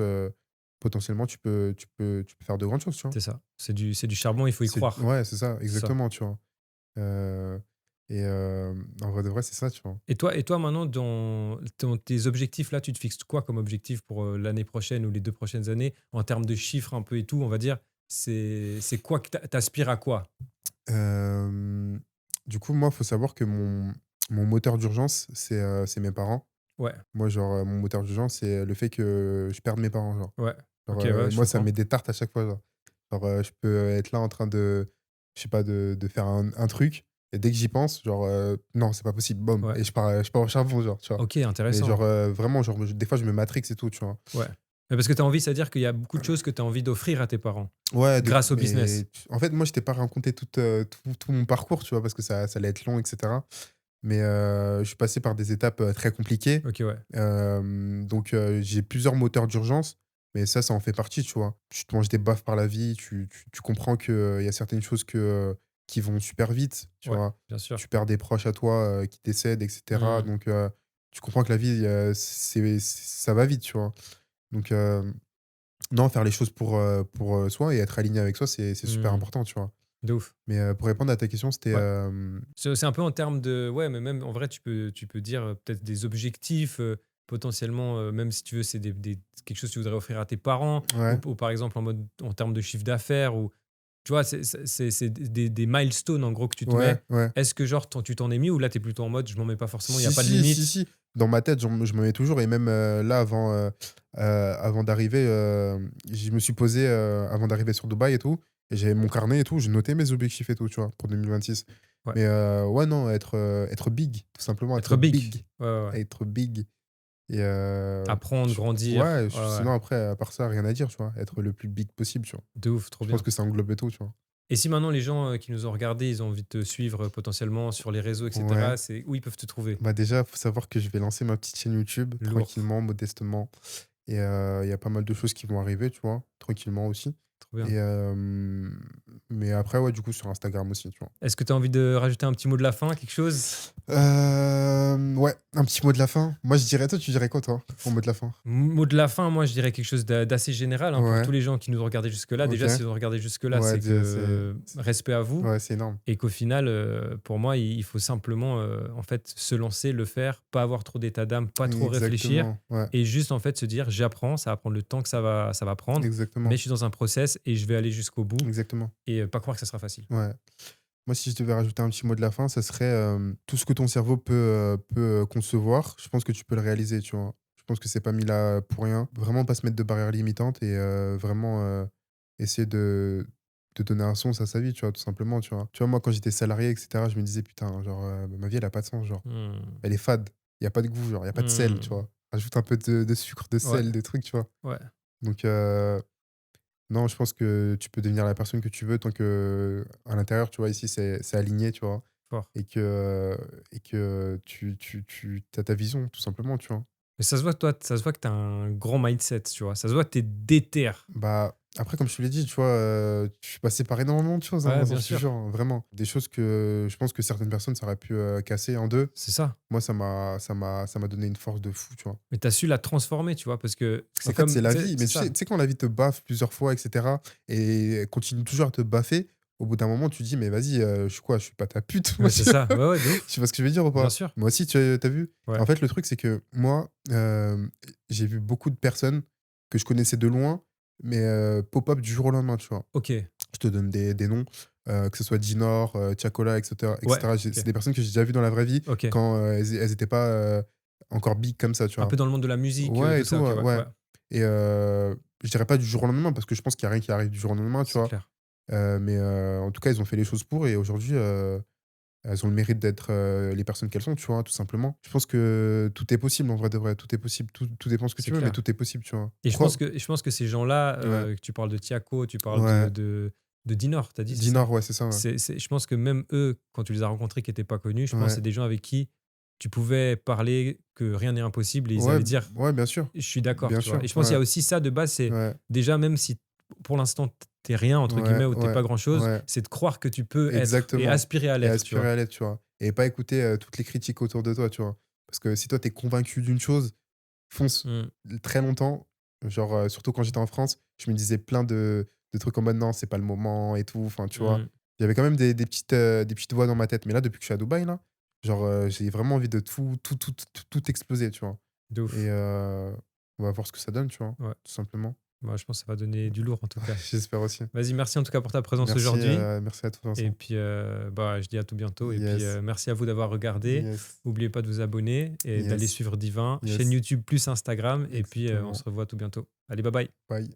potentiellement, tu peux faire de grandes choses, tu vois? c'est ça. C'est du charbon, il faut y croire. Ouais, c'est ça, C'est ça. exactement, tu vois? Heu et en vrai de vrai, c'est ça, tu vois? Et toi maintenant dans tes objectifs là, tu te fixes quoi comme objectif pour, l'année prochaine ou les 2 prochaines années? En termes de chiffres un peu et tout, on va dire, c'est quoi que tu à quoi? Hem, du coup, moi, il faut savoir que mon moteur d'urgence, c'est mes parents. Ouais, Moi, genre, mon moteur d'urgence, c'est le fait que je perde mes parents, genre. ouais. Genre, OK, ouais, je moi, ça me comprends. met des tartes à chaque fois, genre. Genre, je peux être là en train de je sais pas, de faire un truc et dès que j'y pense, genre, non, c'est pas possible, boum Ouais. et je pars au charbon, genre, tu vois? OK, Mais intéressant. genre, vraiment, genre, des fois, je me matrix et tout, tu vois? Ouais. Mais parce que tu as envie, c'est-à-dire qu'il y a beaucoup de choses que tu as envie d'offrir à tes parents, Ouais, grâce au mais business? en fait, moi, je t'ai pas raconté tout mon parcours, tu vois? Parce que ça allait être long et cetera. Mais je suis passé par des étapes, très compliquées. OK, ouais. Donc j'ai plusieurs moteurs d'urgence, mais ça en fait partie, tu vois? Tu te manges des baffes par la vie, tu comprends qu'il y a certaines choses qui vont super vite, tu Ouais, vois? bien sûr. Tu perds des proches à toi, qui décèdent et cetera. Mmh. Donc tu comprends que la vie, ça va vite, tu vois? Donc non, faire les choses pour, soi et être aligné avec soi, c'est super Mmh. important, tu vois? De ouf. Mais pour répondre à ta question, c'était, Ouais. C'est un peu en termes de ouais, mais même en vrai, tu peux dire, peut-être des objectifs, potentiellement, même si tu veux, c'est des quelque chose que tu voudrais offrir à tes parents ouais, ou par exemple en mode en termes de chiffre d'affaires ou tu vois, c'est des milestones en gros que tu te ouais, mets. ouais. Est-ce que genre tu t'en es mis ou là, tu es plutôt en mode: «Je m'en mets pas forcément, il y a Si, pas de si, si, limite»? si. Dans ma tête, je me mets toujours et même, là avant d'arriver, je me suis posé, avant d'arriver sur Dubaï et tout et j'avais mon carnet et tout, je notais mes objectifs et tout, tu vois? Pour 2026. Ouais, Mais ouais, non, être big, tout simplement, être être big. big, Ouais, ouais, ouais. être big et Apprendre, ch grandir. ouais, Ouais, ouais. sinon après, à part ça, rien à dire, tu vois? Être le plus big possible, tu vois? De ouf, trop Je pense bien. que ça englobe tout, tu vois? Et si maintenant les gens, qui nous ont regardés, ils ont envie de te suivre, potentiellement sur les réseaux et Ouais. cetera, c'est où ils peuvent te trouver? Bah, déjà, faut savoir que je vais lancer ma petite chaîne YouTube Lourd, tranquillement, modestement et il y a pas mal de choses qui vont arriver, tu vois? Tranquillement aussi trop et bien. mais après, ouais, du coup, sur Instagram aussi, tu vois? Est-ce que tu as envie de rajouter un petit mot de la fin, quelque chose? Ouais, un petit mot de la fin. Moi, je dirais toi, tu dirais quoi, toi, en mot de la fin? Mot de la fin, moi, je dirais quelque chose d'assez général, hein, pour tous Ouais, les gens qui nous ont regardés jusque-là. Déjà, OK. s'ils ont regardé jusque-là, Ouais, c'est déjà, que respect à vous ouais, c'est énorme. et qu'au final, pour moi, il faut simplement, en fait, se lancer, le faire, pas avoir trop d'état d'âme, pas trop réfléchir Exactement, ouais, et juste, en fait, se dire: «J'apprends, ça va prendre le temps que ça va prendre, mais exactement, je suis dans un process et je vais aller jusqu'au bout» exactement, et pas croire que ça sera facile. ouais. Moi, si je devais rajouter un petit mot de la fin, ça serait, tout ce que ton cerveau peut concevoir, je pense que tu peux le réaliser, tu vois? Je pense que c'est pas mis là pour rien. Vraiment pas se mettre de barrières limitantes et vraiment, essayer de donner un sens à sa vie, tu vois? Tout simplement, tu vois? Tu vois, moi, quand j'étais salarié et cetera, je me disais: «Putain, genre, ma vie, elle a pas de sens, genre. Mmh. Elle est fade. Il y a pas de goût, genre, il y a pas de sel», tu Mmh. vois? Rajoute un peu de sucre, de Ouais, sel, de trucs, tu vois? ouais. Donc non, je pense que tu peux devenir la personne que tu veux tant que à l'intérieur, tu vois, ici, c'est aligné, tu vois? fort. et que tu as ta vision, tout simplement, tu vois. Mais ça se voit, toi, ça se voit que tu as un grand mindset, tu vois. Ça se voit que tu es déter. Bah, après, comme je te l'ai dit, tu vois, je suis passé par énormément de choses, hein, Ouais, dans bien ce sûr. genre, vraiment. Des choses que je pense que certaines personnes, ça aurait pu casser en deux. C'est ça. Moi, ça m'a donné une force de fou, tu vois. Mais tu as su la transformer, tu vois, parce que En c'est fait, c'est comme, la tu sais, vie. Mais c'est tu sais, ça. tu sais, quand la vie te baffe plusieurs fois, etc., et elle continue toujours à te baffer, au bout d'un moment, tu te dis, mais vas-y, je suis quoi? Je suis pas ta pute, moi, Ouais, c'est ça. Ouais, ouais, de ouf. tu vois ce que je veux dire ou Bien pas? sûr. Moi aussi, tu as vu? Ouais. En fait, le truc, c'est que moi, j'ai vu beaucoup de personnes que je connaissais de loin, mais pop-up du jour au lendemain, tu vois. Ok. Je te donne des noms, que ce soit Dinor, Tiakola, etc., et Ouais. cetera. Ok. C'est des personnes que j'ai déjà vues dans la vraie vie Ok. quand elles étaient pas encore big comme ça, tu Un vois. peu dans le monde de la musique, Ouais, tout et tout, ça. Ok, ouais. ouais. Ouais. Ouais. Et je dirais pas du jour au lendemain parce que je pense qu'il y a rien qui arrive du jour au lendemain, tu C'est vois. clair. Mais en tout cas, ils ont fait les choses pour et aujourd'hui, elles ont le mérite d'être, les personnes qu'elles sont, tu vois, tout simplement. Je pense que tout est possible en vrai de vrai, tout est possible, tout dépend ce que C'est tu veux, mais clair. tout est possible, tu vois. Et Pourquoi? je pense que ces gens-là, Ouais, que tu parles de Tiako, tu parles ouais. de Dinor, tu as dit, c'est ça? Dinor, ouais, c'est ça, ouais. Je pense que même eux, quand tu les as rencontrés qui étaient pas connus, je pense que Ouais. c'est des gens avec qui tu pouvais parler que rien n'est impossible et ils Ouais, allaient dire: ouais, bien sûr, «Je suis d'accord», bien tu vois? sûr, Et je pense qu'il y ouais, a aussi ça de base, c'est ouais, déjà même si pour l'instant tu es «rien» entre ouais, guillemets ou tu es ouais, pas grand-chose, ouais, c'est de croire que tu peux être et exactement, aspirer à et l'être, tu aspirer vois? à l'être, tu vois? Et pas écouter, toutes les critiques autour de toi, tu vois? Parce que si toi, tu es convaincu d'une chose, fonce. Mmh, Très longtemps, genre, surtout quand j'étais en France, je me disais plein de trucs en mode: «Non, c'est pas le moment» et tout, enfin, tu vois? mmh, Il y avait quand même des petites voix dans ma tête, mais là, depuis que je suis à Dubaï, là, genre, j'ai vraiment envie de tout exploser, tu vois? de Et ouf. on va voir ce que ça donne, tu vois? Ouais, Tout simplement. bah, je pense que ça va donner du lourd en tout cas. J'espère aussi. Vas-y, merci en tout cas pour ta présence Merci, aujourd'hui. merci à toi, Et Vincent. puis, bah, je dis à tout bientôt. Et puis, Yes, merci à vous d'avoir regardé. yes, N'oubliez pas de vous abonner et d'aller yes, suivre Divin, chaîne yes, YouTube plus Instagram. Et puis, on se exactement. revoit tout bientôt. Allez, bye bye. Bye.